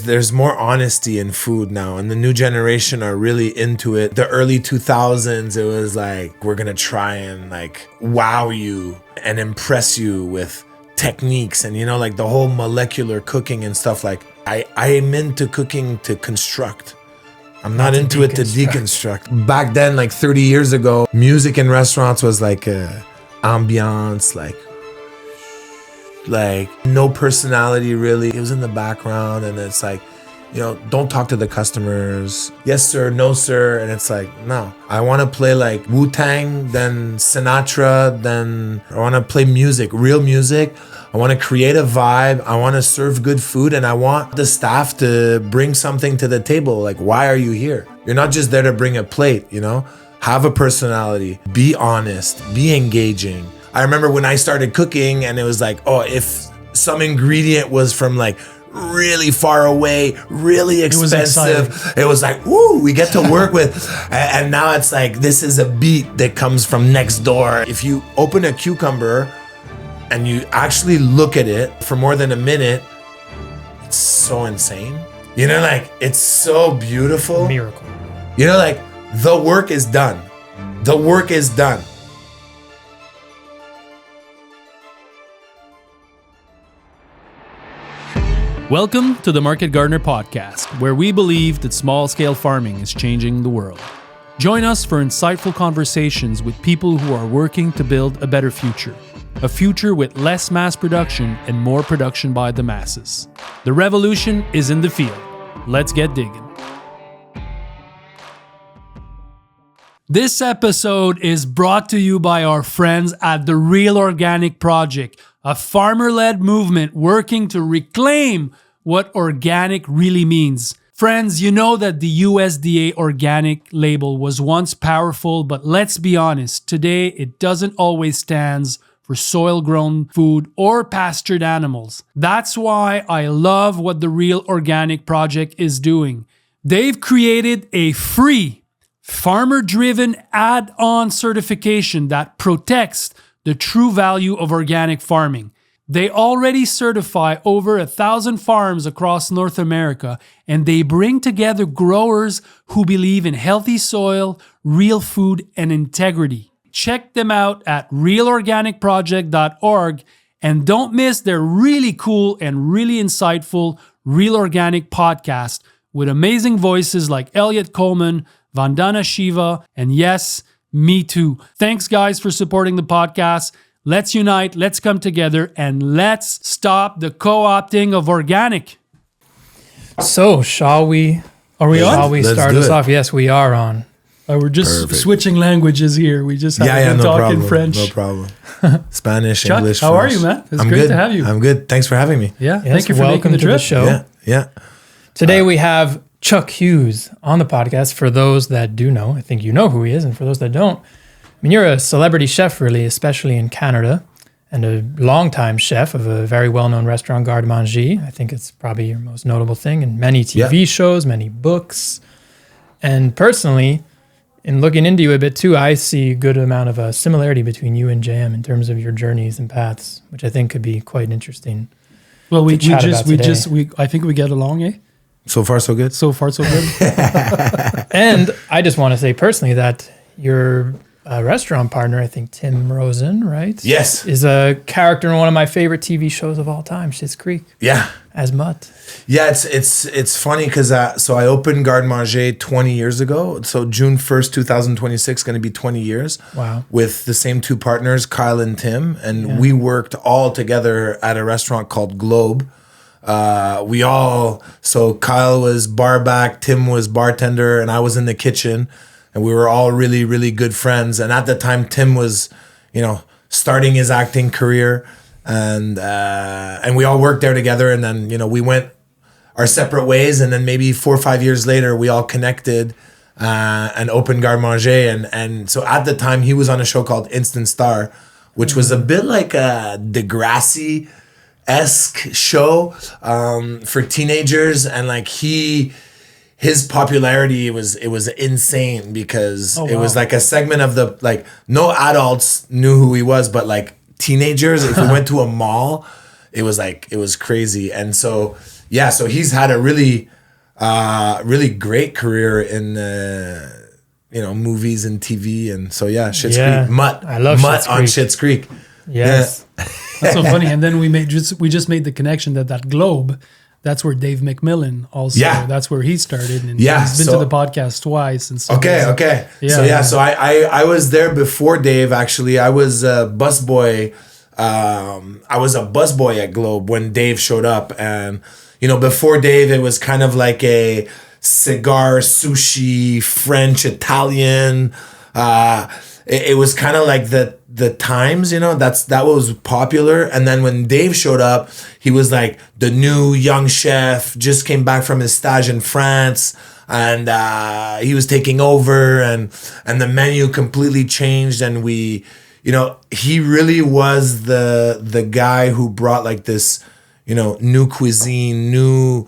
There's more honesty in food now, and the new generation are really into it. The early 2000s, it was like, we're gonna try and like wow you and impress you with techniques and, you know, like the whole molecular cooking and stuff. Like I am into cooking to construct. I'm not into it to deconstruct. Back then, like 30 years ago, music in restaurants was like ambiance, like no personality really. It was in the background, and it's like, you know, don't talk to the customers. Yes, sir, no, sir. And it's like, no, I want to play like Wu-Tang, then Sinatra, then I want to play music, real music. I want to create a vibe. I want to serve good food, and I want the staff to bring something to the table. Like, why are you here? You're not just there to bring a plate, you know? Have a personality, be honest, be engaging. I remember when I started cooking and it was like, oh, if some ingredient was from like really far away, really expensive, it was like, woo, we get to work with. And now it's like, this is a beat that comes from next door. If you open a cucumber and you actually look at it for more than a minute, it's so insane. You know, like, it's so beautiful. Miracle. You know, like, the work is done. The work is done. Welcome to the Market Gardener Podcast, where we believe that small-scale farming is changing the world. Join us for insightful conversations with people who are working to build a better future. A future with less mass production and more production by the masses. The revolution is in the field. Let's get digging. This episode is brought to you by our friends at the Real Organic Project, a farmer-led movement working to reclaim what organic really means. Friends, you know that the USDA organic label was once powerful, but let's be honest, today it doesn't always stand for soil-grown food or pastured animals. That's why I love what the Real Organic Project is doing. They've created a free, farmer-driven add-on certification that protects the true value of organic farming. They already certify over 1,000 farms across North America, and they bring together growers who believe in healthy soil, real food, and integrity. Check them out at realorganicproject.org, and don't miss their really cool and really insightful Real Organic podcast with amazing voices like Elliot Coleman, Vandana Shiva, and yes, me too. Thanks guys for supporting the podcast. Let's unite, let's come together, and let's stop the co-opting of organic. So, shall we? Are we on? Shall we start us off? Yes, we are on. We're just switching languages here. We just have to talk in French. No problem. Spanish, Chuck, English, how French. are you, man? It's I'm great good. to have you. I'm good. Thanks for having me. Yeah, Yes, thank you for welcome making the to trip. the show. Yeah. Today we have Chuck Hughes on the podcast. For those that do know, I think you know who he is, and for those that don't, I mean, you're a celebrity chef, really, especially in Canada, and a longtime chef of a very well-known restaurant, Garde Manger. I think it's probably your most notable thing, and many TV shows, many books. And personally, in looking into you a bit too, I see a good amount of a similarity between you and JM in terms of your journeys and paths, which I think could be quite interesting. Well, I think we get along, eh? So far, so good. So far, so good. And I just want to say personally that your restaurant partner, I think Tim Rosen, right? Yes. Is a character in one of my favorite TV shows of all time, Schitt's Creek. Yeah. As Mutt. Yeah, it's funny because so I opened Garde Manger 20 years ago. So June 1st, 2026, going to be 20 years. Wow. With the same two partners, Kyle and Tim. And we worked all together at a restaurant called Globe. So Kyle was bar back, Tim was bartender, and I was in the kitchen. And we were all really, really good friends. And at the time, Tim was, starting his acting career. And we all worked there together. And then, we went our separate ways. And then maybe 4 or 5 years later, we all connected and opened Garde Manger. And so at the time, he was on a show called Instant Star, which was a bit like a Degrassi-esque show for teenagers. And like his popularity was insane because it was like a segment of no adults knew who he was, but like teenagers, if we went to a mall, it was crazy. And so yeah, so he's had a really great career in movies and TV, and so yeah, Schitt's Creek, Mutt. I love Mutt Schitt's on Creek. Schitt's Creek. Yes. That's so funny. And then we just made the connection that Globe, that's where Dave McMillan also. Yeah. That's where he started, and Yeah, he's been so- to the podcast twice. And so Okay. Yeah. So I was there before Dave. Actually, I was a busboy. I was a busboy at Globe when Dave showed up, and before Dave, it was kind of like a cigar, sushi, French, Italian. It was kind of like the times, that was popular. And then when Dave showed up, he was like the new young chef, just came back from his stage in France, and he was taking over, and the menu completely changed, and we, he really was the guy who brought like this, new cuisine, new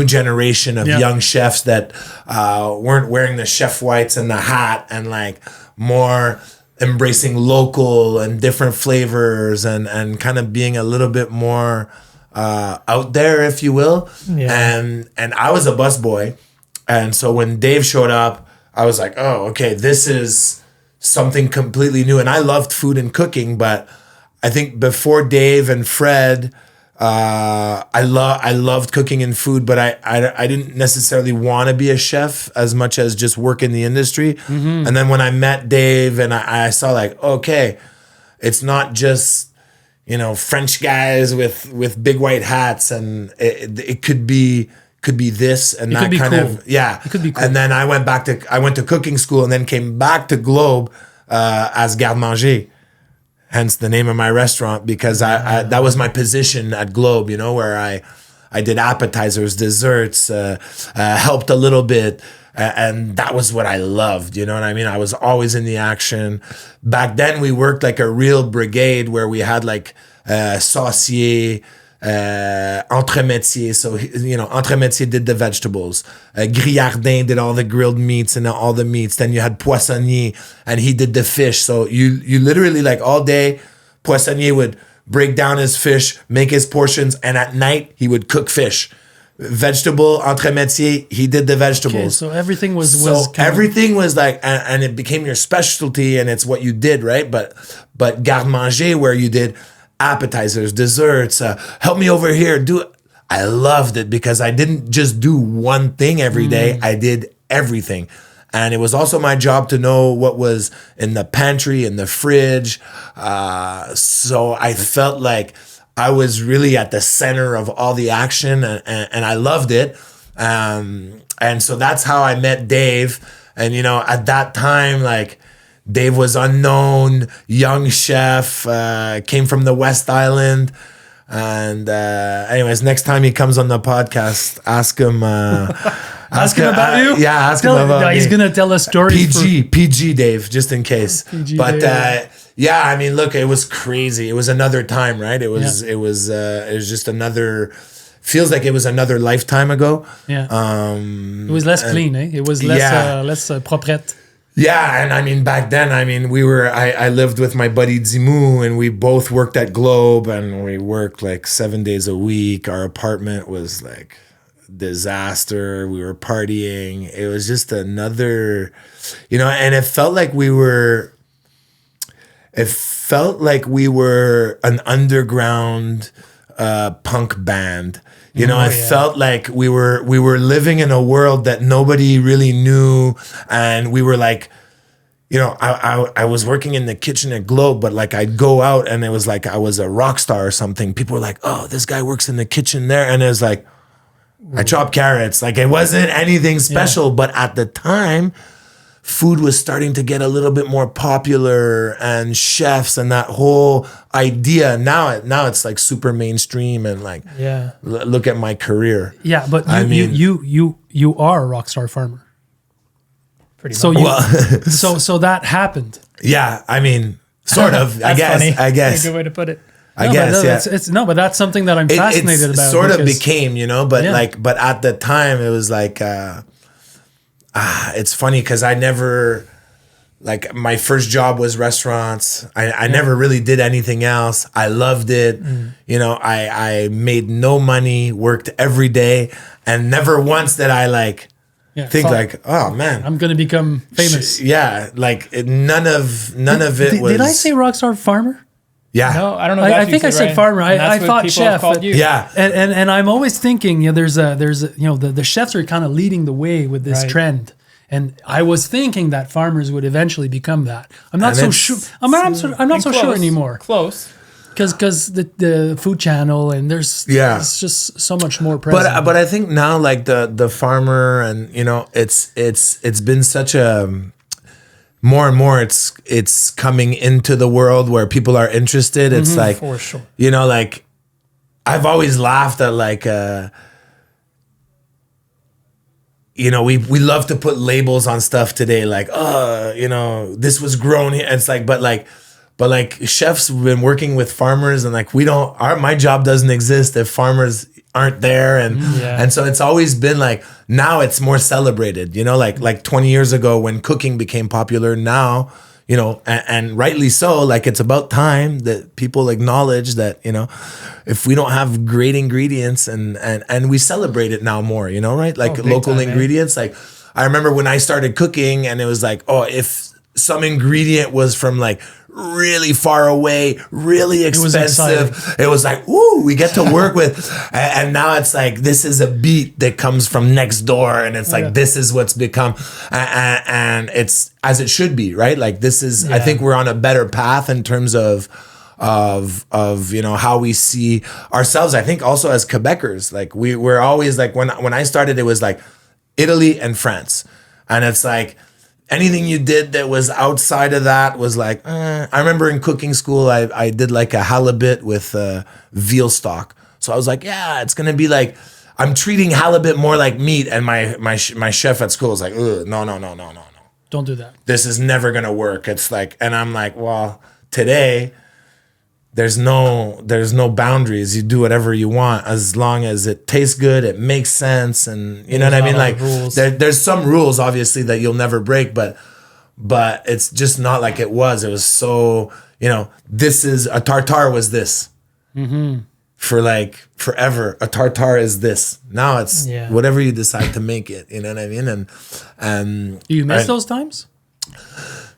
generation of young chefs that weren't wearing the chef whites and the hat, and like more embracing local and different flavors, and kind of being a little bit more out there, if you will. And I was a busboy, and so when Dave showed up, I was like, oh, okay, this is something completely new. And I loved food and cooking, but I think before Dave and Fred, I loved cooking and food, but I didn't necessarily want to be a chef as much as just work in the industry. Mm-hmm. And then when I met Dave, and I saw like, okay, it's not just French guys with big white hats, and it could be this and that kind of It could be cool. And then I went to cooking school, and then came back to Globe as garde-manger. Hence the name of my restaurant, because I that was my position at Globe, where I did appetizers, desserts, helped a little bit, and that was what I loved. You know what I mean? I was always in the action. Back then, we worked like a real brigade, where we had like saucier, entremetier. So entremetier did the vegetables. Grillardin did all the grilled meats and all the meats. Then you had poissonnier, and he did the fish. So you literally, like, all day, poissonnier would break down his fish, make his portions, and at night he would cook fish. Vegetable entremetier, he did the vegetables. Okay, so everything was everything was like, and it became your specialty, and it's what you did, right? But garde-manger, where you did appetizers, desserts, help me over here, I loved it, because I didn't just do one thing every day. I did everything. And it was also my job to know what was in the pantry, in the fridge. So I felt like I was really at the center of all the action, and I loved it. And so that's how I met Dave. And, at that time, like, Dave was unknown, young chef, came from the West Island. And anyways, next time he comes on the podcast, ask him. Ask him about you? Yeah, ask him about me. He's going to tell us stories. PG Dave, just in case. But yeah, I mean, look, it was crazy. It was another time, right? It was just another. Feels like it was another lifetime ago. Yeah. It was less clean, eh? It was less proprette. Yeah, and I mean, back then, I lived with my buddy Zimu, and we both worked at Globe, and we worked like 7 days a week. Our apartment was like disaster. We were partying. It was just another, and it felt like we were an underground punk band. Felt like we were living in a world that nobody really knew, and we were like, I was working in the kitchen at Globe, but like I'd go out and it was like I was a rock star or something. People were like, "Oh, this guy works in the kitchen there," and it was like, I chop carrots. Like, it wasn't anything special, but at the time, food was starting to get a little bit more popular, and chefs and that whole idea. Now it's like super mainstream, and like, look at my career. Yeah, but you are a rock star farmer. Pretty much. So that happened. Yeah, I mean, sort of. I guess. Funny. I guess. That's a good way to put it. I guess. But that's something that I'm fascinated about. It sort of became, but but at the time it was like. It's funny because I never like my first job was restaurants. I never really did anything else. I loved it. You know, I made no money, worked every day, and never once did I like think like, oh man, I'm gonna become famous. Yeah, like none of it was. Did I say rockstar farmer? Yeah. No, I don't know. I think I said farmer. I thought chef. Yeah. And I'm always thinking, you know, there's you know, the chefs are kind of leading the way with this trend. And I was thinking that farmers would eventually become that. I'm not so sure. I'm not so sure anymore. Close. Because the food channel and there's just so much more present. But I think now like the farmer and you know it's been such a more and more it's coming into the world where people are interested. It's like for sure. You know, like I've always laughed at like you know, we love to put labels on stuff today, like, you know, this was grown here. It's like, but like chefs have been working with farmers and like my job doesn't exist if farmers aren't there. And so it's always been like, now it's more celebrated, you know, like 20 years ago when cooking became popular. Now, you know, and rightly so, like it's about time that people acknowledge that, you know, if we don't have great ingredients and we celebrate it now more, you know, right? Like local ingredients. Like I remember when I started cooking and it was like, oh, if some ingredient was from like really far away, really expensive. It was like, ooh, we get to work with. And now it's like, this is a beat that comes from next door. And it's like, this is what's become. And it's as it should be, right? Like this is, I think we're on a better path in terms of, you know, how we see ourselves. I think also as Quebecers, like we're always like, when I started, it was like Italy and France. And it's like, anything you did that was outside of that was like, I remember in cooking school, I did like a halibut with veal stock. So I was like, yeah, it's going to be like, I'm treating halibut more like meat. And my chef at school was like, no. Don't do that. This is never going to work. It's like, and I'm like, well, today there's no boundaries. You do whatever you want as long as it tastes good, it makes sense, and you know what I mean. Like there's some rules obviously that you'll never break, but it's just not like it was. It was so, you know, this is a tartare was this for like forever. A tartare is this. Now it's whatever you decide to make it. You know what I mean? And do you miss those times?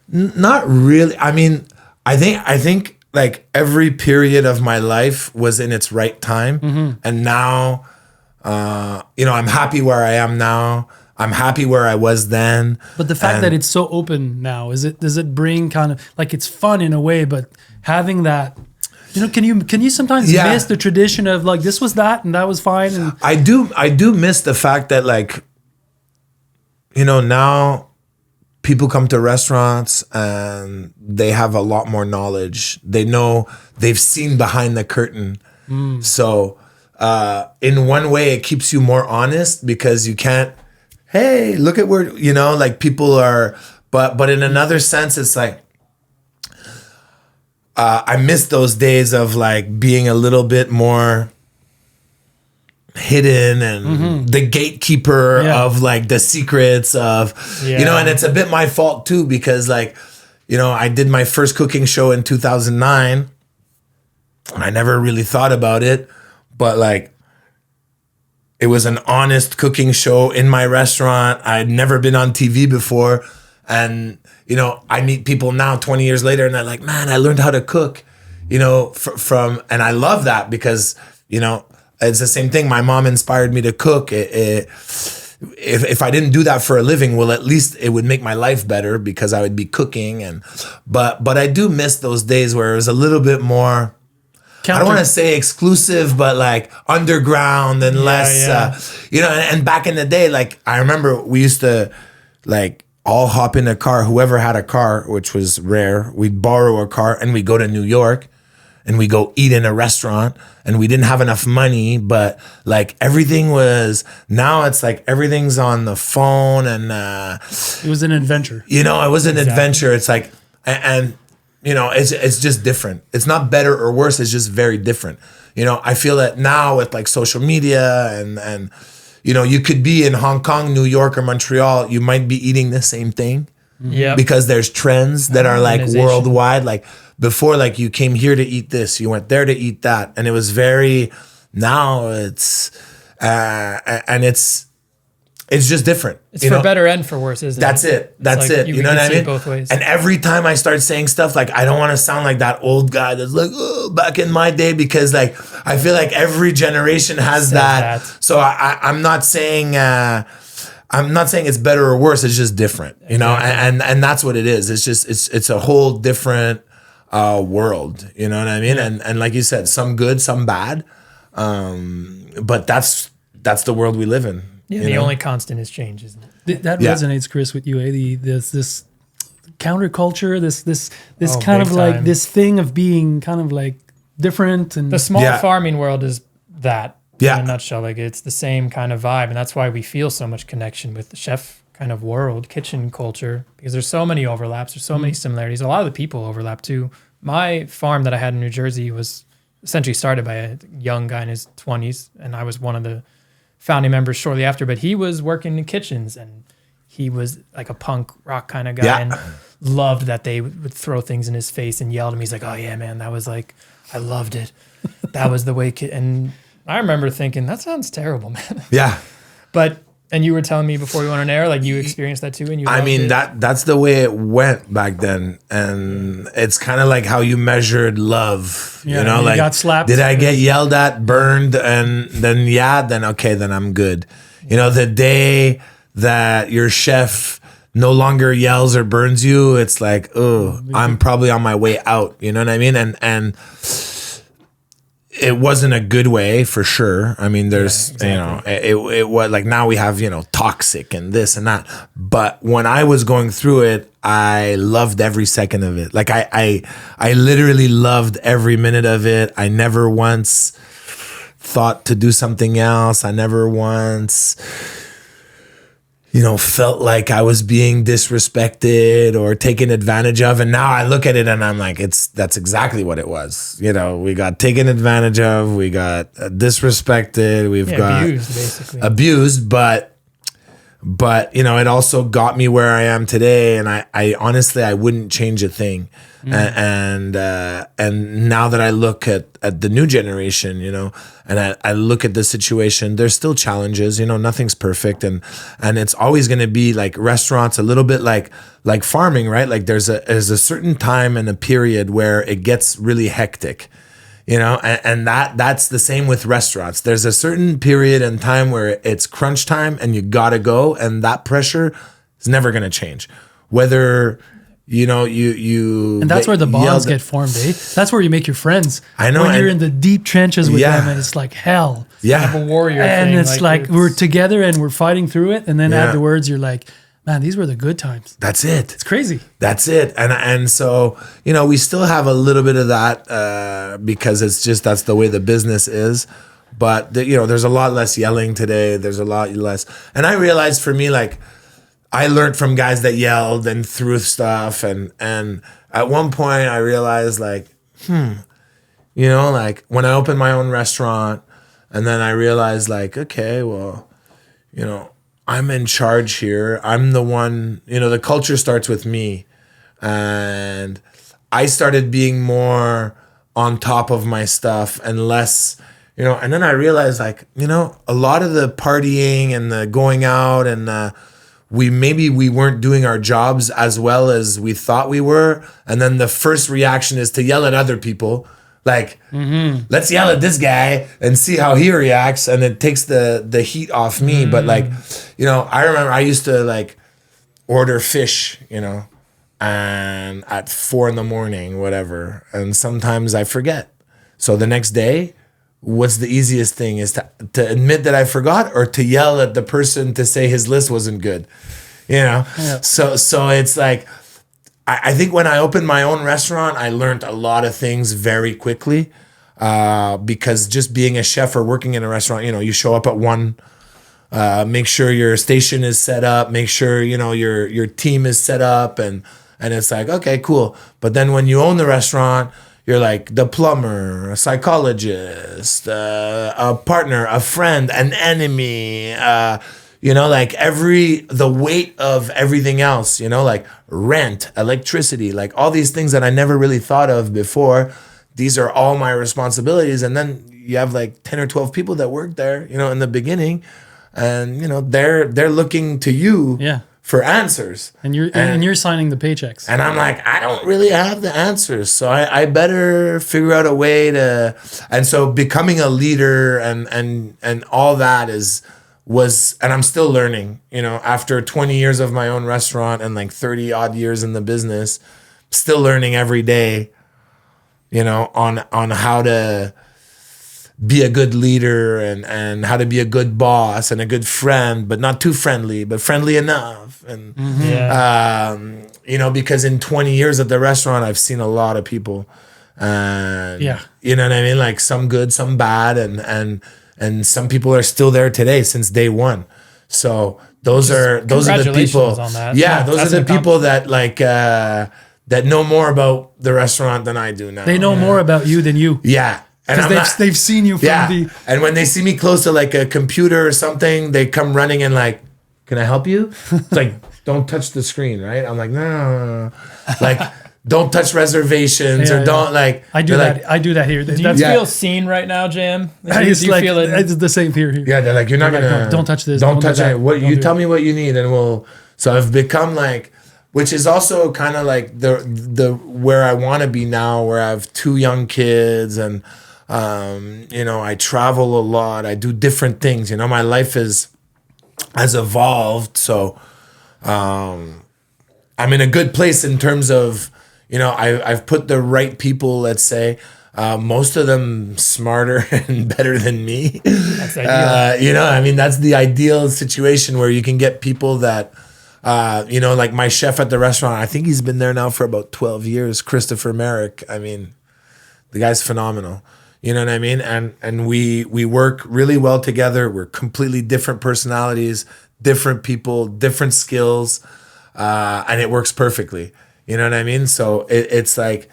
Not really. I mean, I think. Like every period of my life was in its right time. And now, you know, I'm happy where I am now. I'm happy where I was then. But the fact that it's so open now, does it bring kind of like, it's fun in a way, but having that, you know, can you sometimes miss the tradition of like, this was that and that was fine? And I do miss the fact that like, you know, now people come to restaurants and they have a lot more knowledge. They know, they've seen behind the curtain. So in one way, it keeps you more honest because you can't, hey, look at where, you know, like people are, but in another sense, it's like, I miss those days of like being a little bit more hidden and the gatekeeper of like the secrets of, you know, and it's a bit my fault too, because like, you know, I did my first cooking show in 2009. I never really thought about it, but like, it was an honest cooking show in my restaurant. I'd never been on TV before. And, you know, I meet people now 20 years later and they're like, man, I learned how to cook, you know, from, and I love that because, you know, it's the same thing. My mom inspired me to cook. If I didn't do that for a living, well, at least it would make my life better because I would be cooking. But I do miss those days where it was a little bit more, I don't want to say exclusive, but like underground and less, you know, and back in the day, like I remember we used to like all hop in a car, whoever had a car, which was rare, we'd borrow a car and we'd go to New York. And we go eat in a restaurant and we didn't have enough money, but like everything was, now it's like everything's on the phone and it was an adventure. You know, it was an adventure. It's like, and you know, it's just different. It's not better or worse. It's just very different. You know, I feel that now with like social media and you know, you could be in Hong Kong, New York or Montreal. You might be eating the same thing. Yeah. because there's trends that are like Organization. worldwide. Like before, like you came here to eat this, you went there to eat that, and it was very. Now it's and it's just different. It's for better and for worse, isn't That's it? it. That's like it. You know what I see mean? it both ways. And every time I start saying stuff, like I don't want to sound like that old guy that's like, oh, back in my day, because like I feel like every generation has Says that. that. So I'm not saying it's better or worse. It's just different, you know. And that's what it is. It's just it's a whole different world. You know what I mean? And like you said, some good, some bad. But that's the world we live in. Yeah, the only constant is change, isn't it? That resonates, Chris, with you. Eh? This counterculture, this Oh, kind of big like time. this thing of being kind of like different and The small Yeah. farming world is that Yeah. in a nutshell. Like it's the same kind of vibe, and that's why we feel so much connection with the chef kind of world, kitchen culture, because there's so many overlaps, there's so many similarities. A lot of the people overlap too. My farm that I had in New Jersey was essentially started by a young guy in his 20s, and I was one of the founding members shortly after. But he was working in kitchens, and he was like a punk rock kind of guy, Yeah. and loved that they would throw things in his face and yell at him. He's like, "Oh yeah, man, that was like, I loved it. That was the way." And I remember thinking, that sounds terrible, man. Yeah. But and you were telling me before we went on air, like you experienced that too, and you. I loved mean it. that's the way it went back then, and it's kind of like how you measured love. Yeah, you know, you like got slapped. did I get yelled at, burned, and then okay, then I'm good. You know, the day that your chef no longer yells or burns you, it's like, oh, I'm probably on my way out. You know what I mean? And it wasn't a good way for sure. I mean, there's, you know, it was like now we have, you know, toxic and this and that. But when I was going through it, I loved every second of it. Like I literally loved every minute of it. I never once thought to do something else. I never once, you know, felt like I was being disrespected or taken advantage of. And now I look at it and I'm like, that's exactly what it was. You know, we got taken advantage of, we got disrespected, we've got abused, basically. abused, but you know, it also got me where I am today. And I honestly, I wouldn't change a thing. And now that I look at the new generation, you know, and I look at the situation, there's still challenges, you know, nothing's perfect. And it's always going to be like restaurants, a little bit like farming, right? Like there's a certain time and a period where it gets really hectic, you know, and that's the same with restaurants. There's a certain period and time where it's crunch time and you gotta go, and that pressure is never going to change. Whether, you know, you And that's where the bonds yelled- get formed, eh? That's where you make your friends. I know, When you're and- in the deep trenches with Yeah. them and it's like hell. Yeah. a warrior And thing, it's like we're together and we're fighting through it. And then Yeah. afterwards, you're like, man, these were the good times. That's it. It's crazy. That's it. And so, you know, we still have a little bit of that because it's just, that's the way the business is. But, you know, there's a lot less yelling today. There's a lot less. And I realized for me, like, I learned from guys that yelled and threw stuff. And at one point I realized like, you know, like when I opened my own restaurant, and then I realized like, okay, well, you know, I'm in charge here. I'm the one, you know, the culture starts with me. And I started being more on top of my stuff and less, you know, and then I realized like, you know, a lot of the partying and the going out and we weren't doing our jobs as well as we thought we were. And then the first reaction is to yell at other people. Like, let's yell at this guy and see how he reacts. And it takes the heat off me. But like, you know, I remember I used to like order fish, you know, and at 4 a.m, whatever. And sometimes I forget. So the next day, what's the easiest thing is to admit that I forgot, or to yell at the person to say his list wasn't good, you know? Yeah. So it's like, I think when I opened my own restaurant, I learned a lot of things very quickly because just being a chef or working in a restaurant, you know, you show up at 1, make sure your station is set up, make sure, you know, your team is set up, and it's like, okay, cool. But then when you own the restaurant, you're like the plumber, a psychologist, a partner, a friend, an enemy, You know, like the weight of everything else, you know, like rent, electricity, like all these things that I never really thought of before. These are all my responsibilities. And then you have like 10 or 12 people that work there, you know, in the beginning. And, you know, they're looking to you for answers. And you're signing the paychecks. And I'm like, I don't really have the answers. So I better figure out a way to. And so becoming a leader and all that and I'm still learning, you know, after 20 years of my own restaurant and like 30 odd years in the business, still learning every day, you know, on how to be a good leader and how to be a good boss and a good friend, but not too friendly, but friendly enough. And, you know, because in 20 years at the restaurant, I've seen a lot of people. And, you know what I mean? Like some good, some bad, and some people are still there today since day one. So those are the people. On that. Yeah, those are the people that like that know more about the restaurant than I do now. They know more about you than you. Yeah. Because they've seen you from the... And when they see me close to like a computer or something, they come running and like, can I help you? It's like, don't touch the screen, right? I'm like, no. Like, don't touch reservations or don't like. I do that. Like, I do that here. Do you feel seen right now, Jam? Do you feel it? It's the same here. Yeah, they're like, you're not gonna. Like, don't touch this. Don't touch it. What you do tell me what you need, and we'll. So I've become like, which is also kind of like the where I want to be now, where I have 2 young kids, and you know, I travel a lot. I do different things. You know, my life has evolved. So I'm in a good place in terms of. You know, I've put the right people, let's say, most of them smarter and better than me. That's ideal. You know, I mean, that's the ideal situation where you can get people that, you know, like my chef at the restaurant, I think he's been there now for about 12 years, Christopher Merrick. I mean, the guy's phenomenal. You know what I mean? And we work really well together. We're completely different personalities, different people, different skills, and it works perfectly. You know what I mean? So it's like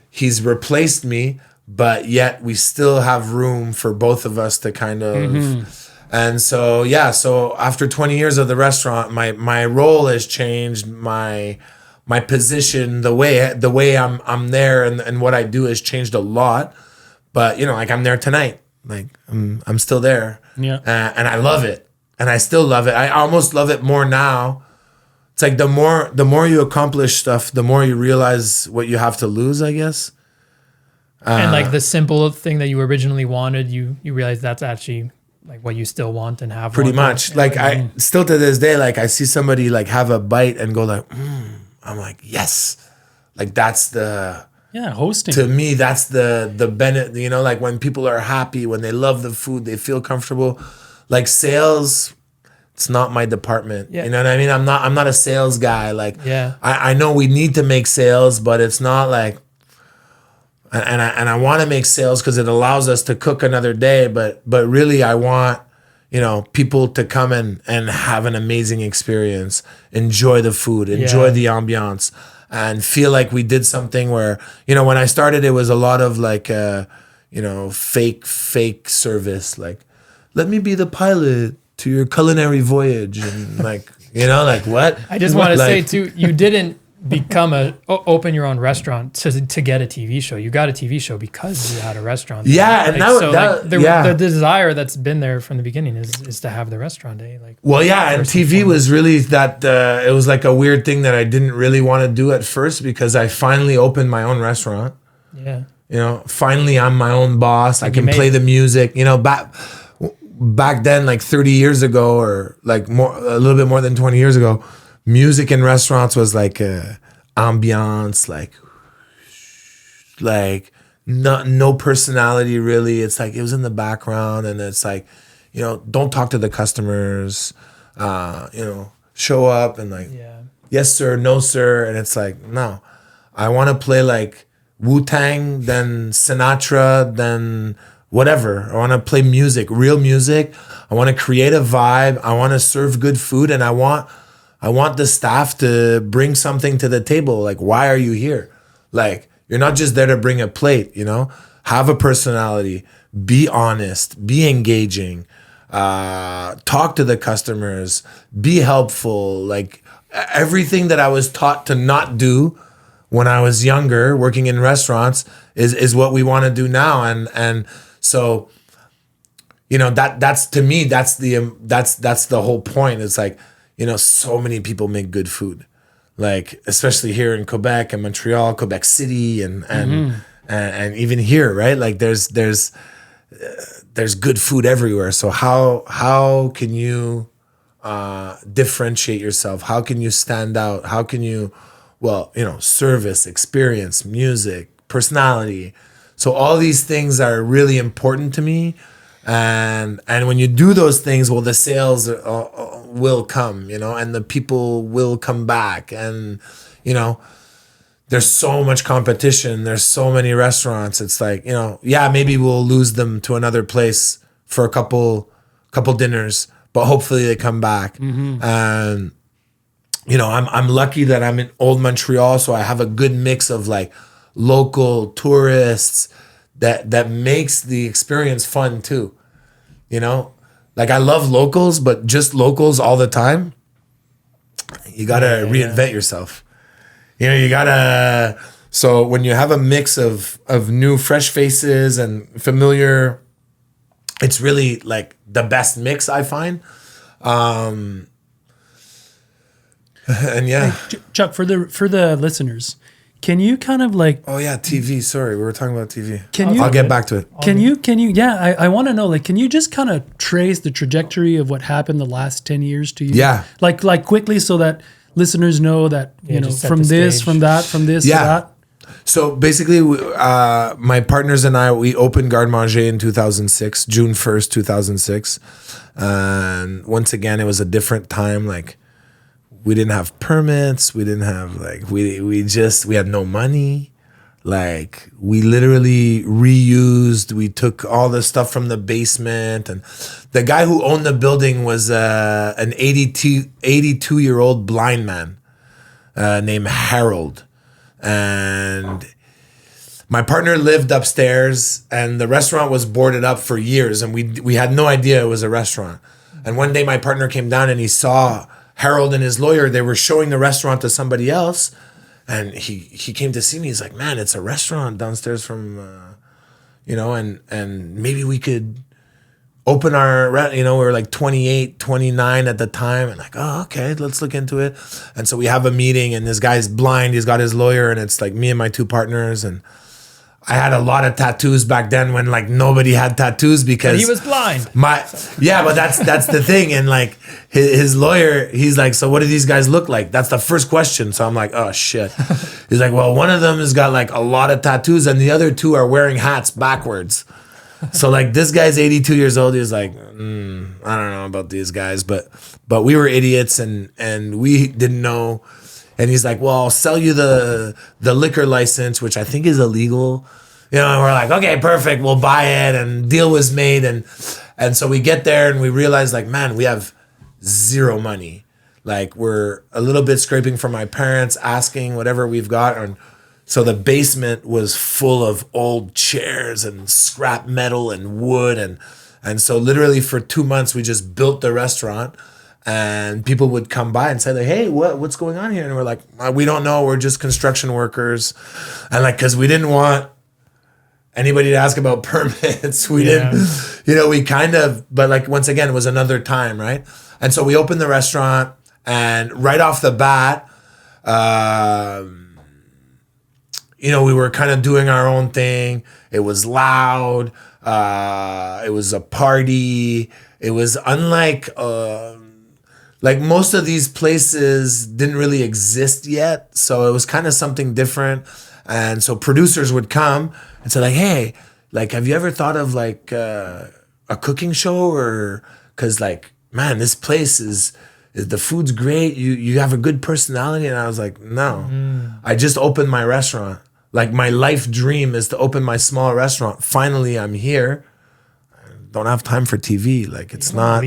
he's replaced me, but yet we still have room for both of us to kind of. And so, yeah, so after 20 years of the restaurant, my role has changed, my position, the way I'm there and what I do has changed a lot. But, you know, like I'm there tonight. Like I'm still there. Yeah. And I love it. And I still love it. I almost love it more now. It's like the more you accomplish stuff, the more you realize what you have to lose, I guess. And like the simple thing that you originally wanted, you realize that's actually like what you still want and have. Pretty much. Like I still to this day, like I see somebody like have a bite and go like, I'm like, yes. Like that's the hosting. To me, that's the benefit. You know, like when people are happy, when they love the food, they feel comfortable. Like sales. It's not my department. Yeah. You know what I mean? I'm not a sales guy. Like, I know we need to make sales, but it's not like, and I want to make sales because it allows us to cook another day. But really, I want, you know, people to come and have an amazing experience, enjoy the food, enjoy the ambiance, and feel like we did something where, you know, when I started, it was a lot of like, you know, fake service. Like, let me be the pilot to your culinary voyage, and like, you know, like what? I just want to say too, you didn't open your own restaurant to get a TV show. You got a TV show because you had a restaurant. Yeah, and the desire that's been there from the beginning is to have the restaurant day. Like, well, yeah, and TV was really that. It was like a weird thing that I didn't really want to do at first because I finally opened my own restaurant. Yeah, you know, finally I'm my own boss. I can play the music. You know, back then, like 30 years ago, or like a little bit more than 20 years ago, music in restaurants was like ambiance, like no personality really. It's like it was in the background, and it's like, you know, don't talk to the customers, you know, show up and like, yes sir, no sir, and it's like, no, I want to play like Wu-Tang, then Sinatra, then whatever. I want to play music, real music. I want to create a vibe. I want to serve good food, and I want the staff to bring something to the table. Like, why are you here? Like, you're not just there to bring a plate, you know? Have a personality. Be honest. Be engaging. talk to the customers, be helpful, like everything that I was taught to not do when I was younger, working in restaurants, is what we want to do now. And so, you know, that's to me, that's the whole point. It's like, you know, so many people make good food, like especially here in Quebec and Montreal, Quebec City, and even here, right? Like there's good food everywhere. So how can you differentiate yourself? How can you stand out? How can you, well, you know, service, experience, music, personality. So all these things are really important to me. And when you do those things, well, the sales will come, you know, and the people will come back. And, you know, there's so much competition. There's so many restaurants. It's like, you know, yeah, maybe we'll lose them to another place for a couple dinners, but hopefully they come back. And, you know, I'm lucky that I'm in old Montreal, so I have a good mix of like local tourists that makes the experience fun too. You know, like I love locals, but just locals all the time, you gotta reinvent yourself. You know, you gotta. So when you have a mix of new, fresh faces and familiar, it's really like the best mix, I find. And yeah, Hey, Chuck, for the listeners, can you kind of like? Oh yeah, TV. Sorry, we were talking about TV. I'll get back to it. Can you? Yeah, I want to know. Like, can you just kind of trace the trajectory of what happened the last 10 years to you? Yeah. Like quickly, so that listeners know that you know just set from the this, stage. from that, from this to that. So basically, my partners and I, we opened Garde Manger in 2006, June 1st, 2006. And once again, it was a different time. Like, we didn't have permits. We didn't have, like, we had no money. Like, we literally reused. We took all the stuff from the basement. And the guy who owned the building was an 82-year-old blind man named Harold. And my partner lived upstairs, and the restaurant was boarded up for years, and we had no idea it was a restaurant. And one day my partner came down and he saw Harold and his lawyer. They were showing the restaurant to somebody else, and he came to see me. He's like, man, it's a restaurant downstairs from you know, and maybe we could open our, you know, we were like 28, 29 at the time, and like, oh, okay, let's look into it. And so we have a meeting, and this guy's blind. He's got his lawyer, and it's like me and my two partners. And I had a lot of tattoos back then when like nobody had tattoos because he was blind. But that's the thing. And like his lawyer, he's like, so what do these guys look like? That's the first question. So I'm like, oh shit. He's like, well, one of them has got like a lot of tattoos, and the other two are wearing hats backwards. So like this guy's 82 years old. He's like, I don't know about these guys, but we were idiots and we didn't know. And he's like, well, I'll sell you the liquor license, which I think is illegal. You know, and we're like, okay, perfect. We'll buy it. And deal was made. And so we get there and we realize like, man, we have zero money. Like we're a little bit scraping from my parents, asking whatever we've got. And so the basement was full of old chairs and scrap metal and wood. And so literally for 2 months, we just built the restaurant, and people would come by and say like, hey, what's going on here? And we're like, we don't know. We're just construction workers. And like, cause we didn't want anybody to ask about permits. We didn't, you know, we kind of, but like, once again, it was another time. Right. And so we opened the restaurant, and right off the bat, you know, we were kind of doing our own thing. It was loud. It was a party. It was unlike, like most of these places didn't really exist yet. So it was kind of something different. And so producers would come and say like, hey, like, have you ever thought of like a cooking show? Or, cause like, man, this place is the food's great. You have a good personality. And I was like, no, I just opened my restaurant. Like my life dream is to open my small restaurant. Finally, I'm here. I don't have time for TV. Like it's not.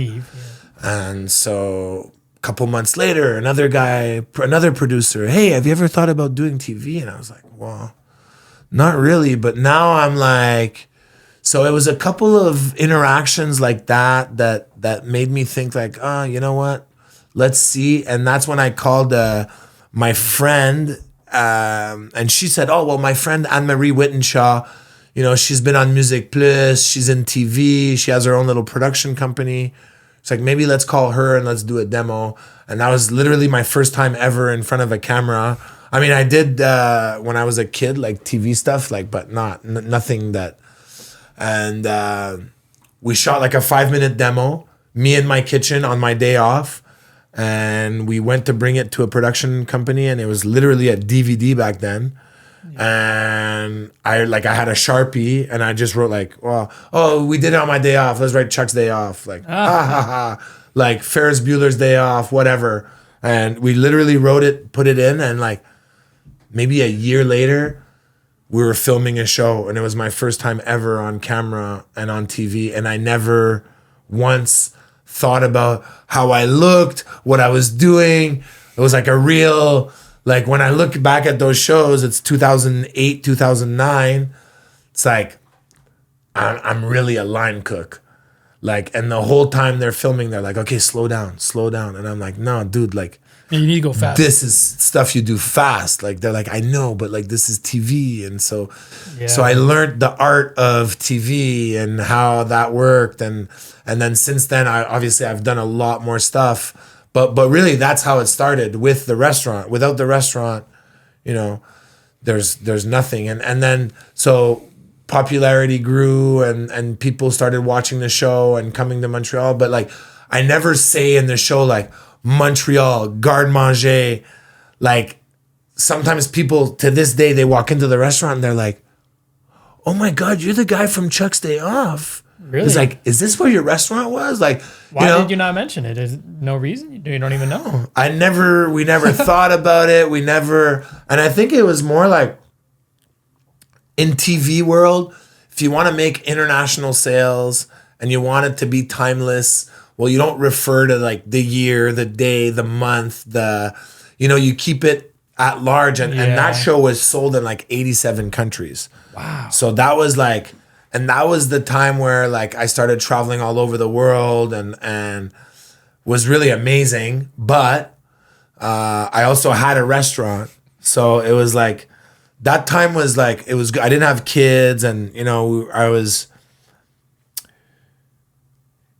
And so a couple months later, another producer, hey, have you ever thought about doing TV? And I was like, well, not really. But now I'm like So it was a couple of interactions like that made me think like, oh, you know what? Let's see. And that's when I called my friend, and she said, oh, well, my friend Anne-Marie Wittenshaw, she's been on Music Plus, she's in TV, she has her own little production company. It's like, maybe let's call her and let's do a demo. And that was literally my first time ever in front of a camera. I mean, I did when I was a kid, like TV stuff, like, but nothing that. And we shot like a 5-minute demo, me in my kitchen on my day off. And we went to bring it to a production company, and it was literally a DVD back then. And I had a Sharpie, and I just wrote like, well, oh, we did it on my day off. Let's write Chuck's day off. Like, ha ha ha. Like Ferris Bueller's day off, whatever. And we literally wrote it, put it in, and like maybe a year later, we were filming a show, and it was my first time ever on camera and on TV. And I never once thought about how I looked, what I was doing. It was like a real, like when I look back at those shows, it's 2008, 2009. It's like, I'm really a line cook. Like, and the whole time they're filming, they're like, okay, slow down. And I'm like, no, dude, like, you need to go fast. This is stuff you do fast. Like, they're like, I know, but like, this is TV. And so I learned the art of TV and how that worked. And then since then, I've done a lot more stuff, but really that's how it started with the restaurant. Without the restaurant, there's nothing. And then, so popularity grew and people started watching the show and coming to Montreal. But like, I never say in the show, like, Montreal, garde manger. Like, sometimes people to this day, they walk into the restaurant and they're like, oh my God, you're the guy from Chuck's Day Off. Really? It's like, is this where your restaurant was? Like, why did you not mention it? Is no reason? You don't even know. We never thought about it. And I think it was more like in TV world, if you want to make international sales and you want it to be timeless, well, you don't refer to like the year, the day, the month, you keep it at large. And that show was sold in like 87 countries. Wow. So that was like, and that was the time where like I started traveling all over the world and was really amazing. But I also had a restaurant. So it was like, that time was like, it was, I didn't have kids and, It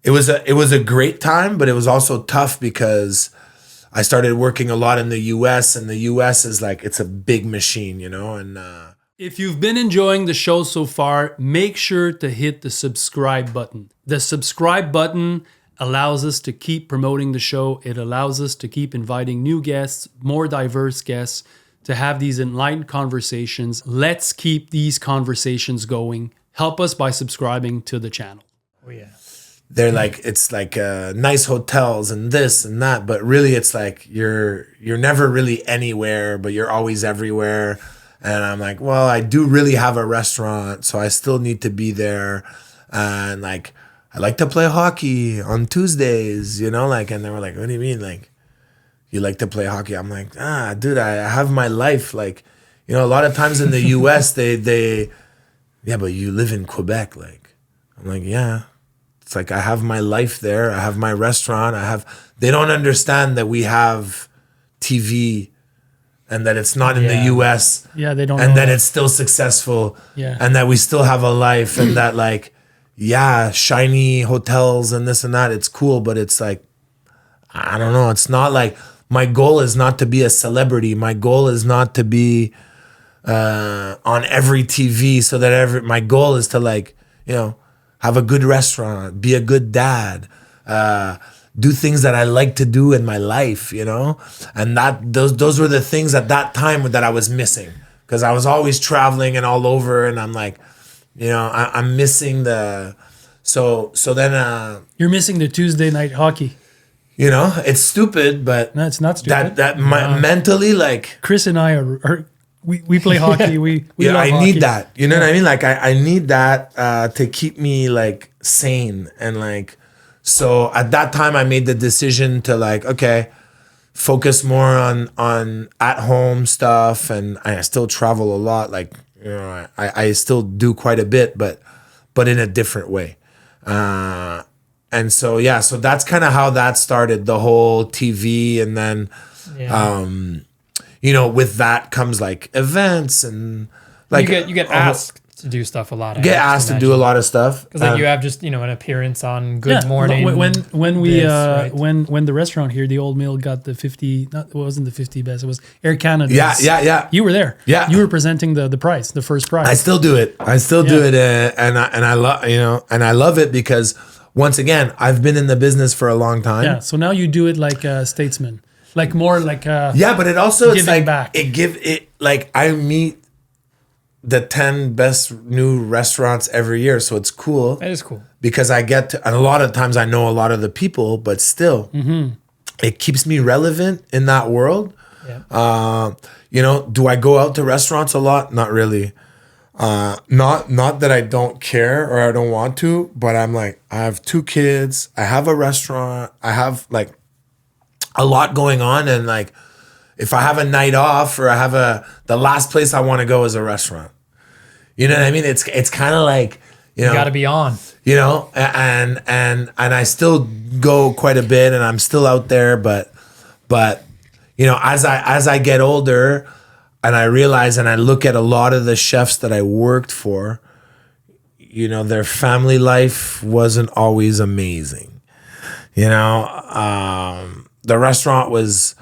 was a great time, but it was also tough because I started working a lot in the US, and the US is like, it's a big machine, and If you've been enjoying the show so far, make sure to hit the subscribe button. The subscribe button allows us to keep promoting the show. It allows us to keep inviting new guests, more diverse guests, to have these enlightened conversations. Let's keep these conversations going. Help us by subscribing to the channel. Oh yeah. They're like, it's like nice hotels and this and that, but really it's like you're never really anywhere, but you're always everywhere. And I'm like, well, I do really have a restaurant, so I still need to be there. And like, I like to play hockey on Tuesdays, like, and they were like, what do you mean? Like, you like to play hockey? I'm like, dude, I have my life. Like, a lot of times in the US, yeah, but you live in Quebec. Like, I'm like, yeah. It's like, I have my life there. I have my restaurant. They don't understand that we have TV and that it's not in the US. Yeah, they don't and know that it's still successful. Yeah. And that we still have a life and that like, yeah, shiny hotels and this and that. It's cool, but it's like, I don't know. It's not like, my goal is not to be a celebrity. My goal is not to be on every TV so that my goal is to like, have a good restaurant, be a good dad, do things that I like to do in my life, and those were the things at that time that I was missing because I was always traveling and all over, and I'm like, I'm missing so then you're missing the Tuesday night hockey. It's stupid, but no, it's not stupid. Mentally, like Chris and I we play hockey. We love I hockey. need that. You know what I mean? Like I need that to keep me like sane and like. So at that time, I made the decision to like, okay, focus more on at home stuff, and I still travel a lot. Like I still do quite a bit, but but in a different way. And so, yeah, so that's kind of how that started, the whole TV. And then, with that comes like events and like you get asked to do stuff a lot. Get asked to do a lot of stuff because like you have just an appearance on Good Morning. When the restaurant here, the Old Mill, got the 50. It wasn't the 50 best. It was Air Canada. Yeah. You were there. Yeah, you were presenting the prize, the first prize. I still do it. And I love and I love it because once again I've been in the business for a long time. Yeah. So now you do it like a statesman, like more like but it also it's like back. I meet the 10 best new restaurants every year. So it's cool. That is cool. Because I get to, and a lot of times I know a lot of the people, but still, it keeps me relevant in that world. Yeah. Do I go out to restaurants a lot? Not really. Not that I don't care or I don't want to, but I'm like, I have 2 kids. I have a restaurant. I have like a lot going on. And like, if I have a night off or I have the last place I want to go is a restaurant. You know what I mean? It's kind of like, you got to be on. And I still go quite a bit and I'm still out there, but as I get older and I realize and I look at a lot of the chefs that I worked for, their family life wasn't always amazing. The restaurant was,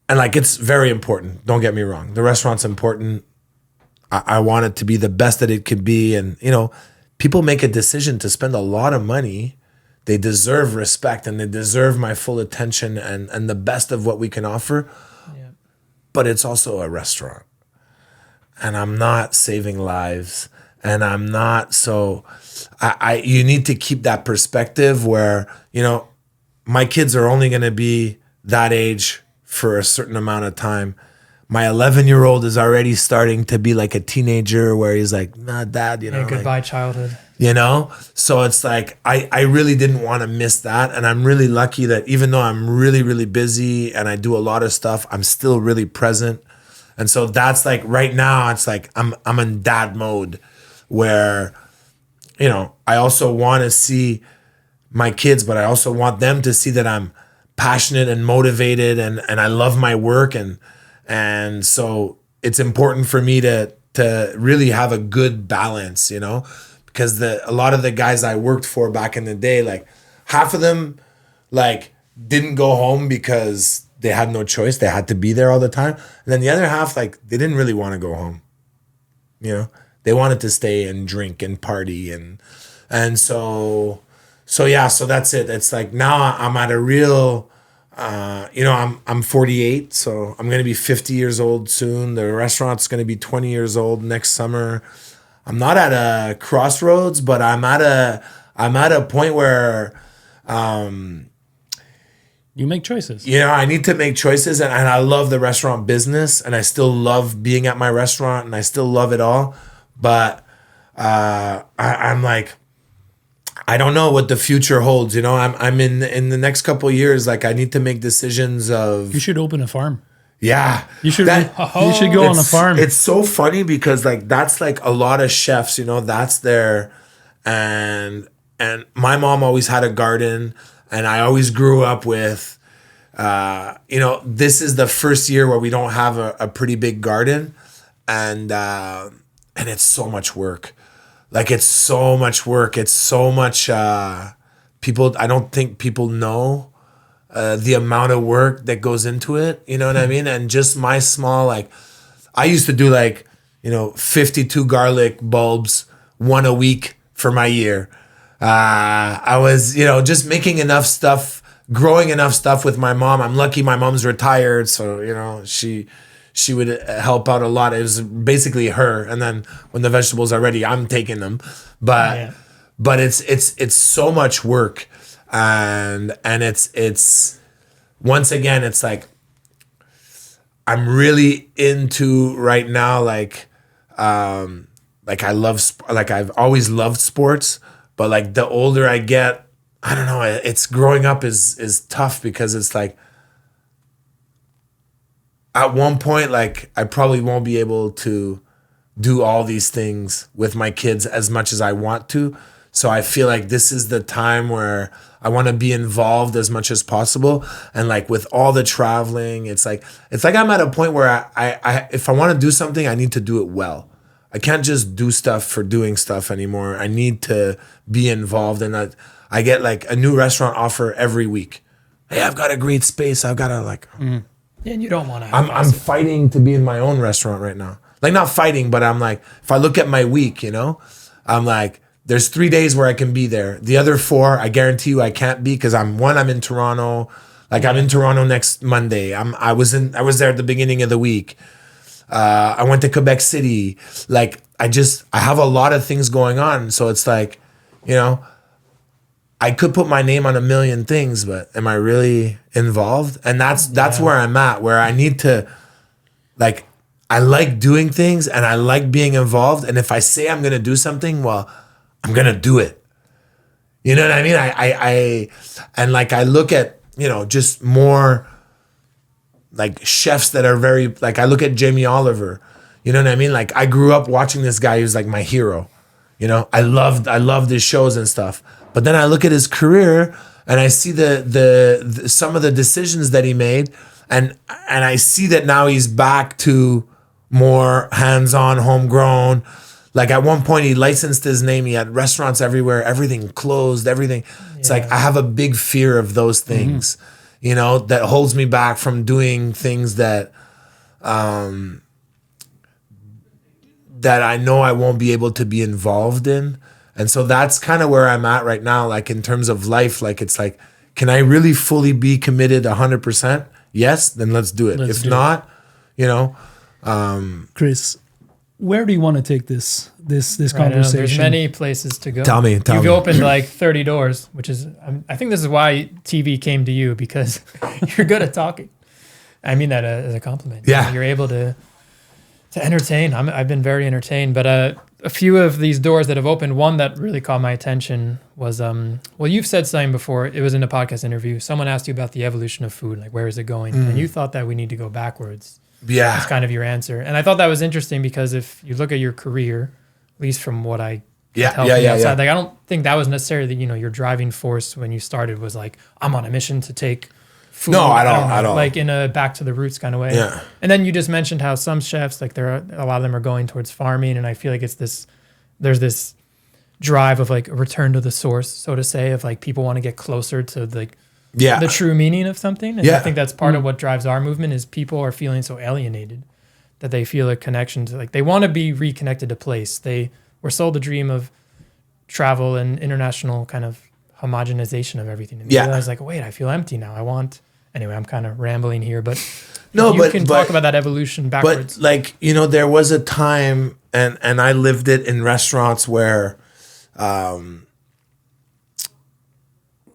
and like, it's very important. Don't get me wrong. The restaurant's important. I want it to be the best that it could be. And, people make a decision to spend a lot of money. They deserve respect and they deserve my full attention and the best of what we can offer. Yeah. But it's also a restaurant. And I'm not saving lives. And I'm not, so you need to keep that perspective where, my kids are only going to be that age for a certain amount of time. My 11-year-old is already starting to be like a teenager where he's like, nah, dad, goodbye childhood. So it's like, I really didn't want to miss that. And I'm really lucky that even though I'm really, really busy and I do a lot of stuff, I'm still really present. And so that's like, right now, it's like, I'm in dad mode where, I also want to see my kids, but I also want them to see that I'm passionate and motivated and I love my work. And so it's important for me to really have a good balance, because a lot of the guys I worked for back in the day, like half of them like didn't go home because they had no choice. They had to be there all the time. And then the other half, like they didn't really want to go home. They wanted to stay and drink and party. And so that's it. It's like now I'm at a real, I'm 48, so I'm going to be 50 years old soon. The restaurant's going to be 20 years old next summer. I'm not at a crossroads, but I'm at a point where, you make choices. I need to make choices, and I love the restaurant business, and I still love being at my restaurant, and I still love it all. But I'm like, I don't know what the future holds. I'm in the next couple of years. Like I need to make decisions of. You should open a farm. Yeah, you should go on a farm. It's so funny because like that's like a lot of chefs. That's their, and my mom always had a garden, and I always grew up with. This is the first year where we don't have a pretty big garden, and it's so much work. Like it's so much work. It's so much people. I don't think people know the amount of work that goes into it. You know what I mean? And just my small, like, I used to do like, 52 garlic bulbs, 1 a week for my year. I was, just making enough stuff, growing enough stuff with my mom. I'm lucky my mom's retired, so she would help out a lot. It was basically her, and then when the vegetables are ready, I'm taking them. But it's so much work, and it's once again, it's like I'm really into right now. Like I love like I've always loved sports, but like the older I get, I don't know. It's growing up is tough because it's like. At one point, like I probably won't be able to do all these things with my kids as much as I want to. So I feel like this is the time where I want to be involved as much as possible. And like with all the traveling, it's like I'm at a point where I if I want to do something, I need to do it well. I can't just do stuff for doing stuff anymore. I need to be involved. And I get like a new restaurant offer every week. Hey, I've got a great space. I've got to like. Yeah, and you don't want to. I'm fighting to be in my own restaurant right now. Like not fighting, but I'm like, if I look at my week, I'm like, there's 3 days where I can be there. The other 4, I guarantee you I can't be because I'm in Toronto. Like I'm in Toronto next Monday. I was there at the beginning of the week. I went to Quebec City. Like I have a lot of things going on. So it's like, I could put my name on a million things, but am I really involved? And that's where I'm at, where I need to, like, I like doing things and I like being involved. And if I say I'm going to do something, well, I'm going to do it. You know what I mean? I look at, just more like chefs that are very, like I look at Jamie Oliver, you know what I mean? Like I grew up watching this guy who's like my hero. I loved his shows and stuff. But then I look at his career and I see the some of the decisions that he made, and I see that now he's back to more hands-on, homegrown. Like at one point he licensed his name, he had restaurants everywhere, everything closed, everything. It's like I have a big fear of those things, that holds me back from doing things that that I know I won't be able to be involved in. And so that's kind of where I'm at right now, like in terms of life. Like it's like, can I really fully be committed 100%? Yes, then let's do it. If not, Chris, where do you want to take this conversation? There's many places to go. Tell me. You've opened like 30 doors, which is, I think this is why TV came to you, because you're good at talking. I mean that as a compliment. Yeah. You're able to entertain. I've been very entertained, but a few of these doors that have opened, one that really caught my attention was, you've said something before. It was in a podcast interview. Someone asked you about the evolution of food, like where is it going? And you thought that we need to go backwards. Yeah. That's kind of your answer. And I thought that was interesting because if you look at your career, at least from what I tell from the outside, like I don't think that was necessarily, your driving force when you started was like, I'm on a mission to take food. No, I don't. Like in a back to the roots kind of way. Yeah. And then you just mentioned how some chefs, like a lot of them are going towards farming. And I feel like there's this drive of like a return to the source, so to say, of like people want to get closer to like the true meaning of something. And I think that's part of what drives our movement is people are feeling so alienated that they feel a connection to, like, they want to be reconnected to place. They were sold the dream of travel and international kind of homogenization of everything. And they realize like, wait, I feel empty now. Anyway, I'm kind of rambling here, but you can talk about that evolution backwards. But like, there was a time and I lived it in restaurants where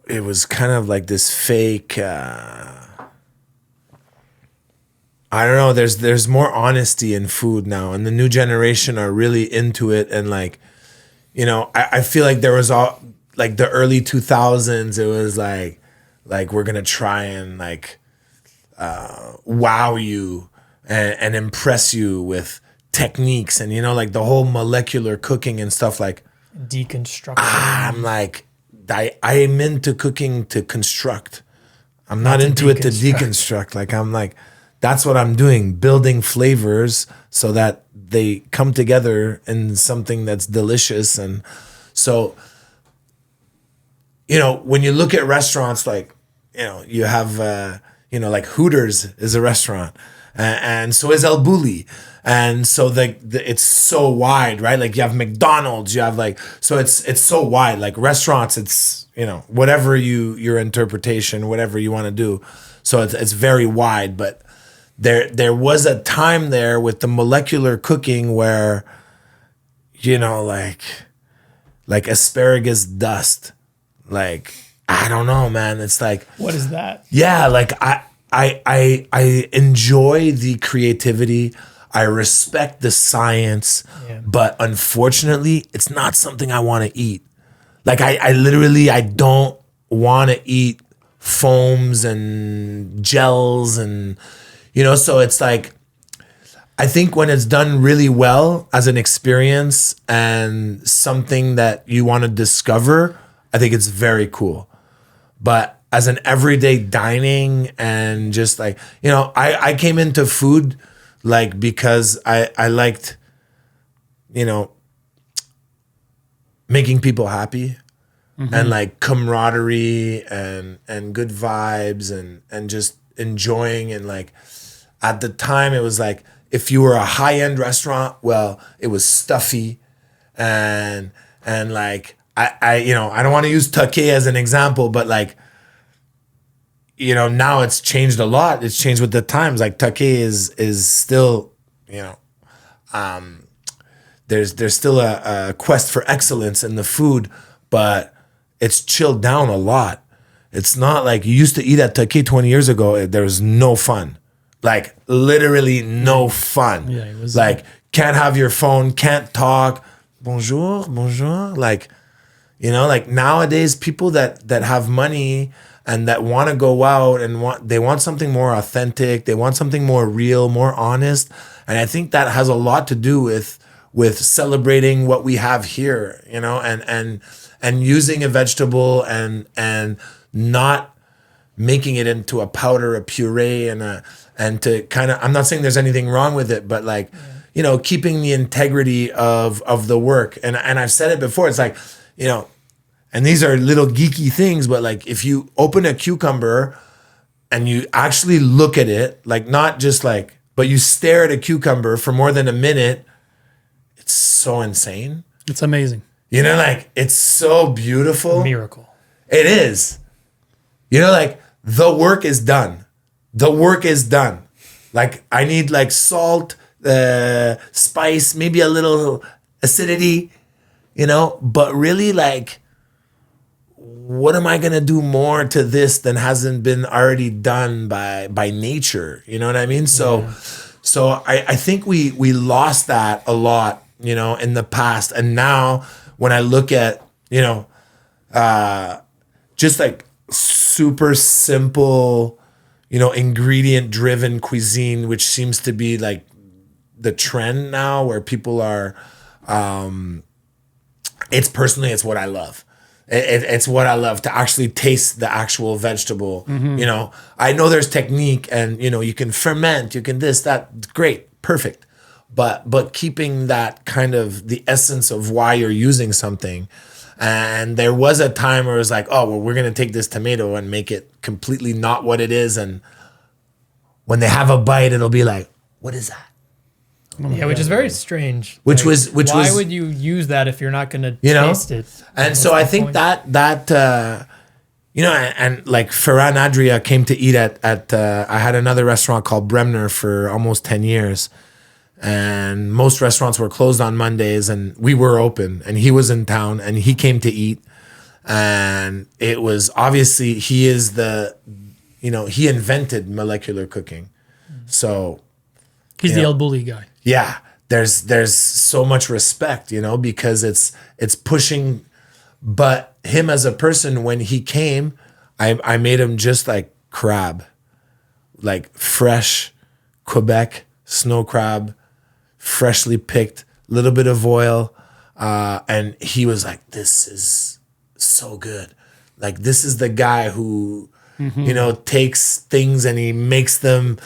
it was kind of like this fake, I don't know, there's more honesty in food now, and the new generation are really into it. And like, I feel like there was all like the early 2000s, it was like we're gonna try and like wow you and impress you with techniques and like the whole molecular cooking and stuff. Like deconstruction. I'm like, I'm into cooking to construct. I'm not into it to deconstruct. Like I'm like, that's what I'm doing, building flavors so that they come together in something that's delicious. And so, when you look at restaurants, like, you have, like Hooters is a restaurant, and so is El Bulli. And so it's so wide, right? Like you have McDonald's, you have like, so it's so wide. Like restaurants, it's, whatever your interpretation, whatever you want to do. So it's very wide, but there was a time there with the molecular cooking where, like asparagus dust, like, I don't know, man. It's like, what is that? Yeah. Like I enjoy the creativity. I respect the science, but unfortunately it's not something I want to eat. Like I literally don't want to eat foams and gels and, so it's like, I think when it's done really well as an experience and something that you want to discover, I think it's very cool. But as an everyday dining and just like, you know, I came into food like because I liked, you know, making people happy and like camaraderie and good vibes and just enjoying. And like at the time it was like, if you were a high-end restaurant, well, it was stuffy and like I you know, I don't want to use Take as an example, but like, you know, now it's changed a lot. It's changed with the times. Like Take is still, you know, there's still a quest for excellence in the food, but it's chilled down a lot. It's not like you used to eat at Take 20 years ago. There was no fun. Like literally no fun. Yeah, it was like can't have your phone, can't talk. Bonjour. Like, you know, like nowadays people that have money and that want to go out and they want something more authentic, they want something more real, more honest. And I think that has a lot to do with celebrating what we have here, you know, and using a vegetable and not making it into a powder, a puree, and to kind of, I'm not saying there's anything wrong with it, but like, you know, keeping the integrity of the work. And I've said it before, it's like, you know, and these are little geeky things, but like if you open a cucumber and you actually look at it, like not just like, but you stare at a cucumber for more than a minute, it's so insane. It's amazing. You know, like it's so beautiful. Miracle. It is. You know, like the work is done. The work is done. Like I need like salt, spice, maybe a little acidity, you know, but really like, what am I going to do more to this than hasn't been already done by nature? You know what I mean? So I think we lost that a lot, you know, in the past. And now when I look at, you know, just like super simple, you know, ingredient driven cuisine, which seems to be like the trend now where people are, it's what I love. It's what I love, to actually taste the actual vegetable. You know, I know there's technique and, you know, you can ferment, you can this, that, great, perfect. But keeping that kind of the essence of why you're using something. And there was a time where it was like, oh, well, we're going to take this tomato and make it completely not what it is. And when they have a bite, it'll be like, what is that? Yeah, which is very strange. Which Like, was why would you use that if you're not going to you know, taste it? And What's so I the think point? that you know, and like Ferran Adria came to eat at I had another restaurant called Bremner for almost 10 years. And most restaurants were closed on Mondays and we were open, and he was in town and he came to eat. And it was obviously, he is you know, he invented molecular cooking. So He's the El Bulli guy. yeah, there's so much respect, you know, because it's pushing. But him as a person, when he came, I made him just like crab, like fresh Quebec snow crab, freshly picked, little bit of oil, and he was like, "This is so good." Like this is the guy who, you know, takes things and he makes them.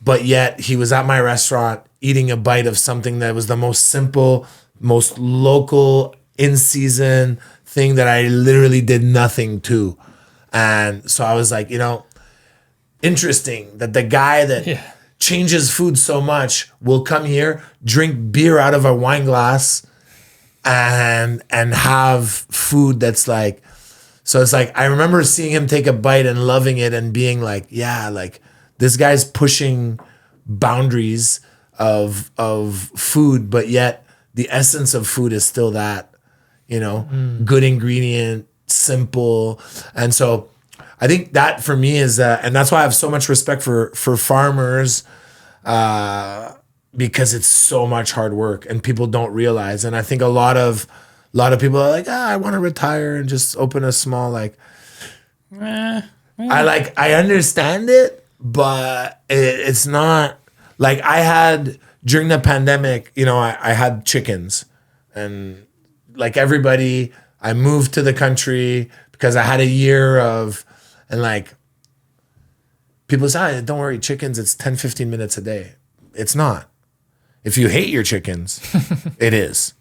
But yet he was at my restaurant eating a bite of something that was the most simple, most local, in season thing that I literally did nothing to. And so I was like, you know, interesting that the guy that changes food so much will come here, drink beer out of a wine glass and have food that's like, so it's like, I remember seeing him take a bite and loving it and being like, yeah, like this guy's pushing boundaries of food, but yet the essence of food is still that, you know, good ingredient, simple. And so I think that for me is, and that's why I have so much respect for farmers, because it's so much hard work and people don't realize. And I think a lot of people are like, I want to retire and just open a small, like, I understand it, but it's not like I had during the pandemic, you know, I had chickens, and like everybody, I moved to the country because I had a year of, and like people say, don't worry, chickens, it's 10, 15 minutes a day. It's not. If you hate your chickens, it is.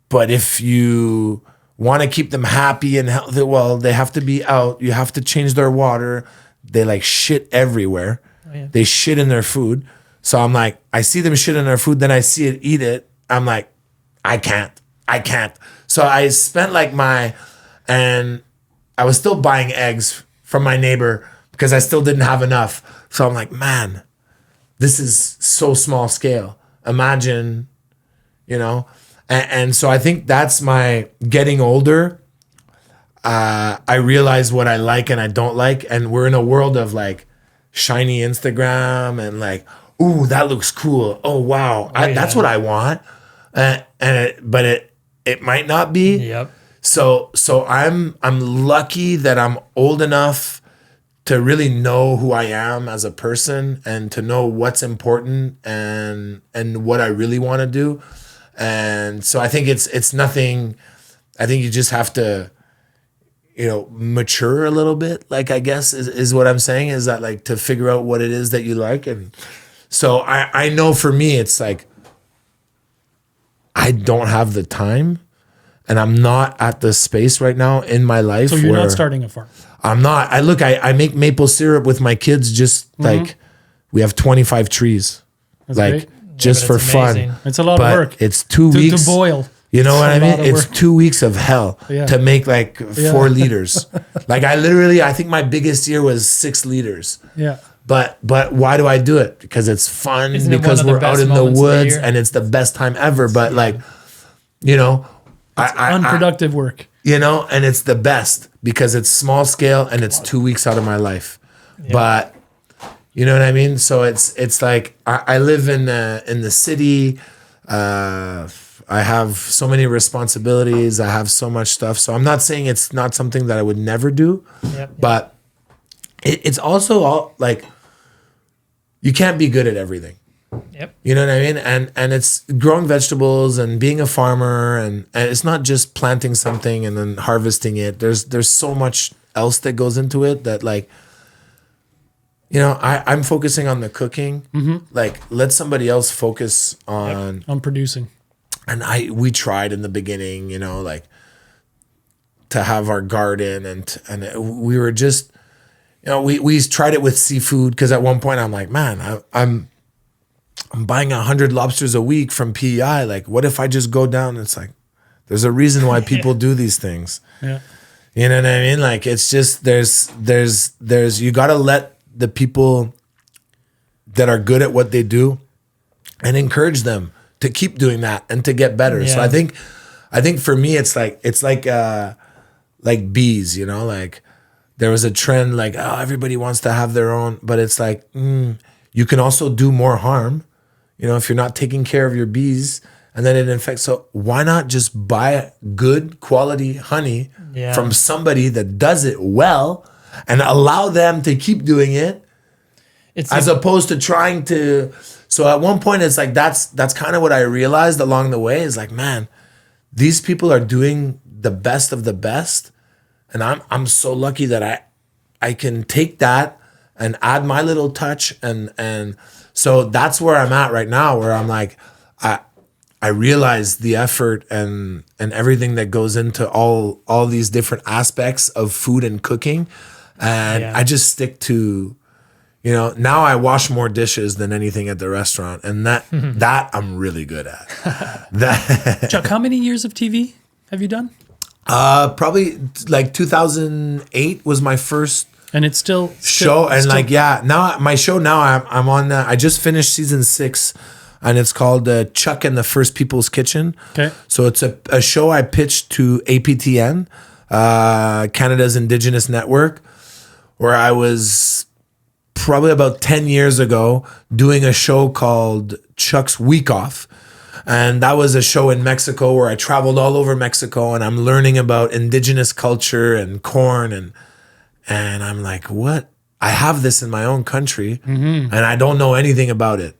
But if you want to keep them happy and healthy, well, they have to be out. You have to change their water. They like shit everywhere. Oh, yeah. They shit in their food. So I'm like, I see them shit in their food, then I see it eat it. I'm like, I can't. So I spent like and I was still buying eggs from my neighbor because I still didn't have enough. So I'm like, man, this is so small scale. Imagine, you know? And so I think that's my getting older. I realize what I like and I don't like. And we're in a world of like shiny Instagram and like, ooh, that looks cool. Oh, wow. That's what I want. But it might not be. Yep. So I'm lucky that I'm old enough to really know who I am as a person and to know what's important and what I really want to do. And so I think it's nothing. I think you just have to, you know, mature a little bit. Like, I guess is what I'm saying, is that like to figure out what it is that you like. And so I know for me, it's like, I don't have the time and I'm not at the space right now in my life. So you're not starting a farm. I'm not. I make maple syrup with my kids. Just like we have 25 trees. That's like great. just for fun. It's a lot of work. It's 2 weeks to boil. You know what I mean? It's work. 2 weeks of hell to make like 4 liters. Like I think my biggest year was 6 liters. Yeah. But why do I do it? Because it's fun. Isn't it because one of the we're out best in the moments of the woods year? and it's the best time ever. But like, you know, Unproductive work. you know, and it's the best because it's small scale and it's 2 weeks out of my life. Yeah. But you know what I mean? So it's like I live in the city. I have so many responsibilities. I have so much stuff. So I'm not saying it's not something that I would never do, but it's also all like you can't be good at everything. Yep. You know what I mean? And it's growing vegetables and being a farmer and it's not just planting something and then harvesting it. There's so much else that goes into it that like, you know, I'm focusing on the cooking. Like let somebody else focus on producing. And we tried in the beginning, you know, like to have our garden and we were just, you know, we tried it with seafood because at one point I'm like, man, I'm buying 100 lobsters a week from PEI. Like, what if I just go down? It's like, there's a reason why people do these things. Yeah. You know what I mean? Like, it's just, there's, you got to let the people that are good at what they do and encourage them to keep doing that and to get better. Yeah. So I think for me, it's like bees, you know, like there was a trend like, oh, everybody wants to have their own, but it's like, you can also do more harm. You know, if you're not taking care of your bees and then it infects. So why not just buy good quality honey from somebody that does it well and allow them to keep doing it as opposed to trying to. So at one point it's like, that's kind of what I realized along the way is like, man, these people are doing the best of the best. And I'm so lucky that I can take that and add my little touch and so that's where I'm at right now, where I'm like, I realize the effort and everything that goes into all these different aspects of food and cooking. And I just stick to, you know, now I wash more dishes than anything at the restaurant. And that I'm really good at. Chuck, how many years of TV have you done? Probably like 2008 was my first and it's still show. And like, now my show now I'm on, I just finished season 6 and it's called Chuck and the First People's Kitchen. Okay. So it's a show I pitched to APTN, Canada's Indigenous network, where I was probably about 10 years ago doing a show called Chuck's Week Off. And that was a show in Mexico where I traveled all over Mexico and I'm learning about indigenous culture and corn and I'm like, what? I have this in my own country and I don't know anything about it.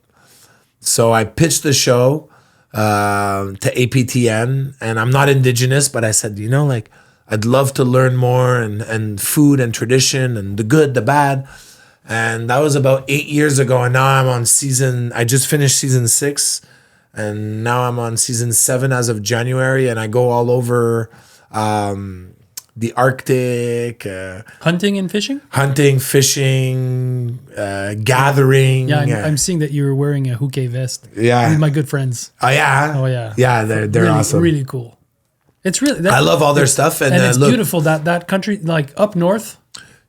So I pitched the show to APTN, and I'm not Indigenous, but I said, like, I'd love to learn more and food and tradition and the good, the bad. And that was about 8 years ago. And now I just finished season 6, and now I'm on season 7 as of January. And I go all over the Arctic. Hunting and fishing? Hunting, fishing, gathering. Yeah, I'm seeing that you're wearing a Huke vest. Yeah. With my good friends. Oh, yeah? Oh, yeah. Yeah, they're really, awesome. Really cool. It's really... I love all their stuff. And it's look, beautiful, that country, like up north.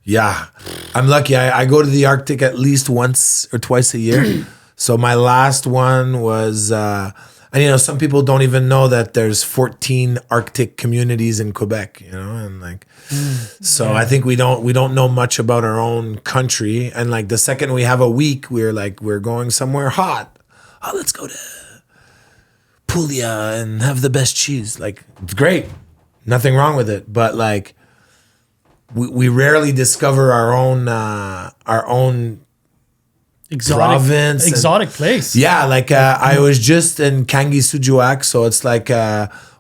Yeah, I'm lucky. I go to the Arctic at least once or twice a year. So my last one was, and some people don't even know that there's 14 Arctic communities in Quebec. And like, so I think we don't know much about our own country. And like the second we have a week, we're going somewhere hot. Oh, let's go to Puglia and have the best cheese. Like, it's great, nothing wrong with it. But like, we rarely discover our own exotic place. Yeah, like I was just in Kangi-Sujuak, so it's like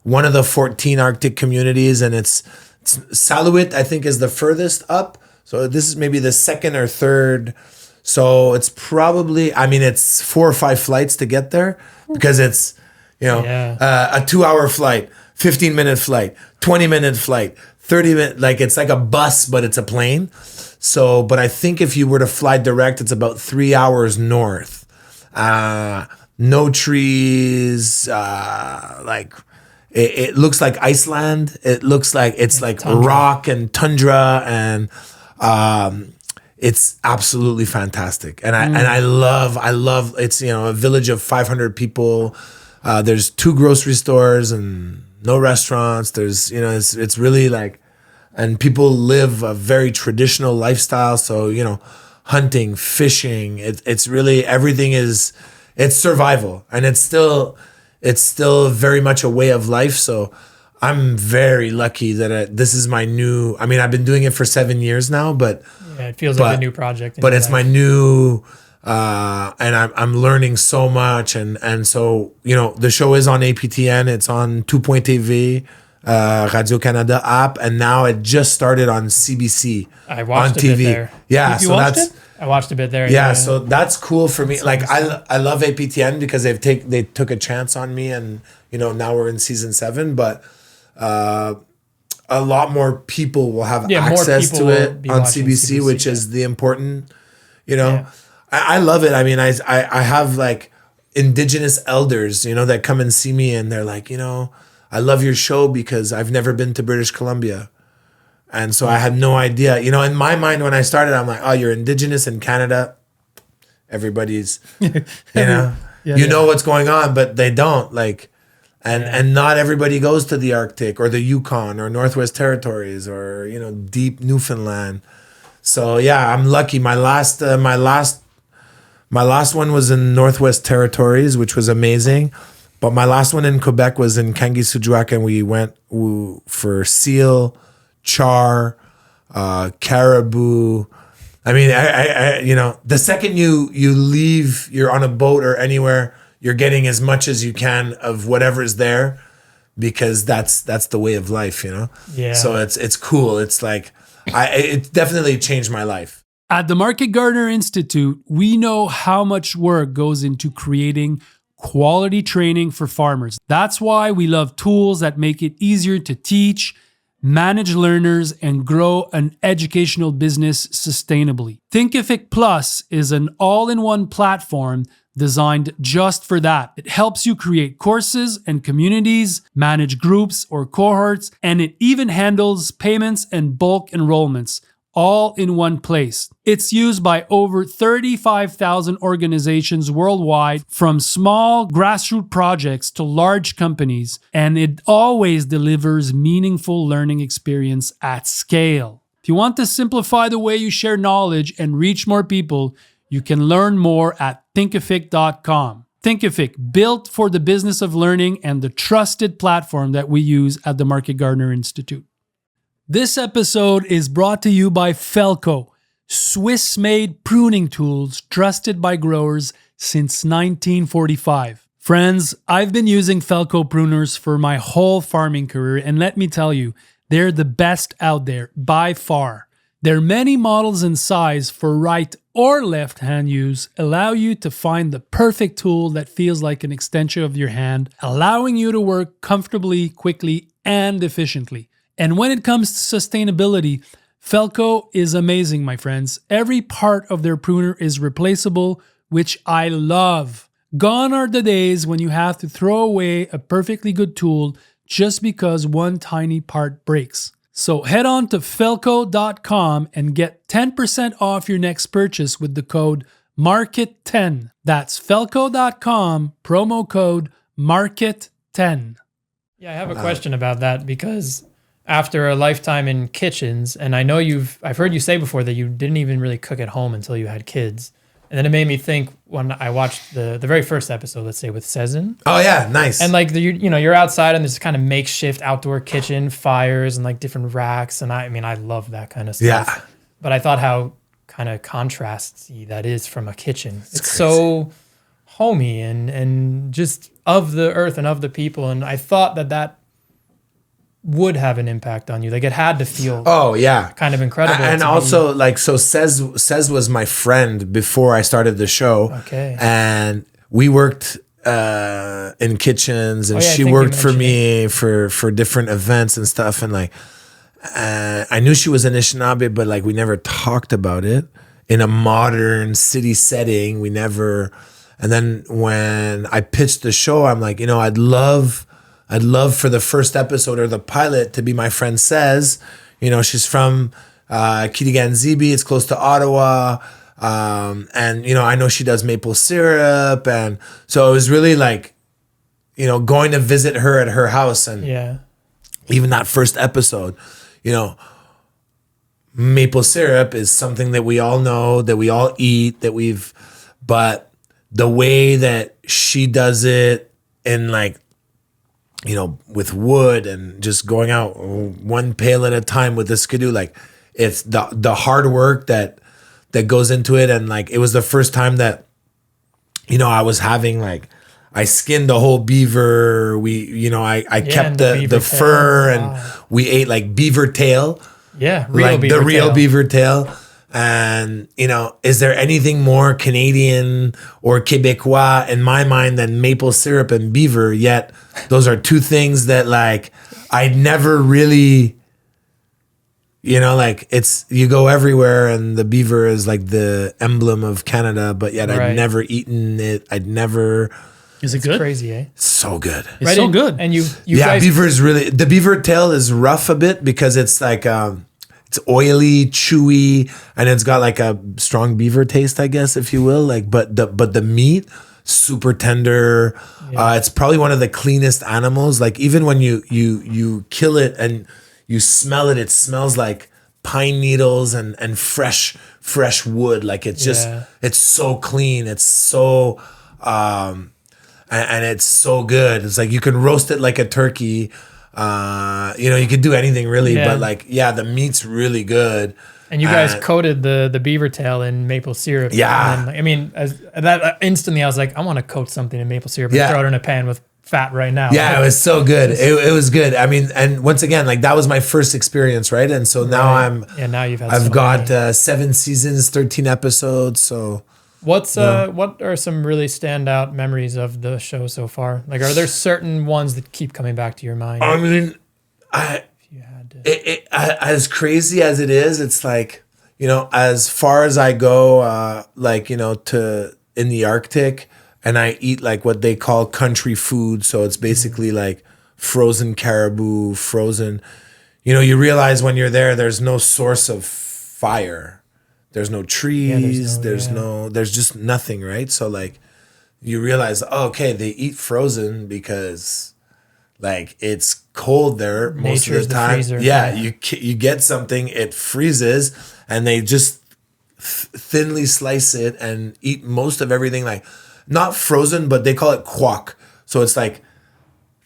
one of the 14 Arctic communities, and it's Saluit, I think, is the furthest up. So this is maybe the second or third. So it's probably, it's 4 or 5 flights to get there, because it's a 2-hour flight, 15-minute flight, 20-minute flight, 30-minute, like it's like a bus, but it's a plane. So, but I think if you were to fly direct, it's about 3 hours north. No trees, like it looks like Iceland. It looks like it's like tundra. Rock and tundra, and it's absolutely fantastic. And I love it's, a village of 500 people. There's 2 grocery stores and no restaurants. There's, it's really like, and people live a very traditional lifestyle. So, hunting, fishing, it's really, everything it's survival, and it's still very much a way of life. So I'm very lucky that this is my new, I've been doing it for 7 years now, but it feels like a new project. But it's my new, and I'm learning so much. And so, the show is on APTN, it's on TV, Radio-Canada app, and now it just started on CBC. I watched on TV. A bit there. Yeah, you so watched that's it? I watched a bit there. Yeah, so that's cool for me. Like I love APTN because they took a chance on me, and now we're in season 7, but a lot more people will have access to it on CBC, which is the important, I love it. I have like Indigenous elders, that come and see me, and they're like, I love your show because I've never been to British Columbia. And so I had no idea. In my mind when I started, I'm like, oh, you're Indigenous in Canada. Everybody's, know what's going on, but they don't. Like, and not everybody goes to the Arctic or the Yukon or Northwest Territories or, deep Newfoundland. So yeah, I'm lucky. My last one was in Northwest Territories, which was amazing. But my last one in Quebec was in Kangi-Sujuak, and we went for seal, char, caribou. The second you leave, you're on a boat or anywhere, you're getting as much as you can of whatever is there, because that's the way of life, Yeah. So it's cool. It's like it definitely changed my life. At the Market Gardener Institute, we know how much work goes into creating quality training for farmers. That's why we love tools that make it easier to teach, manage learners, and grow an educational business sustainably. Thinkific Plus is an all-in-one platform designed just for that. It helps you create courses and communities, manage groups or cohorts, and it even handles payments and bulk enrollments, all in one place. It's used by over 35,000 organizations worldwide, from small grassroots projects to large companies, and it always delivers meaningful learning experience at scale. If you want to simplify the way you share knowledge and reach more people, you can learn more at thinkific.com. Thinkific, built for the business of learning and the trusted platform that we use at the Market Gardener Institute. This episode is brought to you by Felco. Swiss-made pruning tools trusted by growers since 1945. Friends, I've been using Felco pruners for my whole farming career, and let me tell you, they're the best out there by far. Their many models and size for right or left hand use allow you to find the perfect tool that feels like an extension of your hand, allowing you to work comfortably, quickly, and efficiently. And when it comes to sustainability, Felco is amazing, my friends. Every part of their pruner is replaceable, which I love. Gone are the days when you have to throw away a perfectly good tool just because one tiny part breaks. So head on to felco.com and get 10% off your next purchase with the code MARKET10. That's felco.com, promo code MARKET10. Yeah, I have a question about that because after a lifetime in kitchens, and I know I've heard you say before that you didn't even really cook at home until you had kids. And then it made me think when I watched the very first episode, let's say with Cezanne. Oh yeah, nice. And like you're outside and there's kind of makeshift outdoor kitchen, fires and like different racks. And I mean, I love that kind of stuff. Yeah. But I thought how kind of contrasty that is from a kitchen. It's so homey and just of the earth and of the people. And I thought that would have an impact on you. Like it had to feel kind of incredible. And also Cez was my friend before I started the show. Okay. And we worked in kitchens and she worked for me for different events and stuff. And like, I knew she was Anishinaabe, but like we never talked about it in a modern city setting. We never, and then when I pitched the show, I'm like, I'd love for the first episode or the pilot to be my friend Cez. She's from Kitigan-Zibi. It's close to Ottawa. And, I know she does maple syrup. And so it was really like, going to visit her at her house. And even that first episode, maple syrup is something that we all know, that we all eat, but the way that she does it in like, with wood and just going out one pail at a time with the skidoo, like it's the hard work that goes into it. And like, it was the first time that, I was having like, I skinned the whole beaver. I kept the fur and we ate like beaver tail. Yeah. The real beaver tail. And, is there anything more Canadian or Quebecois in my mind than maple syrup and beaver? Yet those are two things that like I'd never really, like it's, you go everywhere and the beaver is like the emblem of Canada, but yet I'd never eaten it. Is it good? Crazy, eh? So good. It's so good. And you guys, beaver is really, the beaver tail is rough a bit because it's like, it's oily, chewy, and it's got like a strong beaver taste, I guess, if you will. Like, but the meat, super tender. Yeah. It's probably one of the cleanest animals. Like even when you kill it and you smell it, it smells like pine needles and fresh wood. Like it's just it's so clean. It's so and it's so good. It's like you can roast it like a turkey. You could do anything really, but like, the meat's really good. And you guys coated the beaver tail in maple syrup. Yeah. And then, instantly I was like, I want to coat something in maple syrup and throw it in a pan with fat right now. Yeah, it was so good. It was good. I mean, and once again, like that was my first experience, right? And so now now I've got 7 seasons, 13 episodes. So what are some really standout memories of the show so far? Like, are there certain ones that keep coming back to your mind? I mean, as crazy as it is, it's like, as far as I go, to in the Arctic, and I eat like what they call country food. So it's basically like frozen caribou, you realize when you're there, there's no source of fire. There's no trees, there's just nothing, right? So like you realize, okay, they eat frozen because like it's cold there most of the time. You get something, it freezes, and they just thinly slice it and eat most of everything, like not frozen, but they call it kwak. So it's like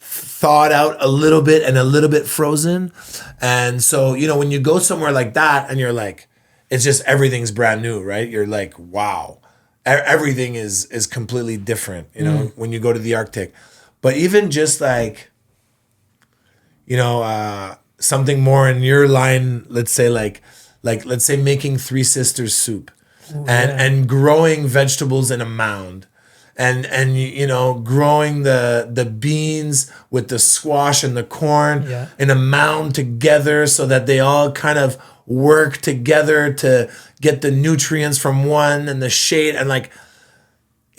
thawed out a little bit and a little bit frozen. And so, when you go somewhere like that and you're like, it's just everything's brand new, right? You're like, wow, everything is completely different, you know, when you go to the Arctic. But even just like, you know, something more in your line, let's say let's say making Three Sisters soup. And growing vegetables in a mound, and you know, growing the beans with the squash and the corn in a mound together, so that they all kind of work together to get the nutrients from one and the shade, and like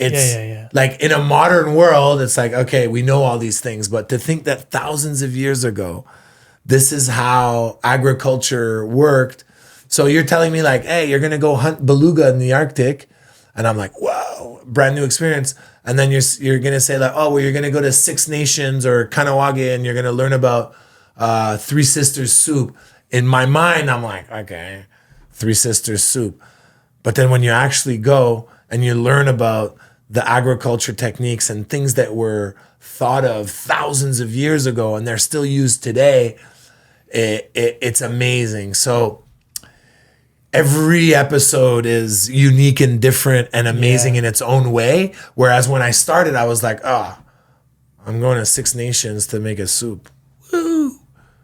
it's like in a modern world, it's like, okay, we know all these things, but to think that thousands of years ago, this is how agriculture worked. So you're telling me like, hey, you're gonna go hunt beluga in the Arctic, and I'm like, wow, brand new experience. And then you're gonna say like, oh, well, you're gonna go to Six Nations or Kanawage, and you're gonna learn about Three Sisters soup. In my mind, I'm like, okay, Three Sisters soup. But then when you actually go and you learn about the agriculture techniques and things that were thought of thousands of years ago and they're still used today, it's amazing. So every episode is unique and different and amazing in its own way. Whereas when I started, I was like, oh, I'm going to Six Nations to make a soup. Woo!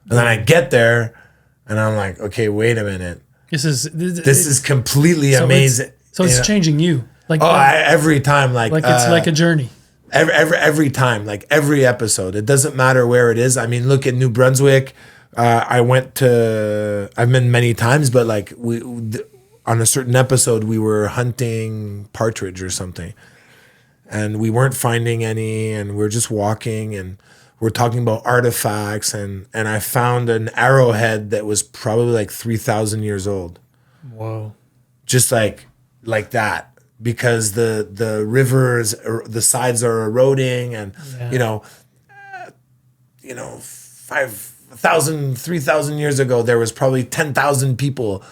And then I get there and I'm like, okay, wait a minute. This is completely amazing. So it's changing you. Like every time, like it's like a journey. Every time, like every episode. It doesn't matter where it is. I mean, look at New Brunswick. I've been many times, but like on a certain episode, we were hunting partridge or something, and we weren't finding any, and we're just walking, and we're talking about artifacts, and I found an arrowhead that was probably like 3,000 years old. Whoa! Just like that, because the rivers, the sides are eroding, and you know, 3,000 years ago, there was probably 10,000 people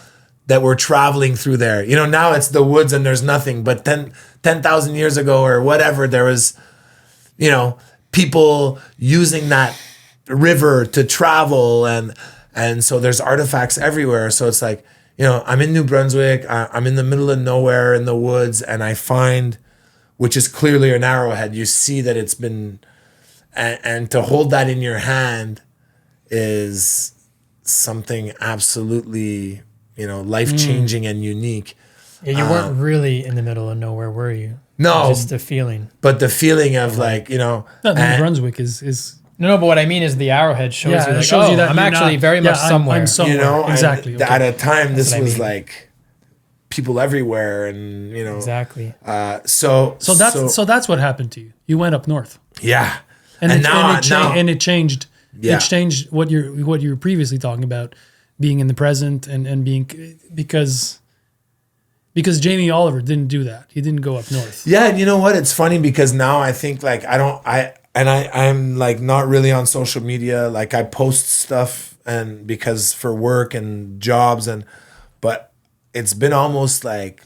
that were traveling through there. You know, now it's the woods and there's nothing. But 10,000 years ago or whatever, there was, you know, people using that river to travel. And so there's artifacts everywhere. So it's like, you know, I'm in New Brunswick. I'm in the middle of nowhere in the woods. And I find, which is clearly an arrowhead, you see that it's been, and to hold that in your hand is something absolutely, you know, life-changing and unique. Yeah, you weren't really in the middle of nowhere, were you? No. Just the feeling. But the feeling of like, you know. New Brunswick is No, but what I mean is the arrowhead shows you like, shows you that I'm actually very much somewhere. I'm somewhere. You know, exactly. Okay. At a time, this was like people everywhere, and, you know. Exactly. So that's what happened to you. You went up north. Yeah. And it changed. Yeah. It changed what you were previously talking about, being in the present and being because Jamie Oliver didn't do that. He didn't go up north. Yeah, and you know what? It's funny because now I think like I'm like not really on social media. Like I post stuff and because for work and jobs but it's been almost like,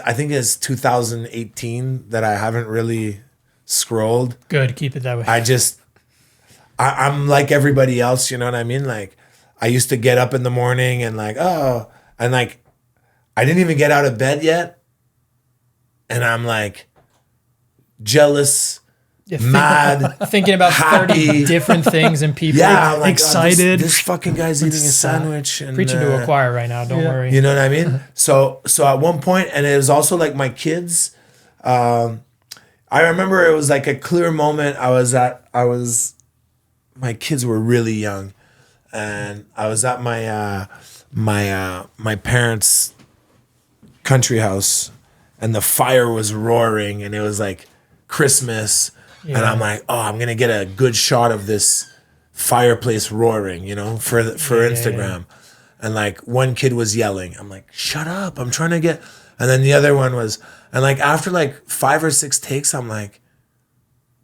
I think it's 2018 that I haven't really scrolled. Good, keep it that way. I'm like everybody else, you know what I mean? Like I used to get up in the morning and like, oh, and like I didn't even get out of bed yet. And I'm like jealous, mad, thinking about happy. 30 different things and people. Yeah, like, excited. Oh, this fucking guy's eating a sandwich. And, preaching to a choir right now, don't worry. You know what I mean? So at one point, and it was also like my kids, I remember it was like a clear moment. My kids were really young, and I was at my my parents' country house, and the fire was roaring, and it was like Christmas, and I'm like, oh, I'm gonna get a good shot of this fireplace roaring, you know, for Instagram. And like one kid was yelling, I'm like, shut up, I'm trying to get, and then the other one was, and like after like 5 or 6 takes, I'm like,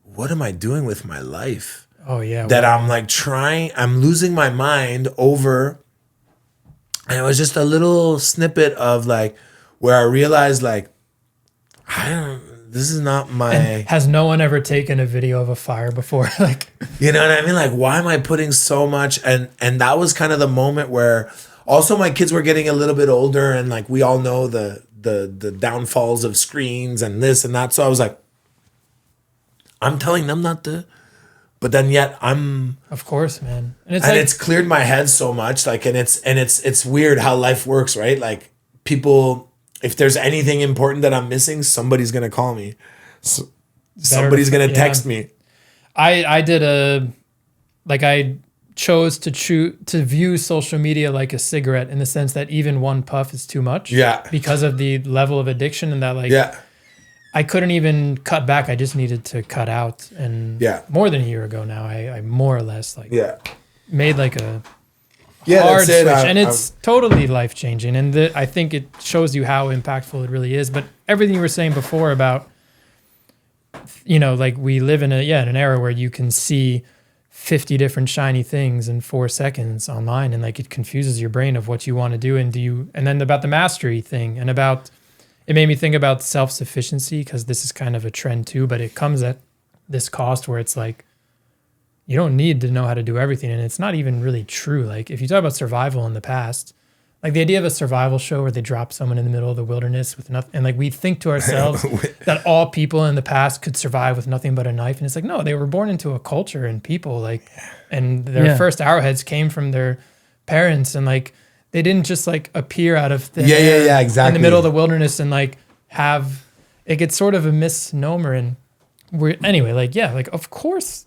what am I doing with my life? Oh yeah. That I'm like I'm losing my mind over, and it was just a little snippet of like where I realized like, this is not my. And has no one ever taken a video of a fire before? Like, you know what I mean? Like, why am I putting so much? And that was kind of the moment where Also, my kids were getting a little bit older, and like we all know the downfalls of screens and this and that. So I was like, I'm telling them not to, but then yet I'm. Of course, man. And It's cleared my head so much. Like, and it's weird how life works, right? Like people, if there's anything important that I'm missing, somebody's gonna call me. Somebody's gonna text me. I chose to view social media like a cigarette, in the sense that even one puff is too much. Yeah. Because of the level of addiction, and that I couldn't even cut back. I just needed to cut out. And more than a year ago now, I more or less made like a hard switch. And it's totally life changing. And I think it shows you how impactful it really is. But everything you were saying before about, like we live in an era where you can see 50 different shiny things in 4 seconds online, and like it confuses your brain of what you want to do, and then about the mastery thing, and about it made me think about self-sufficiency, because this is kind of a trend too, but it comes at this cost where it's like you don't need to know how to do everything, and it's not even really true. Like if you talk about survival in the past, like the idea of a survival show where they drop someone in the middle of the wilderness with nothing, and like we think to ourselves that all people in the past could survive with nothing but a knife, and it's like, no, they were born into a culture and people, like, and their first arrowheads came from their parents, and like they didn't just like appear out of thin air exactly in the middle of the wilderness and like have it gets sort of a misnomer. And of course,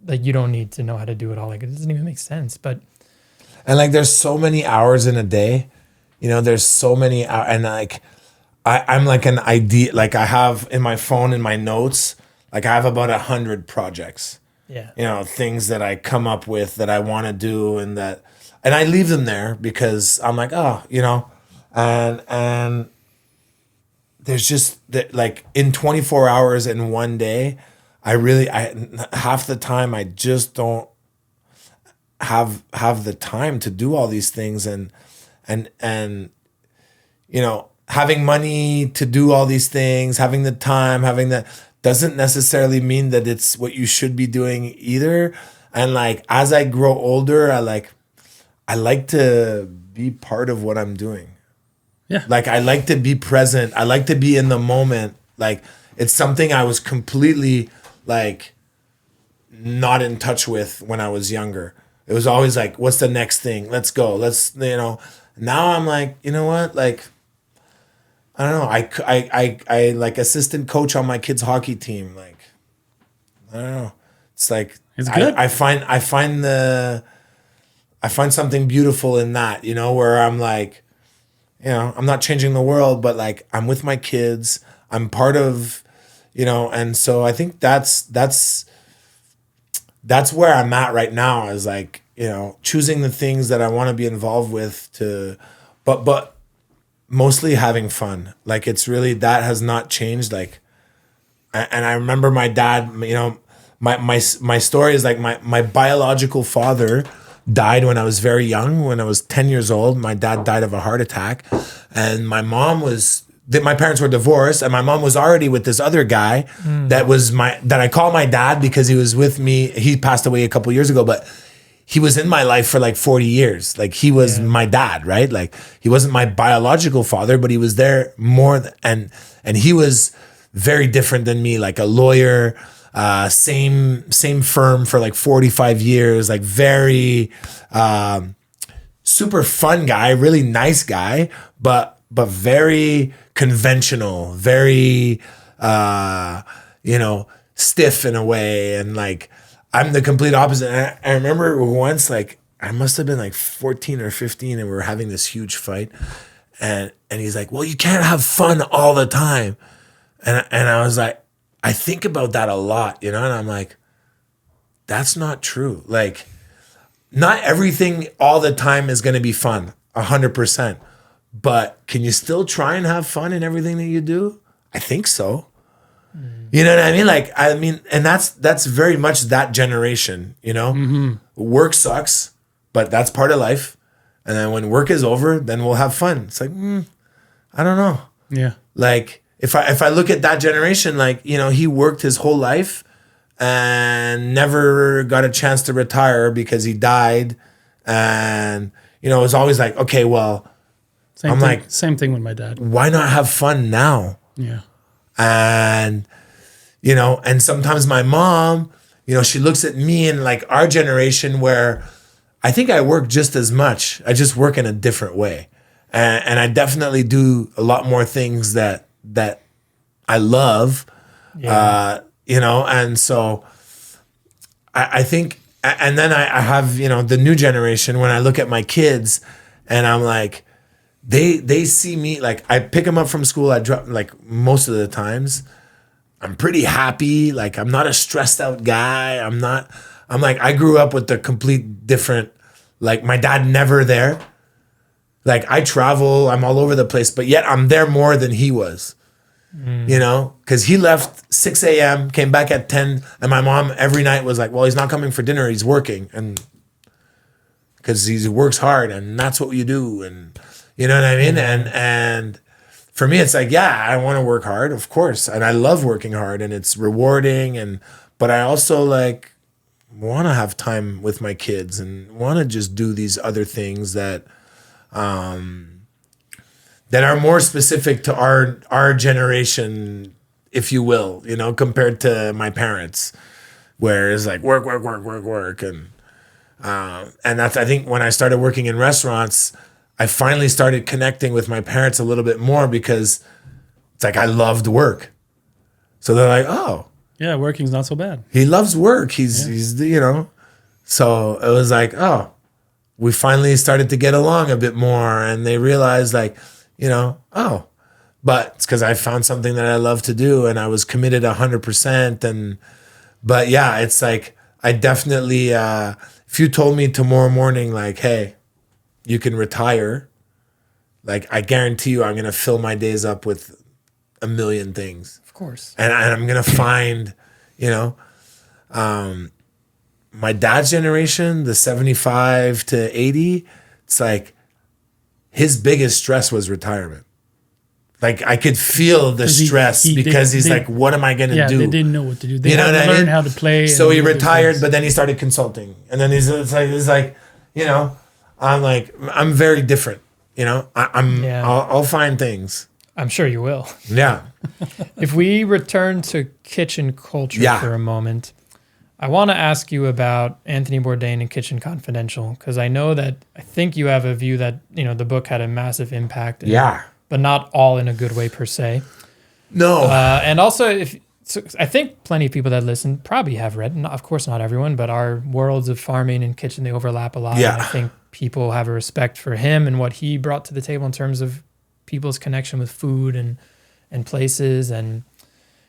like you don't need to know how to do it all. Like it doesn't even make sense, but. And like, there's so many hours in a day, there's so many hours, and like, I'm like an idea, like I have in my phone, in my notes, like I have about 100 projects, things that I come up with that I want to do, and I leave them there because I'm like, and there's just like in 24 hours in one day, half the time I just don't have the time to do all these things, and having money to do all these things, having the time, having that doesn't necessarily mean that it's what you should be doing either. And like as I grow older, I like to be part of what I'm doing. Yeah. Like I like to be present. I like to be in the moment. Like it's something I was completely like not in touch with when I was younger. It was always like, what's the next thing? Let's go. Now I'm like, you know what? Like, I don't know. I like assistant coach on my kids' hockey team. Like, I don't know. It's like, it's good. I find something beautiful in that, where I'm like, I'm not changing the world, but like I'm with my kids. I'm part of, and so I think that's where I'm at right now, is like, choosing the things that I want to be involved with but mostly having fun. Like it's really, that has not changed. Like, and I remember my dad, my story is like my biological father died when I was very young. When I was 10 years old, my dad died of a heart attack, and my parents were divorced, and my mom was already with this other guy that I call my dad because he was with me. He passed away a couple years ago, but he was in my life for like 40 years. Like he was my dad, right? Like he wasn't my biological father, but he was there more and he was very different than me, like a lawyer, same firm for like 45 years, like very super fun guy, really nice guy, but very conventional, very, stiff in a way. And like, I'm the complete opposite. And I remember once, like, I must have been like 14 or 15, and we were having this huge fight. And he's like, well, you can't have fun all the time. And I was like, I think about that a lot, and I'm like, that's not true. Like, not everything all the time is going to be fun, 100%. But can you still try and have fun in everything that you do? I think so. You know what I mean? Like, and that's very much that generation, Mm-hmm. Work sucks, but that's part of life. And then when work is over, then we'll have fun. It's like, I don't know. Yeah. Like if I look at that generation, like, he worked his whole life and never got a chance to retire because he died. And, you know, it was always like, okay, well, Same thing with my dad. why not have fun now? Yeah. And, you know, and sometimes my mom, you know, she looks at me and like our generation where I think I work just as much. I just work in a different way. And I definitely do a lot more things that I love, you know, and so I think, and then I have, you know, the new generation when I look at my kids and I'm like, they see me, like I pick them up from school, I drop, like most of the times, I'm pretty happy, like I'm not a stressed out guy, I'm like, I grew up with the complete different, like my dad never there. Like I travel, I'm all over the place, but yet I'm there more than he was, you know, because he left 6 a.m., came back at 10, and my mom every night was like, well, he's not coming for dinner, he's working, and because he works hard, and that's what you do, and you know what I mean? And for me, it's like, yeah, I want to work hard, of course, and I love working hard, and it's rewarding, but I also like want to have time with my kids and want to just do these other things that are more specific to our generation, if you will, you know, compared to my parents, where it's like work, and that's, I think when I started working in restaurants, I finally started connecting with my parents a little bit more because it's like I loved work, so they're like, oh, Yeah, working's not so bad. he loves work, he's you know, so it was like, oh, we finally started to get along a bit more, and they realized like, you know, oh, but it's because I found something that I love to do and I was committed 100%. But yeah, it's like, I definitely, if you told me tomorrow morning, like, hey, you can retire, like, I guarantee you I'm going to fill my days up with a million things. Of course. And I'm going to find, you know, my dad's generation, the 75 to 80, it's like his biggest stress was retirement. Like I could feel the stress because he's like, what am I going to do? They didn't know what to do. They You know had what to I learn mean? how to play. So and he do other retired, things. but then he started consulting. And then it's like, you know, I'm very different, you know, I'll find things. I'm sure you will. Yeah. If we return to kitchen culture for a moment, I want to ask you about Anthony Bourdain and Kitchen Confidential, because I think you have a view that, you know, the book had a massive impact. But not all in a good way per se. No. And also, I think plenty of people that listen probably have read, of course not everyone, but our worlds of farming and kitchen, they overlap a lot. Yeah. And I think people have a respect for him and what he brought to the table in terms of people's connection with food and places and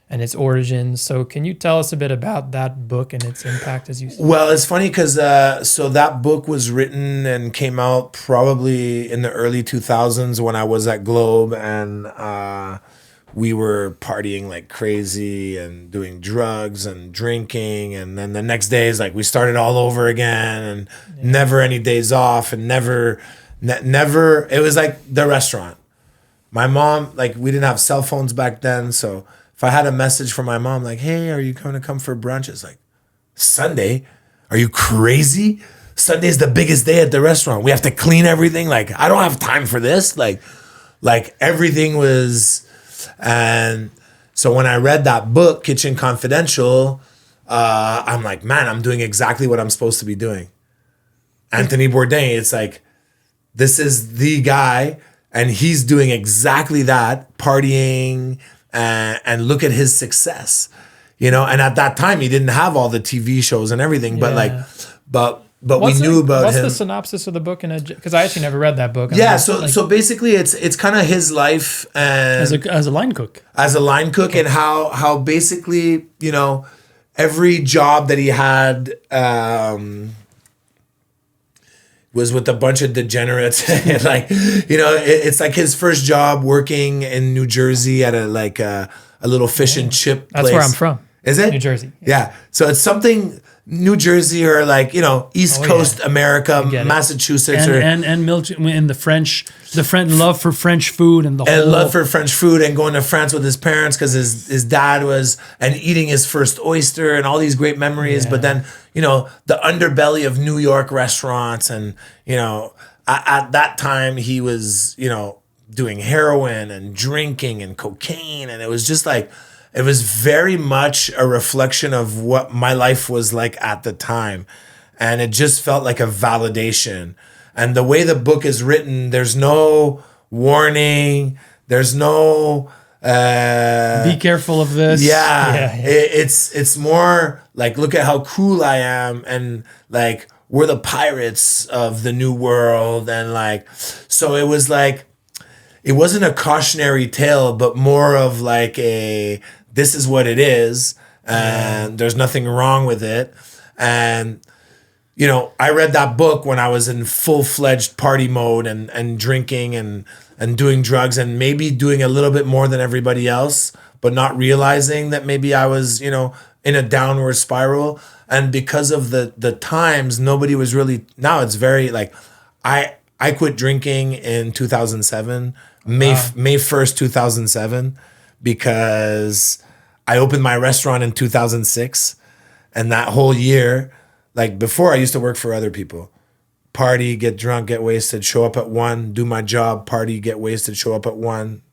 its origins. So can you tell us a bit about that book and its impact as you see? Well, it's funny because so that book was written and came out probably in the early 2000s when I was at Globe, and we were partying like crazy and doing drugs and drinking, and then the next day is like we started all over again, and never any days off, and never it was like the restaurant. My mom, like, we didn't have cell phones back then, so if I had a message from my mom like, hey, are you going to come for brunch? It's like, Sunday? Are you crazy? Sunday's the biggest day at the restaurant. We have to clean everything. Like, I don't have time for this. Like everything was, and so when I read that book, Kitchen Confidential, I'm like, man, I'm doing exactly what I'm supposed to be doing. Anthony Bourdain, it's like, this is the guy, and he's doing exactly that, partying, and look at his success, you know. And at that time, he didn't have all the TV shows and everything, but we knew about him. What's the synopsis of the book? Because I actually never read that book. So basically, it's kind of his life and as a line cook, and how basically, you know, every job that he had was with a bunch of degenerates. Like, you know, it's like his first job working in New Jersey at a little fish and chip place. That's where I'm from. Is it? New Jersey. Yeah. So it's something New Jersey or like, you know, East Coast America, Massachusetts, and Milton, and the French love for French food and love for French food, and going to France with his parents because his dad was, and eating his first oyster and all these great memories. But then, you know, the underbelly of New York restaurants, and, you know, at that time he was, doing heroin and drinking and cocaine. And it was just like, it was very much a reflection of what my life was like at the time. And it just felt like a validation. And the way the book is written, there's no warning. There's no be careful of this. Yeah. It's more like, look at how cool I am, and like we're the pirates of the new world. And like, so it was like, it wasn't a cautionary tale, but more of like this is what it is, and there's nothing wrong with it. And I read that book when I was in full-fledged party mode and drinking and doing drugs, and maybe doing a little bit more than everybody else, but not realizing that maybe I was, in a downward spiral. And because of the times, nobody was really, now it's very like, I quit drinking in 2007, May 1st, 2007, because I opened my restaurant in 2006. And that whole year, like before, I used to work for other people. Party, get drunk, get wasted, show up at 1, do my job, party, get wasted, show up at 1,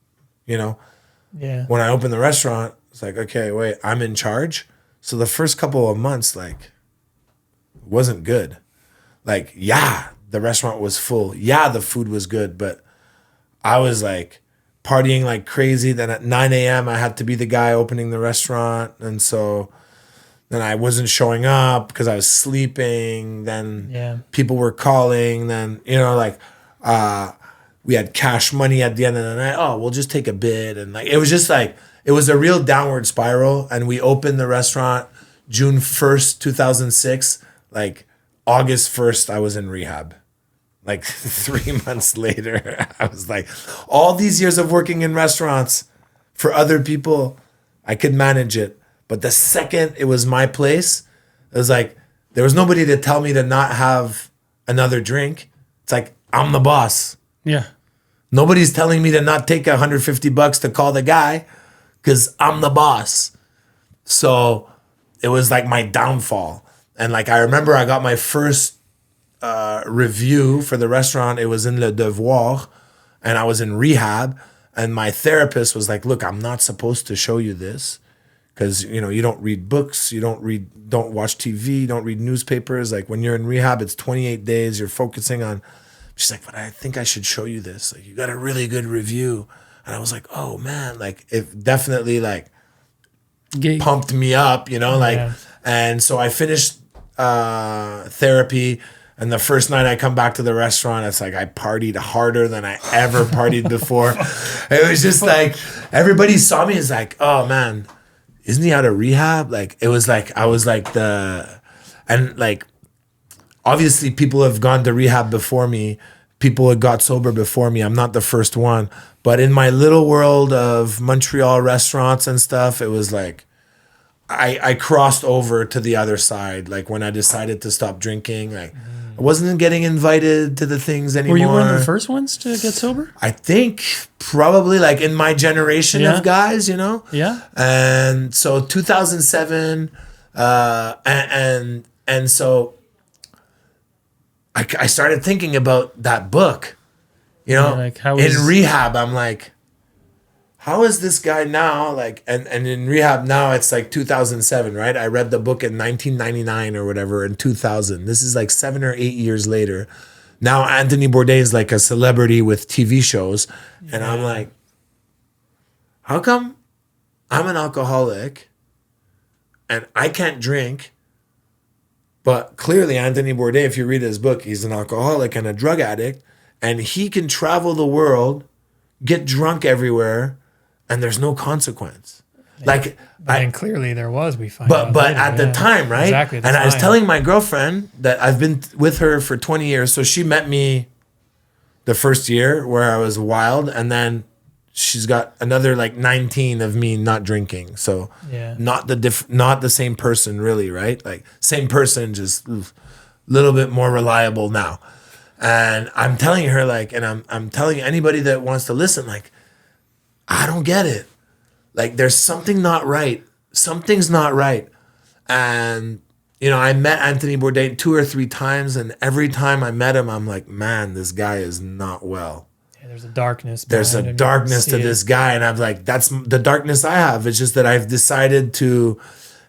Yeah. When I opened the restaurant, it's like, okay, wait, I'm in charge. So the first couple of months, like, wasn't good. Like, yeah, the restaurant was full. Yeah, the food was good, but I was like partying like crazy. Then at 9 a.m., I had to be the guy opening the restaurant. And so then I wasn't showing up because I was sleeping. Then people were calling. Then, we had cash money at the end of the night. Oh, we'll just take a bid. And like, it was just like, it was a real downward spiral. And we opened the restaurant June 1st, 2006. Like August 1st, I was in rehab. Like 3 months later, I was like, all these years of working in restaurants for other people, I could manage it. But the second it was my place, it was like, there was nobody to tell me to not have another drink. It's like, I'm the boss. Yeah. Nobody's telling me to not take $150 to call the guy because I'm the boss. So it was like my downfall. And like, I remember I got my first review for the restaurant. It was in Le Devoir, and I was in rehab. And my therapist was like, look, I'm not supposed to show you this because, you don't read books, don't watch TV, don't read newspapers. Like when you're in rehab, it's 28 days. You're focusing on, she's like, but I think I should show you this. Like, you got a really good review. And I was like, oh man, like it definitely like pumped me up, and so I finished therapy. And the first night I come back to the restaurant, it's like I partied harder than I ever partied before. It was just like, everybody saw me as like, oh man, isn't he out of rehab? Like, it was like, I was like and like, obviously people have gone to rehab before me. People had got sober before me. I'm not the first one. But in my little world of Montreal restaurants and stuff, it was like, I crossed over to the other side. Like when I decided to stop drinking, like I wasn't getting invited to the things anymore. Were you one of the first ones to get sober? I think probably like in my generation of guys, Yeah. And so 2007, and so I started thinking about that book, like how in rehab. I'm like, how is this guy now? Like, and in rehab now, it's like 2007, right? I read the book in 1999 or whatever, in 2000. This is like 7 or 8 years later. Now Anthony Bourdain is like a celebrity with TV shows. And I'm like, how come I'm an alcoholic and I can't drink? But clearly Anthony Bourdain, if you read his book, he's an alcoholic and a drug addict. And he can travel the world, get drunk everywhere, and there's no consequence. Like, and clearly there was. We find, but at the time, right? Exactly. And I was telling my girlfriend that I've been with her for 20 years, so she met me the first year where I was wild, and then she's got another like 19 of me not drinking. So not the same person, really, right? Like same person, just a little bit more reliable now. And I'm telling her like, and I'm telling anybody that wants to listen, like, I don't get it. Like there's something not right. Something's not right. And I met Anthony Bourdain 2 or 3 times, and every time I met him, I'm like, man, this guy is not well. Yeah, there's a darkness. There's a darkness to this guy, and I'm like, that's the darkness I have. It's just that I've decided to,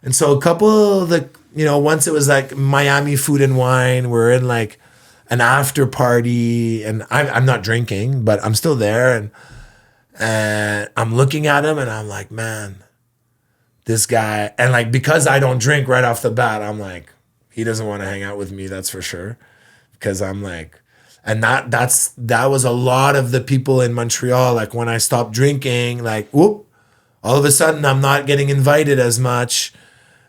and so a couple of the, once it was like Miami Food and Wine, we're in like an after party, and I'm not drinking, but I'm still there, and I'm looking at him, and I'm like, man, this guy, and like, because I don't drink right off the bat, I'm like, he doesn't want to hang out with me, that's for sure. Because I'm like, and that was a lot of the people in Montreal. Like when I stopped drinking, like, whoop, all of a sudden I'm not getting invited as much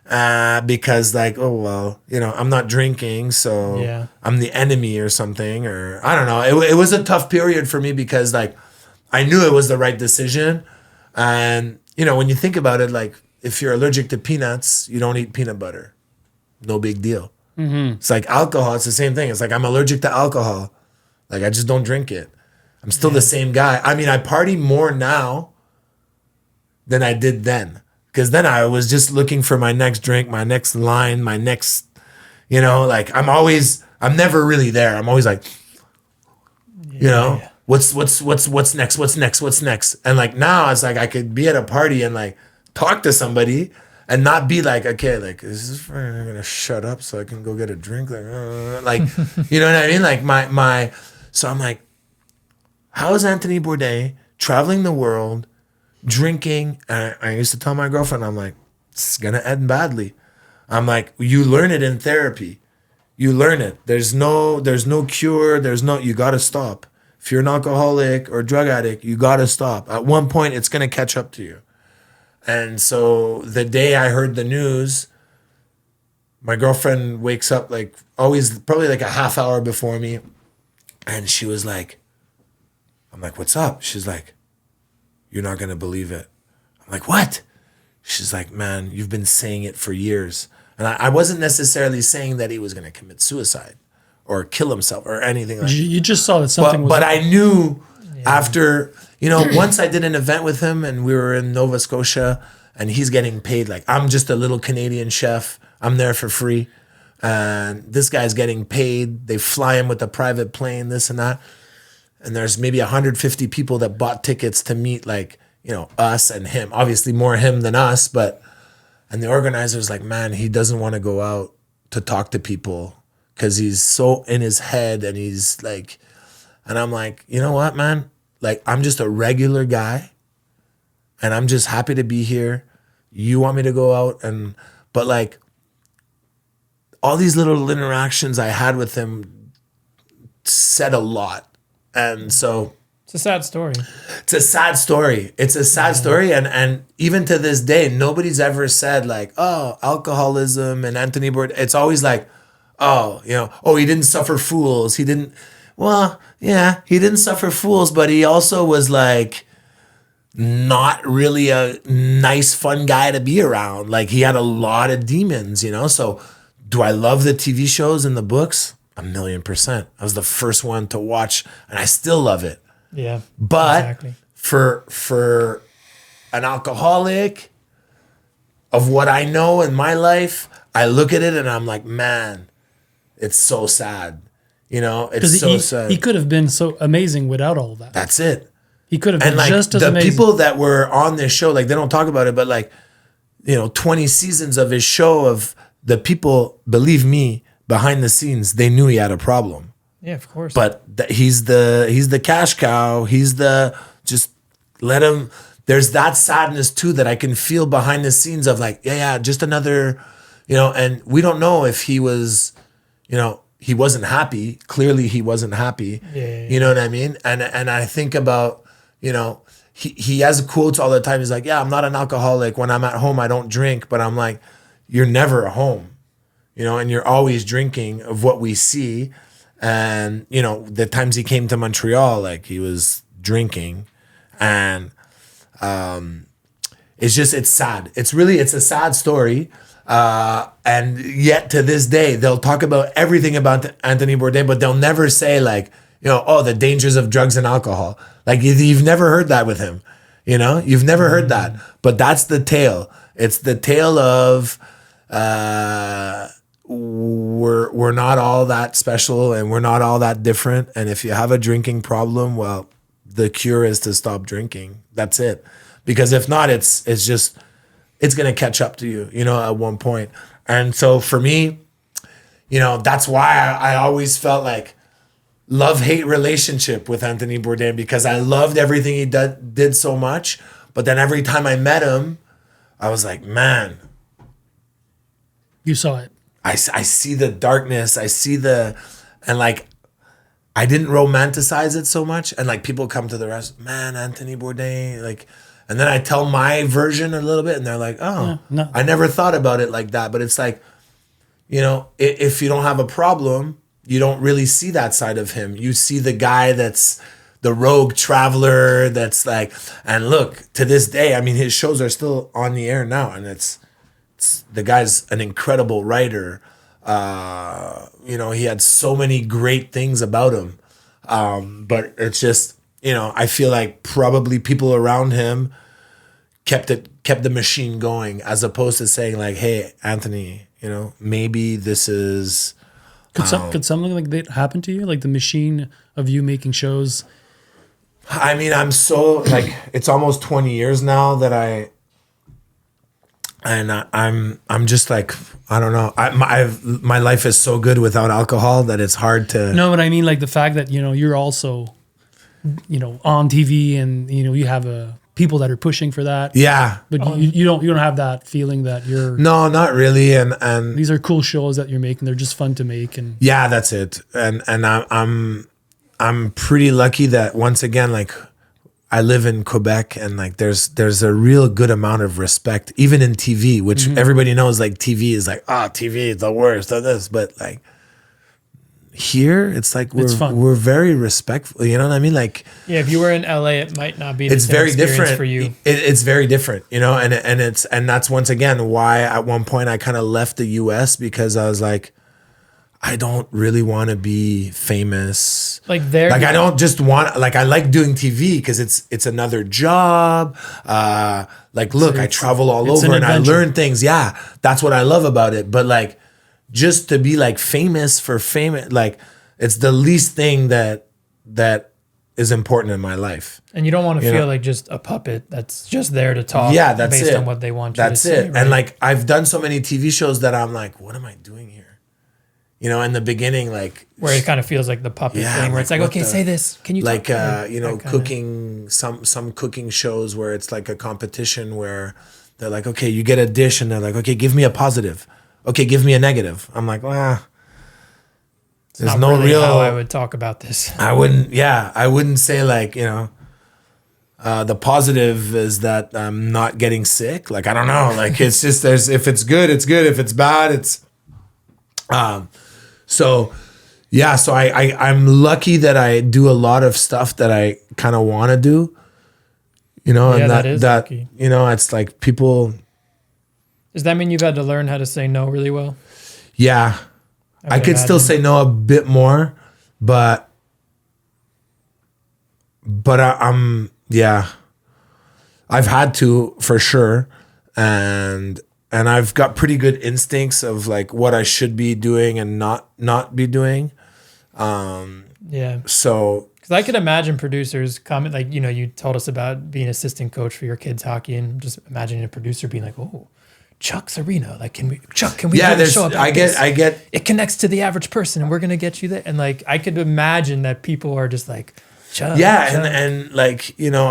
because like, oh, well, I'm not drinking, so I'm the enemy or something, or I don't know. It was a tough period for me because like, I knew it was the right decision. And, when you think about it, like, if you're allergic to peanuts, you don't eat peanut butter. No big deal. Mm-hmm. It's like alcohol. It's the same thing. It's like I'm allergic to alcohol. Like I just don't drink it. I'm still the same guy. I mean, I party more now than I did then. Because then I was just looking for my next drink, my next line, my next, like I'm never really there. I'm always like, what's next? What's next? What's next? And like now it's like I could be at a party and like talk to somebody and not be like, okay, like, is this friend gonna shut up so I can go get a drink? Like, you know what I mean? Like so I'm like, how is Anthony Bourdain traveling the world, drinking? And I used to tell my girlfriend, I'm like, it's gonna end badly. I'm like, you learn it in therapy. You learn it. There's no cure. You gotta stop. If you're an alcoholic or drug addict, you gotta stop. At one point, it's gonna catch up to you. And so the day I heard the news, my girlfriend wakes up like always, probably like a half hour before me. And she was like, I'm like, what's up? She's like, you're not going to believe it. I'm like, what? She's like, man, you've been saying it for years. And I wasn't necessarily saying that he was going to commit suicide or kill himself or anything like that. You just saw that something was... But I knew after... once I did an event with him and we were in Nova Scotia and he's getting paid. Like, I'm just a little Canadian chef. I'm there for free. And this guy's getting paid. They fly him with a private plane, this and that. And there's maybe 150 people that bought tickets to meet like, us and him. Obviously more him than us, and the organizer's like, man, he doesn't want to go out to talk to people because he's so in his head and he's like, and I'm like, you know what, man? Like, I'm just a regular guy and I'm just happy to be here. You want me to go out but like all these little interactions I had with him said a lot. And so it's a sad story. It's a sad story. It's a sad story. And even to this day, nobody's ever said like, oh, alcoholism and Anthony Bourdain. It's always like, oh, he didn't suffer fools. He didn't. Well, yeah, he didn't suffer fools, but he also was like not really a nice, fun guy to be around. Like he had a lot of demons, So do I love the TV shows and the books? 1,000,000%. I was the first one to watch and I still love it. Yeah. But exactly. for an alcoholic of what I know in my life, I look at it and I'm like, man, it's so sad. It's so sad. He could have been so amazing without all that. That's it. He could have been just as amazing. And like the people that were on this show, like they don't talk about it, but like, 20 seasons of his show of the people, believe me, behind the scenes, they knew he had a problem. Yeah, of course. But he's the cash cow. He's just let him. There's that sadness too that I can feel behind the scenes of like, just another, and we don't know if he was, he wasn't happy. Clearly he wasn't happy. Yeah. You know what I mean? And I think about, he has quotes all the time. He's like, yeah, I'm not an alcoholic. When I'm at home, I don't drink. But I'm like, you're never at home, and you're always drinking of what we see. And, the times he came to Montreal, like he was drinking and it's sad. It's a sad story. And yet to this day, they'll talk about everything about Anthony Bourdain, but they'll never say like, the dangers of drugs and alcohol. Like you've never heard that with him, you've never heard that, but that's the tale. It's the tale of, we're not all that special and we're not all that different. And if you have a drinking problem, well, the cure is to stop drinking. That's it. Because if not, it's going to catch up to you, you know, at one point. And so for me, you know, that's why I always felt like love-hate relationship with Anthony Bourdain, because I loved everything he did so much. But then every time I met him, I was like, man. You saw it. I see the darkness. And like, I didn't romanticize it so much. And like people come to the rest, man, Anthony Bourdain, like, and then I tell my version a little bit and they're like, oh, no. I never thought about it like that. But it's like, you know, if you don't have a problem, you don't really see that side of him. You see the guy that's the rogue traveler that's like, and look, to this day, I mean, his shows are still on the air now. And it's the guy's an incredible writer. You know, he had so many great things about him. But it's just, you know, I feel like probably people around him kept the machine going, as opposed to saying like, hey, Anthony, you know, maybe this is. Could something like that happen to you? Like the machine of you making shows? I mean, I'm so like, it's almost 20 years now that I'm just like, I don't know. My life is so good without alcohol that it's hard to. No, but I mean like the fact that, you know, you're also, you know, on TV and, you know, you have people that are pushing for that. Yeah. But you don't have that feeling that you're. No, not really. And these are cool shows that you're making. They're just fun to make. And yeah, that's it. And I'm pretty lucky that once again, like, I live in Quebec and like there's a real good amount of respect, even in TV, which everybody knows like TV is like, TV is the worst of this. But like here, it's like we're very respectful. You know what I mean? Like, yeah, if you were in LA, it might not be the same very experience different for you. It's very different, you know, and that's once again why at one point I kind of left the US, because I was like, I don't really want to be famous. Like I don't just want, like, I like doing TV because it's another job. Like, look, I travel all over and I learn things. Yeah, that's what I love about it. But like, just to be like famous for fame, like it's the least thing that is important in my life. And you don't want to feel like just a puppet that's just there to talk. Yeah, that's based it. on what they want you that's to say. Right? And like, I've done so many TV shows that I'm like, what am I doing here? You know, in the beginning, like where it kind of feels like the puppet thing, where it's like, okay, say this. Can you like talk? you know, cooking some cooking shows where it's like a competition where they're like, okay, you get a dish and they're like, okay, give me a positive. Okay, give me a negative. I'm like, there's not no really real. how I would talk about this. I wouldn't say like, you know, the positive is that I'm not getting sick. Like, I don't know. Like, it's just if it's good, it's good. If it's bad, it's. So I'm lucky that I do a lot of stuff that I kind of want to do, you know, Yeah, and that is lucky. You know, it's like people. Does that mean you've had to learn how to say no really well? Yeah, I could still say no a bit more, but I've had to for sure. And I've got pretty good instincts of like what I should be doing and not be doing. Yeah. So, because I could imagine producers comment, like, you know, you told us about being assistant coach for your kids' hockey, and just imagining a producer being like, "Oh, Chuck's arena, like, can we show up? I get it connects to the average person, and we're gonna get you there." And like, I could imagine that people are just like, Chuck. Yeah, Chuck. And like, you know,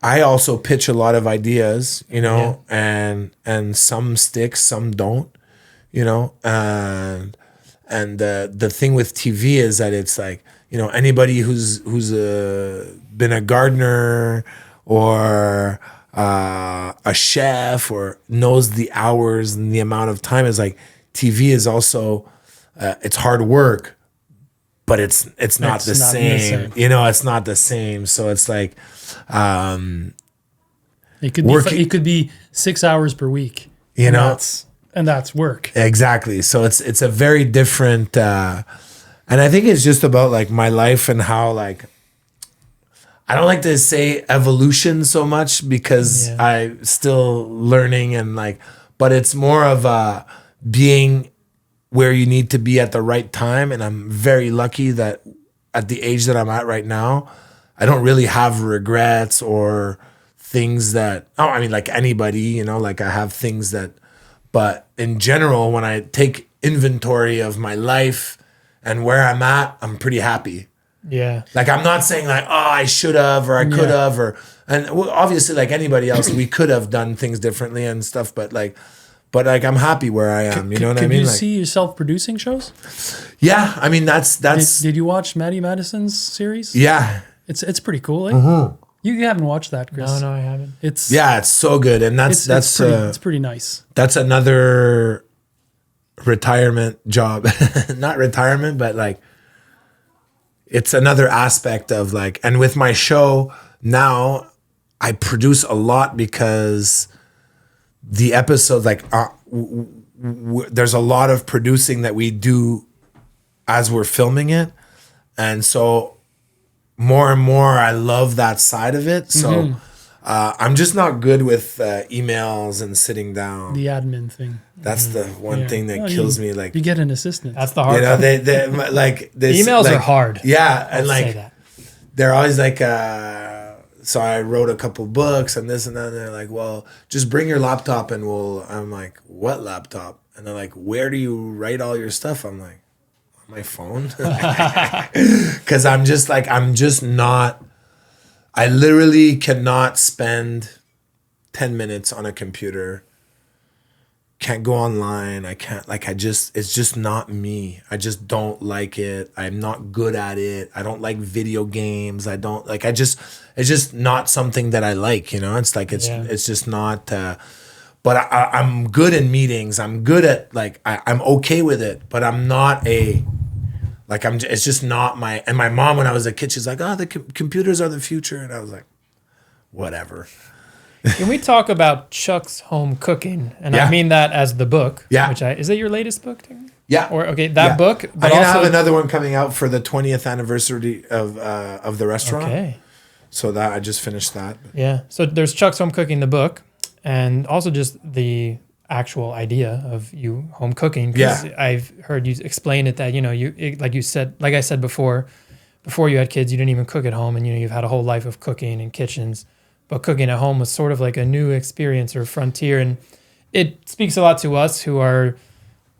I also pitch a lot of ideas, you know, and some stick, some don't, you know, and the thing with TV is that it's like, you know, anybody who's been a gardener or a chef or knows the hours and the amount of time, is like TV is also it's hard work, but it's not the same. You know, it's not the same. So it's like. It could be 6 hours per week, you know, and that's work. Exactly. So it's a very different, and I think it's just about like my life and how, like, I don't like to say evolution so much because I'm still learning and like, but it's more of being where you need to be at the right time. And I'm very lucky that at the age that I'm at right now, I don't really have regrets or things that, I mean, like anybody, you know, like I have things that, but in general, when I take inventory of my life and where I'm at, I'm pretty happy. Yeah. Like, I'm not saying like, oh, I should have, or I could have, and obviously like anybody else, we could have done things differently and stuff, but I'm happy where I am. You know what I mean? Could you like, see yourself producing shows? yeah. I mean, that's, Did you watch Maddie Madison's series? yeah. It's pretty cool. Eh? You haven't watched that, Chris. No, I haven't. It's so good. And it's pretty nice. That's another retirement job. Not retirement, but like, it's another aspect of like, and with my show now, I produce a lot because the episodes, like, there's a lot of producing that we do as we're filming it. And so more and more, I love that side of it. So I'm just not good with emails and sitting down. The admin thing. That's the one thing that kills me. Like, you get an assistant. That's the hard you know, part. they like this, Emails like, are hard. Yeah, and I'll like say that. they're always like, so I wrote a couple books and this and that. And they're like, well, just bring your laptop and I'm like, what laptop? And they're like, where do you write all your stuff? I'm like, on my phone. Because I'm just not, I literally cannot spend 10 minutes on a computer. Can't go online. I can't, like, it's just not me. I just don't like it. I'm not good at it. I don't like video games. I don't like, it's just not something that I like, you know? It's like, it's just not, but I'm good in meetings. I'm good at, like, I'm okay with it, but I'm not it's just not and my mom, when I was a kid, she's like, oh, the computers are the future. And I was like, whatever. Can we talk about Chuck's home cooking? And Yeah. I mean that as the book. Yeah. Is it your latest book? Yeah. Or that book. I'm gonna have another one coming out for the 20th anniversary of the restaurant. Okay. So that I just finished that. Yeah. So there's Chuck's Home Cooking, the book, and also just the actual idea of you home cooking. 'Cause I've heard you explain it that, you know, like I said before you had kids, you didn't even cook at home, and, you know, you've had a whole life of cooking in kitchens. But cooking at home was sort of like a new experience or frontier. And it speaks a lot to us who are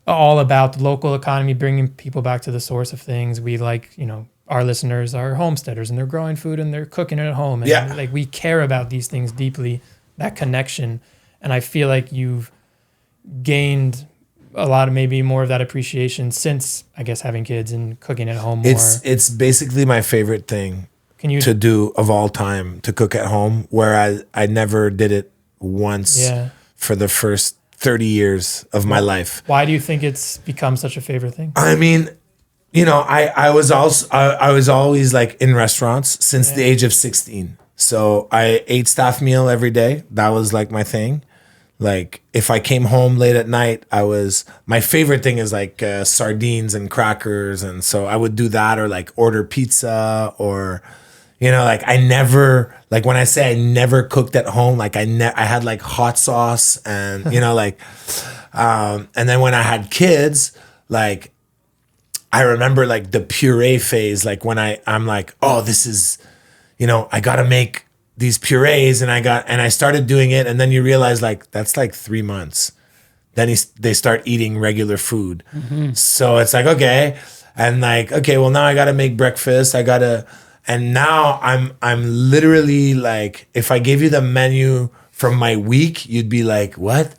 all about the local economy, bringing people back to the source of things. We like, you know, our listeners are homesteaders and they're growing food and they're cooking it at home. And like, we care about these things deeply, that connection. And I feel like you've gained a lot of maybe more of that appreciation since, I guess, having kids and cooking at home more. It's basically my favorite thing to do of all time, to cook at home, whereas I never did it once for the first 30 years of my life. Why do you think it's become such a favorite thing? I mean, you know, I was always like in restaurants since the age of 16. So I ate staff meal every day. That was like my thing. Like, if I came home late at night, my favorite thing is like sardines and crackers. And so I would do that, or like order pizza, or, you know, like I never, like when I say I never cooked at home, like I had like hot sauce and, you know, like, and then when I had kids, like, I remember like the puree phase, like when I'm like, oh, this is, you know, I got to make these purees, and I started doing it, and then you realize like that's like 3 months. Then they start eating regular food. Mm-hmm. So it's like, okay, and like, okay, well, now I got to make breakfast. And now I'm literally like, if I gave you the menu from my week, you'd be like, what?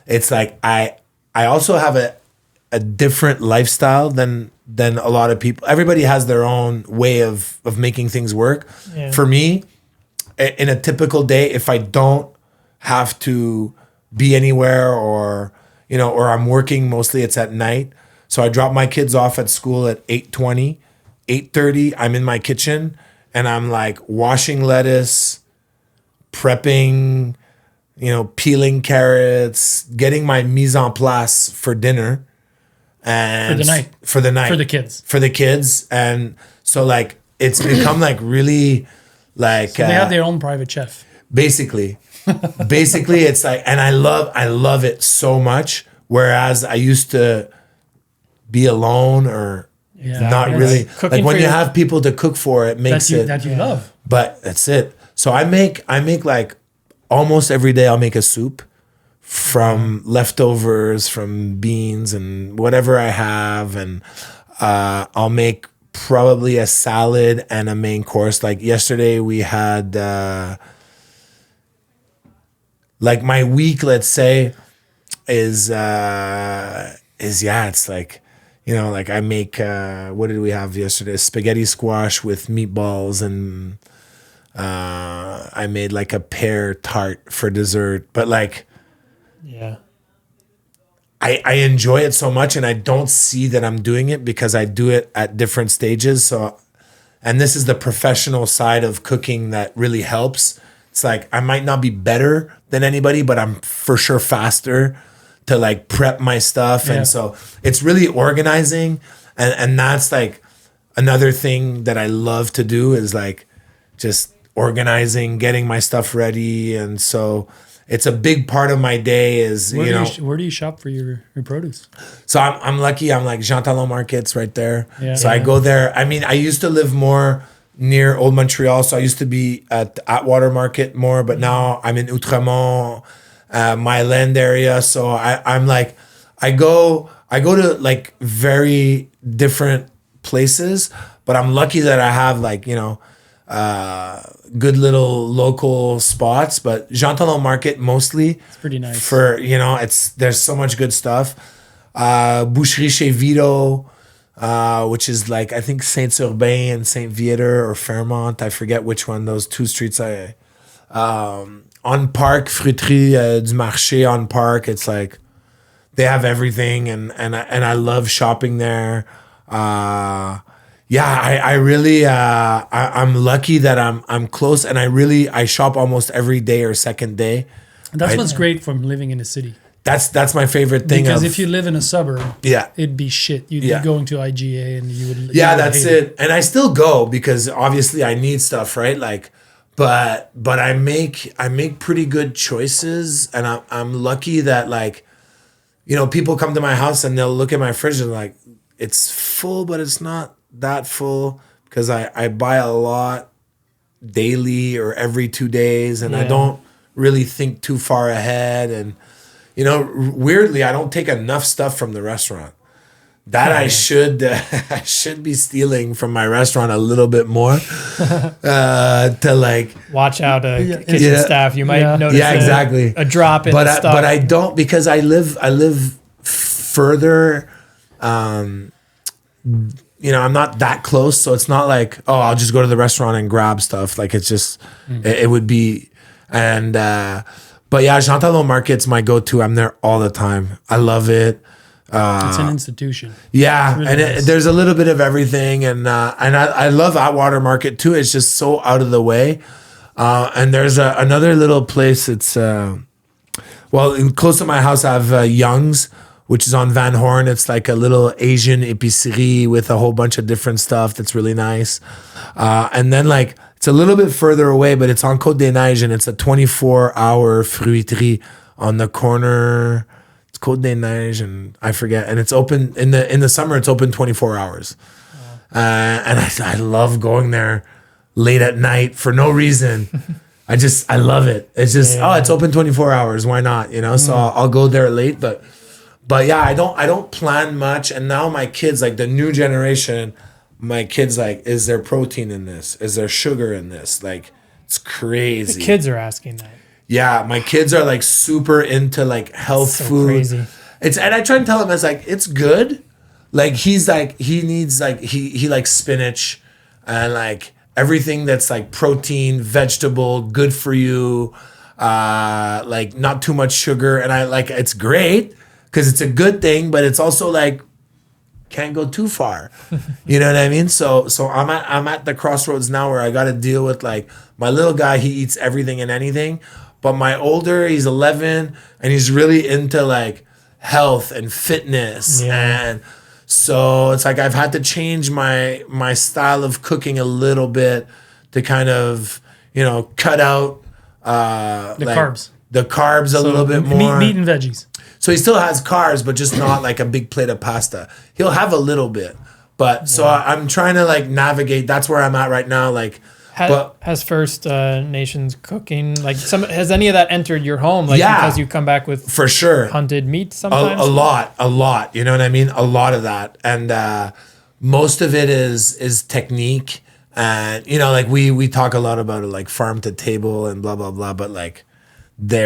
It's like I also have a different lifestyle than a lot of people. Everybody has their own way of making things work. Yeah. For me, in a typical day, if I don't have to be anywhere, or, you know, or I'm working, mostly it's at night. So I drop my kids off at school at 8:20, 8:30. I'm in my kitchen and I'm like washing lettuce, prepping, you know, peeling carrots, getting my mise en place for dinner. And for the night. For the kids. And so like, it's become like really like, so they have their own private chef. Basically it's like, and I love it so much, Whereas I used to be alone or not Exactly. really. Cooking Like when for you your- have people to cook for, it makes it. that you love. But that's it. So I make like almost every day I'll make a soup from leftovers from beans and whatever I have, and I'll make probably a salad and a main course. Like yesterday we had like my week, let's say, is it's like, you know, like I make what did we have yesterday? Spaghetti squash with meatballs, and I made like a pear tart for dessert. But like Yeah. I enjoy it so much, and I don't see that I'm doing it because I do it at different stages. So, and this is the professional side of cooking that really helps. It's like I might not be better than anybody, but I'm for sure faster to like prep my stuff. Yeah. And so it's really organizing. And that's like another thing that I love to do is like just organizing, getting my stuff ready. And so it's a big part of my day is, Where do you shop for your produce? so I'm lucky. I'm like Jean Talon Market's right there. Yeah. So I go there. I mean, I used to live more near Old Montreal, so I used to be at Atwater Market more, but now I'm in Outremont, my land area. So I'm like, I go to like very different places, but I'm lucky that I have like, good little local spots. But Jean Talon Market mostly. It's pretty nice. For, there's so much good stuff. Boucherie Chez Vito, which is like, I think Saint-Urbain and Saint-Viateur or Fairmont. I forget which one, those two streets. On Park, Fruiterie du Marché on Park. It's like, they have everything, and I love shopping there. I really, I'm lucky that I'm close, and I shop almost every day or second day. And that's what's great from living in a city. That's my favorite thing. Because if you live in a suburb, Yeah. it'd be shit. You'd be going to IGA and you would. That's it. And I still go because obviously I need stuff, right? Like, but I make pretty good choices, and I'm lucky that like, people come to my house and they'll look at my fridge and like, it's full, but it's not that full because I buy a lot daily or every 2 days, and I don't really think too far ahead. And weirdly, I don't take enough stuff from the restaurant. That I should be stealing from my restaurant a little bit more to like Watch out, kitchen staff. You might notice exactly a drop in the stock. But I don't, because I live further. I'm not that close, so it's not like, oh, I'll just go to the restaurant and grab stuff. Like it's just it would be, and but yeah, Jean Talon Market's my go-to. I'm there all the time. I love it. It's an institution. Yeah, really and nice. there's a little bit of everything, and I love Atwater Market too. It's just so out of the way. And there's another little place. It's close to my house. I have Young's, which is on Van Horn. It's like a little Asian épicerie with a whole bunch of different stuff that's really nice. And then like it's a little bit further away, but it's on Côte des Neiges, and it's a 24-hour fruiterie on the corner. It's Côte des Neiges, and I forget. And it's open in the summer. It's open 24 hours. And I love going there late at night for no reason. I love it. It's just it's open 24 hours. Why not? So I'll go there late, but yeah, I don't plan much. And now my kids, like the new generation, my kids like, is there protein in this? Is there sugar in this? Like, it's crazy. The kids are asking that. Yeah, my kids are like super into like health So food. crazy. And I try to tell him, it's like, it's good. Like he's like, he needs like, he likes spinach and like everything that's like protein, vegetable, good for you, like not too much sugar. And I like, it's great because it's a good thing, but it's also like, can't go too far. You know what I mean? So I'm at the crossroads now where I got to deal with like my little guy. He eats everything and anything, but my older, he's 11 and he's really into like health and fitness. And so it's like I've had to change my style of cooking a little bit to kind of cut out The carbs. the carbs a little bit more. Meat and veggies. So he still has carbs, but just not like a big plate of pasta. He'll have a little bit, but so I'm trying to like navigate. That's where I'm at right now. Like, has First Nations cooking, like has any of that entered your home? Like, because you come back with for sure hunted meat sometimes. A lot. You know what I mean? A lot of that, and most of it is technique. And you know, like we talk a lot about it, like farm to table and blah blah blah. But like, they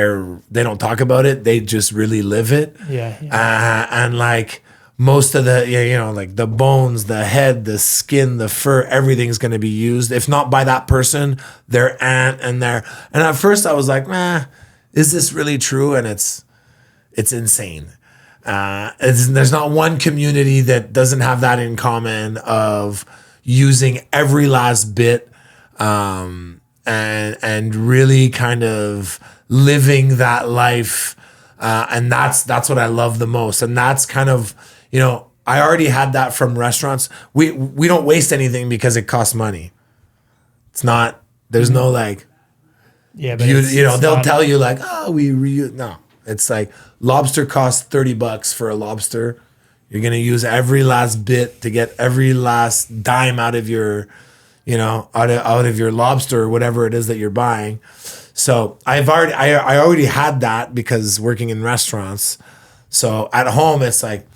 don't talk about it. They just really live it. And like most of the, you know, like the bones, the head, the skin, the fur, everything's going to be used. If not by that person, their aunt and their, and at first I was like, is this really true? And it's insane. There's not one community that doesn't have that in common of using every last bit, and really kind of living that life. And that's what I love the most. And that's kind of, you know, I already had that from restaurants. We don't waste anything because it costs money. It's not, there's no like, but you know, they'll tell you like, oh, no, it's like lobster costs $30 for a lobster. You're going to use every last bit to get every last dime out of your, you know, out of your lobster or whatever it is that you're buying. So I already had that because working in restaurants. So at home, it's like,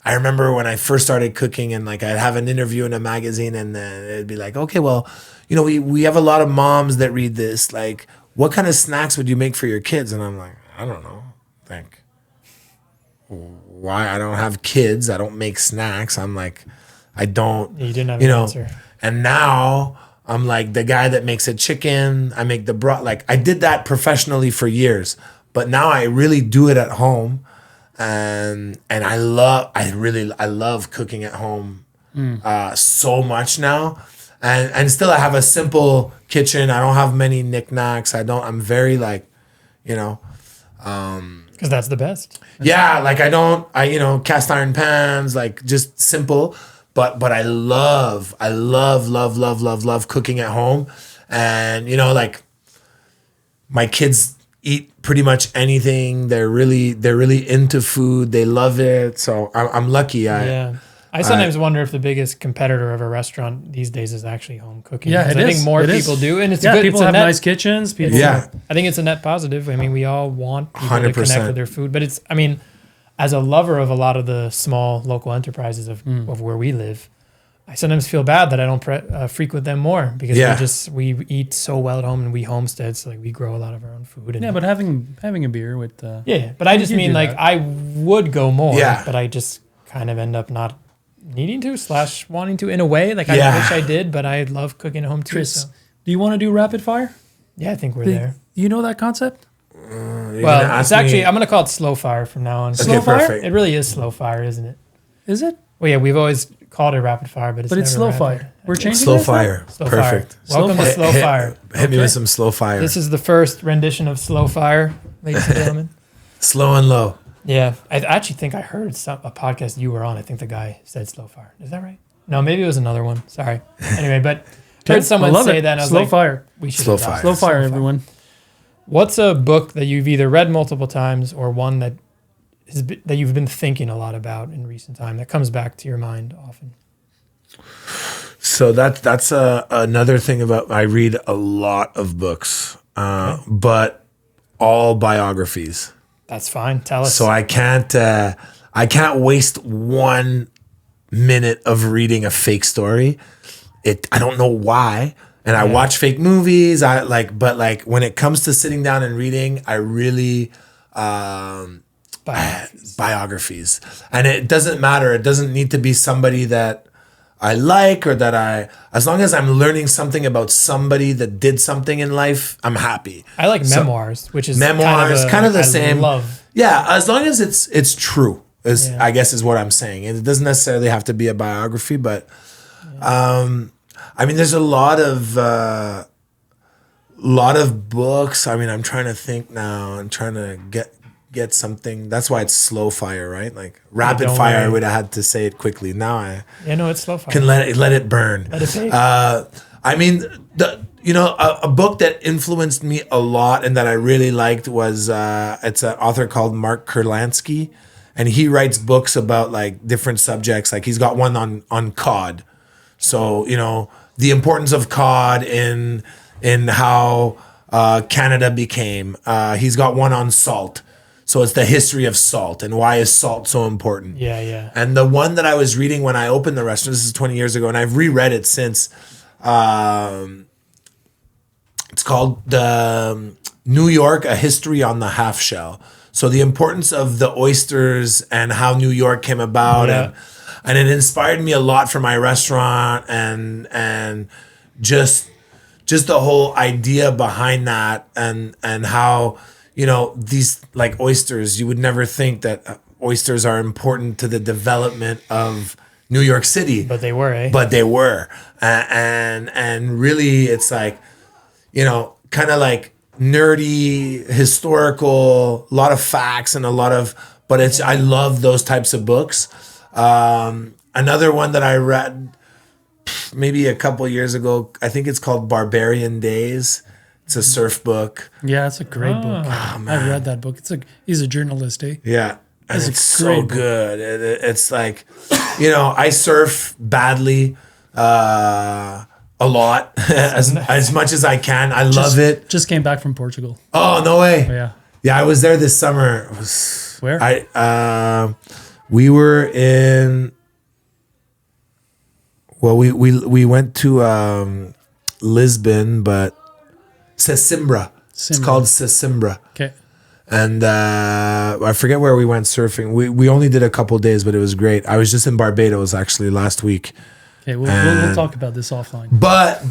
I remember when I first started cooking and like I'd have an interview in a magazine and then it'd be like, okay, well, you know, we have a lot of moms that read this. Like, what kind of snacks would you make for your kids? And I'm like, I don't know. Like, why? I don't have kids. I don't make snacks. I'm like, I don't, you didn't have an answer. And now I'm like the guy that makes a chicken. I make the broth. Like I did that professionally for years, but now I really do it at home. And I love cooking at home so much now. And still I have a simple kitchen. I don't have many knickknacks. I'm very like, you know, because that's the best. Yeah, like you know, cast iron pans, like just simple. But I love cooking at home. And, you know, like my kids eat pretty much anything. They're really into food. They love it. So I'm lucky. I sometimes wonder if the biggest competitor of a restaurant these days is actually home cooking. Yeah, I think more people do, and it's good. People have nice kitchens. I think it's a net positive. I mean, we all want people 100%. To connect with their food, but it's. I mean, as a lover of a lot of the small local enterprises of where we live, I sometimes feel bad that I don't frequent them more because we eat so well at home and we homestead, so like we grow a lot of our own food. And but having a beer with but I just mean like I would go more, but I just kind of end up not needing to / wanting to in a way. Like I wish I did, but I love cooking at home too. Chris, do you want to do rapid fire? Yeah, I think we're there. You know that concept? Well, it's actually I'm gonna call it slow fire from now on. Slow fire? Perfect. It really is slow fire, isn't it? Is it? Well, yeah, we've always called it rapid fire, but it's slow rapid. fire. We're changing slow fire. Slow Perfect. Fire. Welcome to slow fire. Hit me with some slow fire. This is the first rendition of slow fire, ladies and gentlemen. Slow and low. Yeah, I actually think I heard a podcast you were on. I think the guy said slow fire. Is that right? No, maybe it was another one. Sorry. Anyway, but heard someone say that. And I was slow like, fire. We should slow fire. Slow fire, everyone. What's a book that you've either read multiple times or one that you've been thinking a lot about in recent time that comes back to your mind often? So that's another thing about, I read a lot of books, but all biographies. That's fine. Tell us. So I can't waste 1 minute of reading a fake story. I don't know why. And I watch fake movies. But when it comes to sitting down and reading, I really biographies. And it doesn't matter. It doesn't need to be somebody that I like or as long as I'm learning something about somebody that did something in life, I'm happy. I like memoirs, which is kind of the same. Love. Yeah, as long as it's true, I guess is what I'm saying. And it doesn't necessarily have to be a biography, but I mean, there's a lot of books. I mean, I'm trying to think now. I'm trying to get something. That's why it's slow fire, right? Like rapid fire, I would have had to say it quickly. Now it's slow fire. Can let it burn. Let it bake. I mean, a book that influenced me a lot and that I really liked was it's an author called Mark Kurlansky, and he writes books about like different subjects. Like he's got one on cod. So, the importance of cod in how Canada became. He's got one on salt. So it's the history of salt and why is salt so important. Yeah. And the one that I was reading when I opened the restaurant, this is 20 years ago, and I've reread it since. It's called the New York, A History on the Half Shell. So the importance of the oysters and how New York came about. Yeah. And it inspired me a lot for my restaurant and just the whole idea behind that and how, these like oysters, you would never think that oysters are important to the development of New York City. But they were, eh? But they were. And really it's like, kind of like nerdy, historical, a lot of facts and I love those types of books. Another one that I read maybe a couple years ago, I think it's called Barbarian Days. It's a surf book. Yeah, it's a great book. Oh, I read that book. He's a journalist, eh? Yeah. And It's a it's so great book. good. It's like, I surf badly, a lot, as much as I can. I love it. Just came back from Portugal. Oh, no way. Yeah. Yeah, I was there this summer. It was, Where? We were in. Well, we went to Lisbon, but Sesimbra. It's called Sesimbra. Okay. And I forget where we went surfing. We only did a couple days, but it was great. I was just in Barbados actually last week. Okay, we'll talk about this offline. But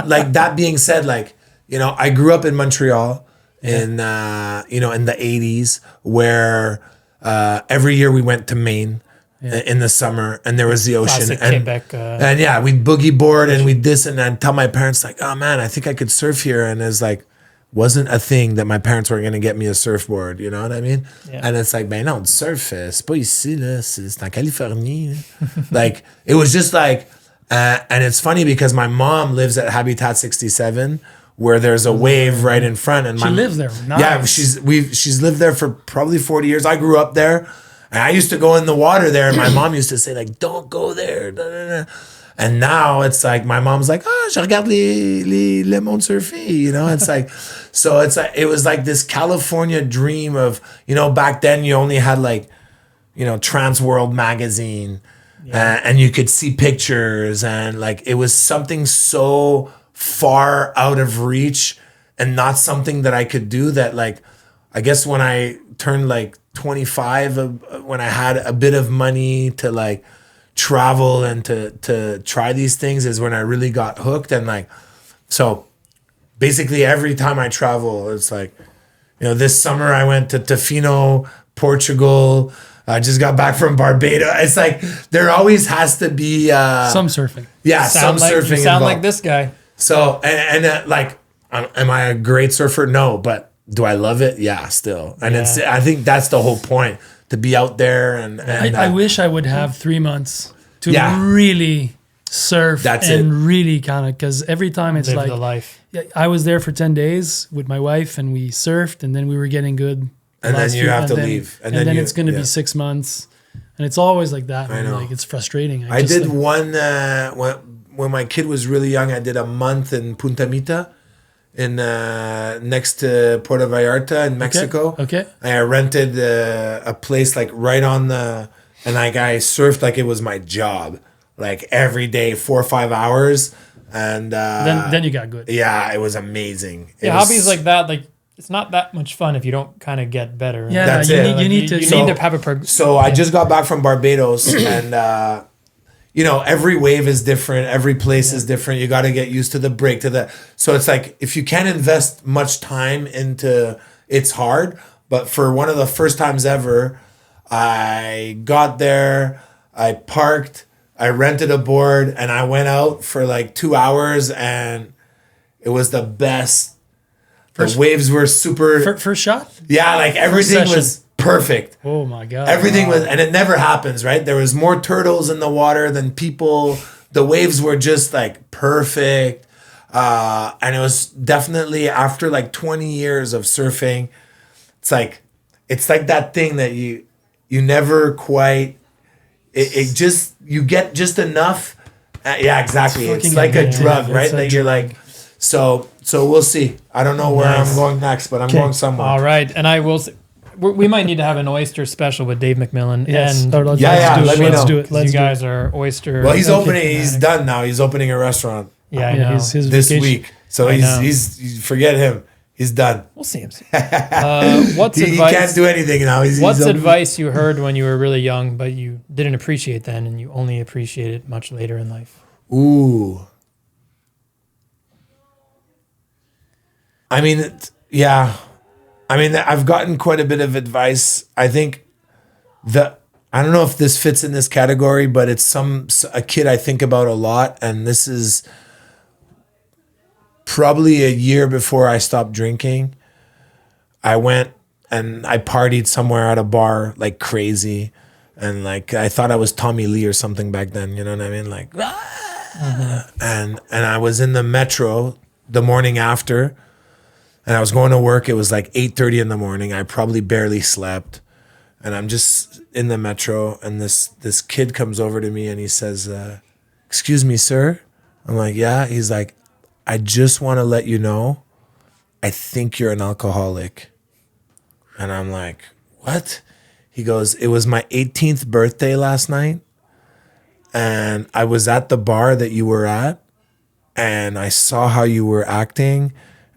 like that being said, like, I grew up in Montreal in in the 80s where every year we went to Maine in the summer and there was the ocean. Classic And Quebec. and yeah, we'd boogie board and we'd this and I'd tell my parents like, oh man, I think I could surf here. And it's like, wasn't a thing that my parents were going to get me a surfboard. You know what I mean? Yeah. And it's like, ben non, surf, c'est pas ici, là, c'est en Californie. Like, it was just like, and it's funny because my mom lives at Habitat 67 where there's a wave right in front. And She lives there. Nice. Yeah, she's lived there for probably 40 years. I grew up there. And I used to go in the water there, and my mom used to say, like, don't go there. Da, da, da. And now it's like, my mom's like, je regarde les mondes surfer, It's like, so it's like, it was like this California dream of, back then you only had like, Trans World magazine, and you could see pictures, and like, it was something so far out of reach and not something that I could do that, like, I guess when I turned like 25, when I had a bit of money to like travel and to try these things is when I really got hooked. And like, so basically every time I travel, it's like, this summer I went to Tofino, Portugal. I just got back from Barbados. It's like, there always has to be some surfing. Yeah, some surfing. You sound involved. like this guy. So, and like, am I a great surfer? No, but do I love it? Yeah, still. And I think that's the whole point, to be out there. And I wish I would have 3 months to Yeah. really surf That's and it. really kind of, because every time it's Live like, the life. yeah, I was there for 10 days with my wife and we surfed and then we were getting good. And then last you few- have to then- leave. And then you- it's going to yeah. be 6 months. And it's always like that. I man. know. Like, it's frustrating. I just, did like, one when my kid was really young. I did a month in Punta Mita, in next to Puerto Vallarta in Mexico. Okay. I rented a place like right on the, and like I surfed like it was my job, like every day 4 or 5 hours, and Then you got good. yeah, it was amazing. It Yeah, was- hobbies like that, like, it's not that much fun if you don't kind of get better. Yeah, That's you it. need, Like, you need to. you So- need to have a So I just got back from Barbados, and every wave is different, every place is different. You got to get used to the break, to the. So it's like if you can't invest much time into, it's hard. But for one of the first times ever, I got there, I parked, I rented a board, and I went out for like 2 hours, and it was the best. The waves were super. First shot? Yeah, like everything session. was perfect. Oh my God. Everything was, and it never happens, right? There was more turtles in the water than people. The waves were just like perfect. And it was definitely after like 20 years of surfing. It's like that thing that you never quite. It just you get just enough. Yeah, exactly. It's like a drug, right? That you're like. So we'll see. I don't know where I'm going next, but I'm going somewhere. All right, and I will. We might need to have an oyster special with Dave McMillan. Yes. And Let's do it. You guys are oyster. Well, he's opening. He's done now. He's opening a restaurant. Yeah, I know. His This vacation. week. So he's forget him. He's done. We'll see him soon. What's He advice? can't do anything now. What's he's advice you heard when you were really young, but you didn't appreciate then, and you only appreciate it much later in life? Ooh. I mean, yeah. I mean, I've gotten quite a bit of advice. I think I don't know if this fits in this category, but it's a kid I think about a lot, and this is probably a year before I stopped drinking. I went and I partied somewhere at a bar like crazy, and like I thought I was Tommy Lee or something back then. You know what I mean? Like, and I was in the metro the morning after. And I was going to work. It was like 8:30 in the morning. I probably barely slept. And I'm just in the metro. And this kid comes over to me and he says, "Excuse me, sir." I'm like, "Yeah." He's like, "I just want to let you know, I think you're an alcoholic." And I'm like, "What?" He goes, "It was my 18th birthday last night. And I was at the bar that you were at. And I saw how you were acting.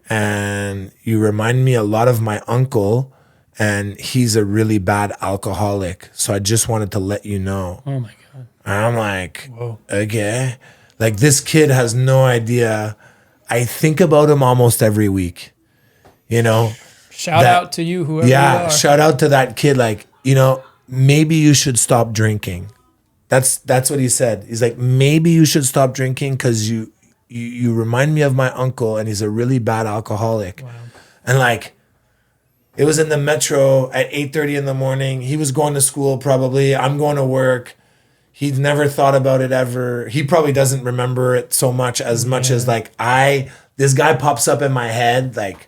And you remind me a lot of my uncle, and he's a really bad alcoholic. So I just wanted to let you know." Oh my God. And I'm like, Whoa. Okay. Like this kid has no idea. I think about him almost every week, you know? Shout out to you, whoever you are. Shout out to that kid. Like, you know, maybe you should stop drinking. That's what he said. He's like, maybe you should stop drinking because you remind me of my uncle, and he's a really bad alcoholic. Wow. And like, it was in the metro at 8:30 in the morning. He was going to school probably. I'm going to work. He'd never thought about it ever. He probably doesn't remember it so much as like this guy pops up in my head like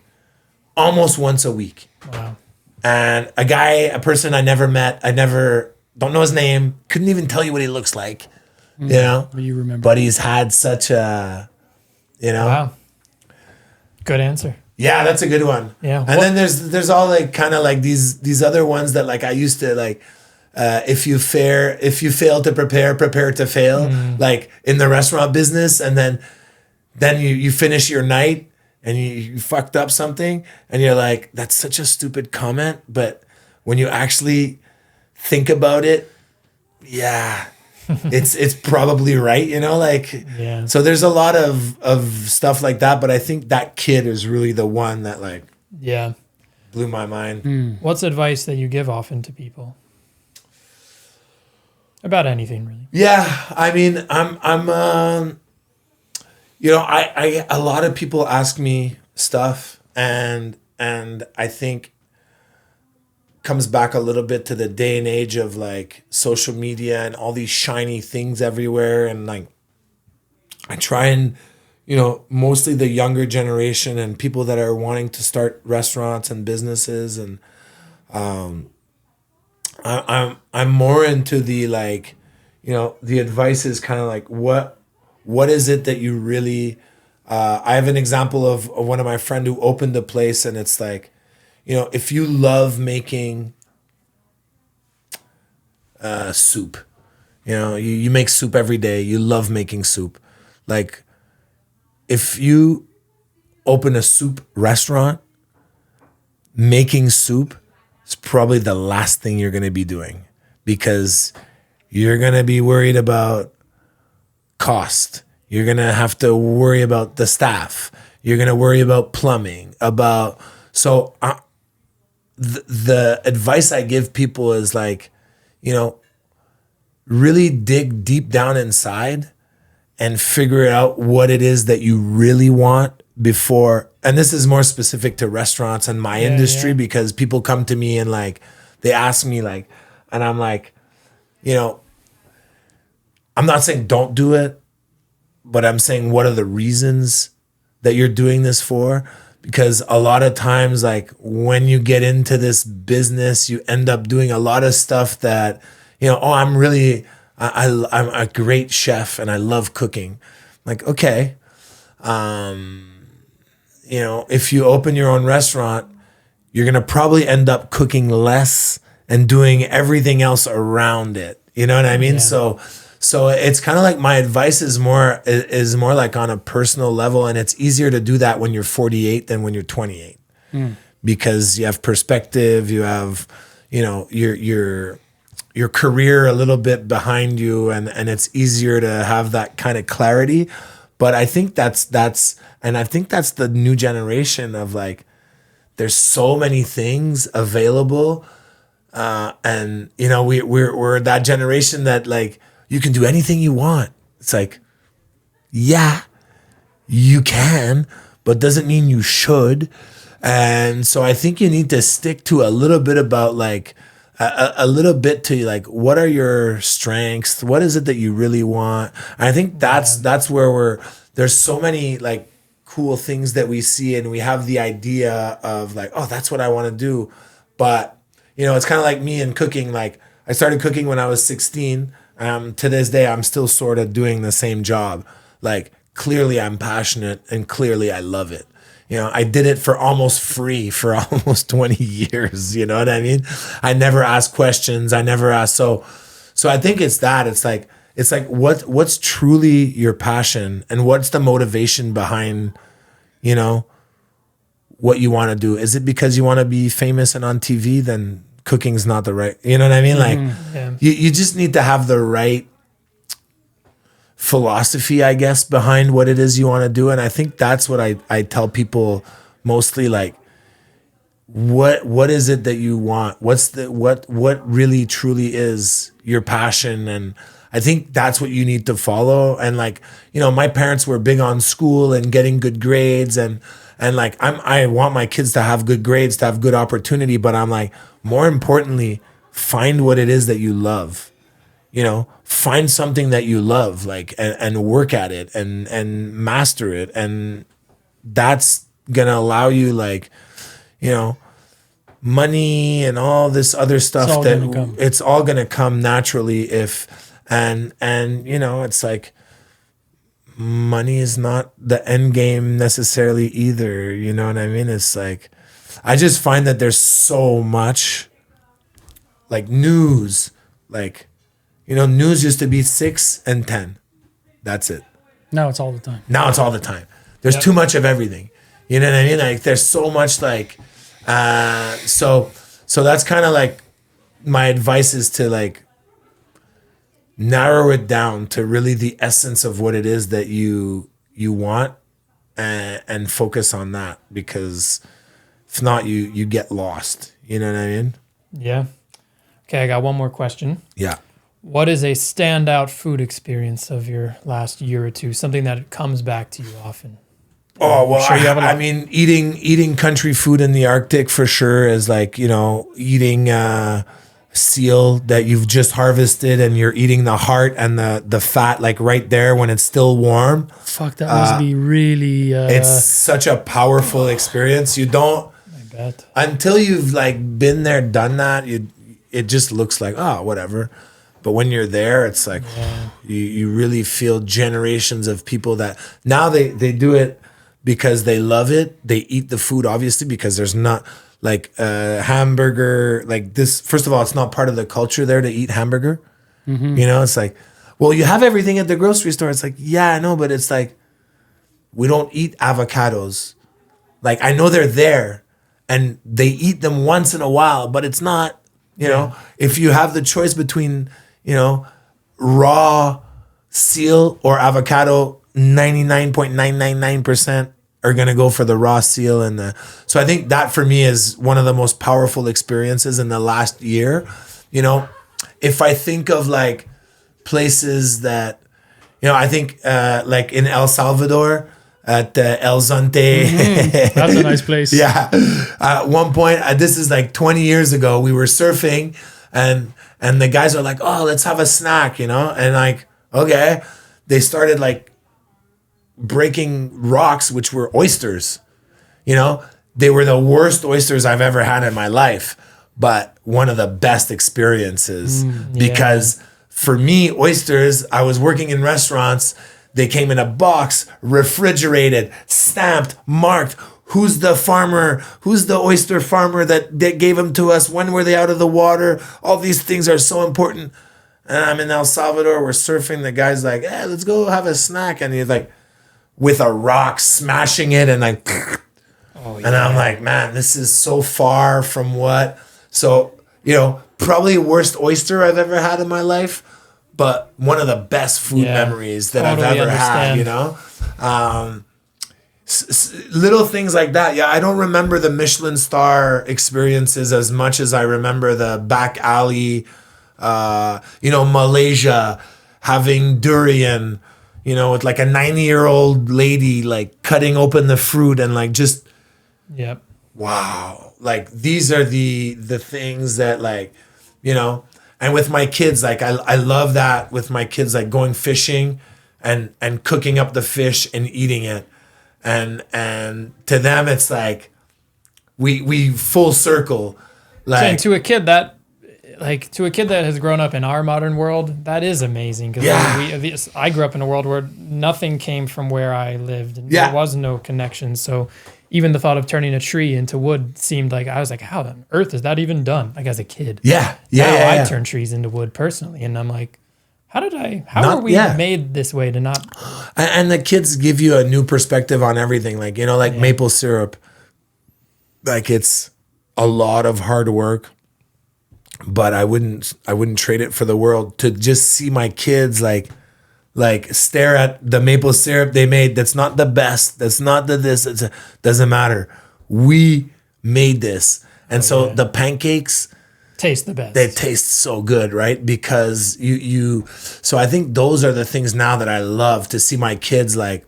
almost once a week. Wow. And a person I never met, don't know his name, couldn't even tell you what he looks like, you know? But you remember. But he's had such a, you know? Wow. Good answer. Yeah, that's a good one. Yeah. And then there's all like kind of like these other ones that like I used to like, if you fail to prepare to fail, like in the restaurant business, and then you finish your night and you fucked up something and you're like, that's such a stupid comment, but when you actually think about it, yeah, it's probably right, you know, like, Yeah. so there's a lot of stuff like that, but I think that kid is really the one that like Yeah. blew my mind. What's advice that you give often to people? About anything, really. Yeah, I mean, I'm you know, I a lot of people ask me stuff, and I think comes back a little bit to the day and age of like social media and all these shiny things everywhere, and like I try and, you know, mostly the younger generation and people that are wanting to start restaurants and businesses, and I'm more into the like, you know, the advice is kind of like what is it that you really I have an example of one of my friend who opened a place, and it's like, you know, if you love making soup, you know, you make soup every day, you love making soup, like if you open a soup restaurant, making soup is probably the last thing you're going to be doing, because you're going to be worried about cost. You're going to have to worry about the staff. You're going to worry about plumbing, so the advice I give people is like, you know, really dig deep down inside and figure out what it is that you really want before. And this is more specific to restaurants and my industry, because people come to me and like, they ask me like, and I'm like, you know, I'm not saying don't do it, but I'm saying what are the reasons that you're doing this for, because a lot of times, like when you get into this business, you end up doing a lot of stuff that, I'm a great chef and I love cooking. Like, okay, if you open your own restaurant, you're going to probably end up cooking less and doing everything else around it. You know what I mean? Yeah. So it's kind of like my advice is more like on a personal level, and it's easier to do that when you're 48 than when you're 28, because you have perspective, you have, your career a little bit behind you, and it's easier to have that kind of clarity. But I think that's the new generation of like, there's so many things available, and we're that generation that like, you can do anything you want. It's like, yeah, you can, but doesn't mean you should. And so I think you need to stick to a little bit about like a little bit to like, what are your strengths? What is it that you really want? And I think that's where there's so many like cool things that we see, and we have the idea of like, oh, that's what I want to do. But it's kind of like me in cooking. Like, I started cooking when I was 16. To this day, I'm still sort of doing the same job. Like, clearly I'm passionate and clearly I love it. I did it for almost free for almost 20 years. You know what I mean? I never asked questions. I never asked. So I think it's that. It's like what's truly your passion, and what's the motivation behind, what you want to do? Is it because you want to be famous and on TV? Then cooking's not the right, you know what I mean? Like, you just need to have the right philosophy, I guess, behind what it is you want to do. And I think that's what I tell people mostly, like, what is it that you want? What really truly is your passion? And I think that's what you need to follow. And like, my parents were big on school and getting good grades, and like, I want my kids to have good grades, to have good opportunity, but I'm like, more importantly, find what it is that you love. Find something that you love, like, and work at it and master it. And that's gonna allow you, like, money and all this other stuff it's all gonna come naturally and it's like, money is not the end game necessarily either. You know what I mean? It's like, I just find that there's so much like news, like, news used to be 6 and 10. That's it. Now it's all the time. There's too much of everything. You know what I mean? Like, there's so much, like, so that's kind of like my advice, is to like narrow it down to really the essence of what it is that you want, and focus on that, because if not, you get lost. You know what I mean? Yeah. Okay, I got one more question. Yeah. What is a standout food experience of your last year or two? Something that comes back to you often? Oh, well, I mean, eating country food in the Arctic for sure is like, eating seal that you've just harvested, and you're eating the heart and the fat, like right there when it's still warm. Fuck, that must be really... it's such a powerful experience. You don't... I bet. Until you've like been there, done that, it just looks like, oh, whatever. But when you're there, it's like, you really feel generations of people that now they do it because they love it. They eat the food, obviously, because there's not like a hamburger like this. First of all, it's not part of the culture there to eat hamburger. Mm-hmm. It's like, well, you have everything at the grocery store. It's like, yeah, I know, but it's like, we don't eat avocados. Like, I know they're there and they eat them once in a while, but it's not, if you have the choice between, raw seal or avocado, 99.999% are going to go for the raw seal. So I think that for me is one of the most powerful experiences in the last year. If I think of like places that, I think like in El Salvador at El Zonte. That's a nice place. Yeah. At one point, this is like 20 years ago, we were surfing and the guys are like, oh, let's have a snack, and like, okay. They started like breaking rocks, which were oysters. You know, they were the worst oysters I've ever had in my life, but one of the best experiences because for me, oysters, I was working in restaurants. They came in a box, refrigerated, stamped, marked. Who's the farmer? Who's the oyster farmer that gave them to us? When were they out of the water? All these things are so important. And I'm in El Salvador, we're surfing. The guy's like, hey, let's go have a snack. And he's like, with a rock, smashing it and like, and I'm like, man, this is so far from what. So, you know, probably worst oyster I've ever had in my life, but one of the best food memories that I've ever had, you know? Little things like that. Yeah, I don't remember the Michelin star experiences as much as I remember the back alley, you know, Malaysia, having durian, you know, with like a 90-year-old lady, like cutting open the fruit and like just, wow. Like these are the things that like, you know, and with my kids, like I love that with my kids, like going fishing and cooking up the fish and eating it. And to them, it's like we full circle. Like and to a kid that has grown up in our modern world, that is amazing. Because I grew up in a world where nothing came from where I lived, and there was no connection. So even the thought of turning a tree into wood seemed like, I was like, how on earth is that even done? Like as a kid. I turn trees into wood personally, and I'm like, how are we made this way to not? And the kids give you a new perspective on everything. Like, you know, like maple syrup, like it's a lot of hard work, but I wouldn't trade it for the world to just see my kids like stare at the maple syrup they made. That's not the best. That's not doesn't matter. We made this. And the pancakes taste the best. They taste so good, right? Because so I think those are the things now that I love to see my kids, like,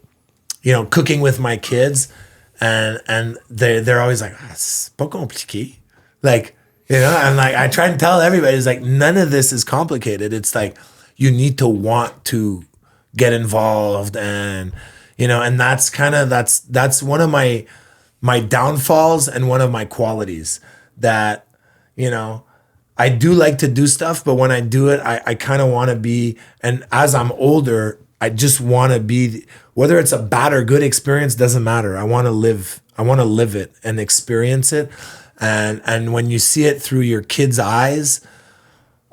you know, cooking with my kids, and they're always like, c'est pas compliqué. Like, you know, and like I try and tell everybody, it's like none of this is complicated. It's like you need to want to get involved, and you know, and that's one of my downfalls and one of my qualities that, you know, I do like to do stuff, but when I do it, I kind of want to be, and as I'm older, I just want to be, whether it's a bad or good experience, doesn't matter. I want to live it and experience it. And when you see it through your kids' eyes,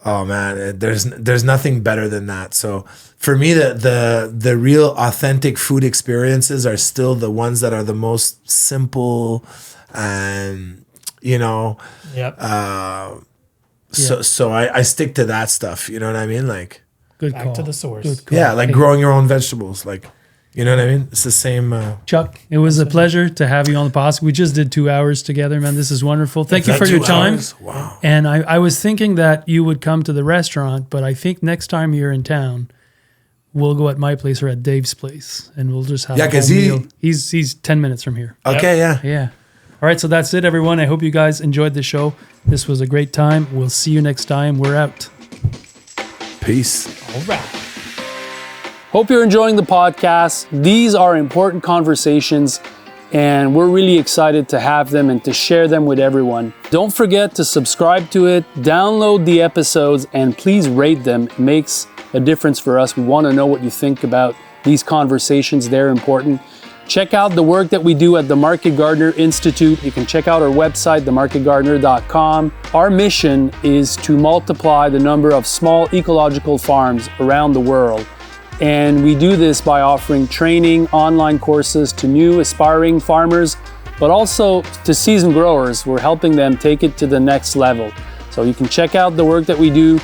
oh man, there's nothing better than that. So for me, the real authentic food experiences are still the ones that are the most simple, and you know, So I stick to that stuff. You know what I mean? Like back to the source. Yeah, like growing your own vegetables. Like, you know what I mean? It's the same. Chuck, it was a pleasure to have you on the podcast. We just did 2 hours together, man. This is wonderful. Thank you for your time. Wow. And I was thinking that you would come to the restaurant, but I think next time you're in town, we'll go at my place or at Dave's place, and we'll just have a whole meal. He's 10 minutes from here. Okay, Yeah. All right, so that's it, everyone. I hope you guys enjoyed the show. This was a great time. We'll see you next time. We're out. Peace. All right. Hope you're enjoying the podcast. These are important conversations, and we're really excited to have them and to share them with everyone. Don't forget to subscribe to it, download the episodes, and please rate them. It makes a difference for us. We want to know what you think about these conversations. They're important. Check out the work that we do at the Market Gardener Institute. You can check out our website, themarketgardener.com. Our mission is to multiply the number of small ecological farms around the world. And we do this by offering training, online courses to new aspiring farmers, but also to seasoned growers. We're helping them take it to the next level. So you can check out the work that we do.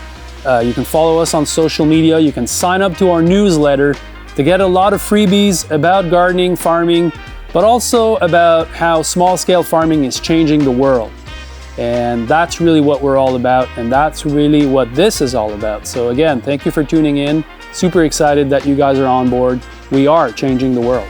You can follow us on social media. You can sign up to our newsletter to get a lot of freebies about gardening, farming, but also about how small-scale farming is changing the world. And that's really what we're all about, and that's really what this is all about. So again, thank you for tuning in. Super excited that you guys are on board. We are changing the world.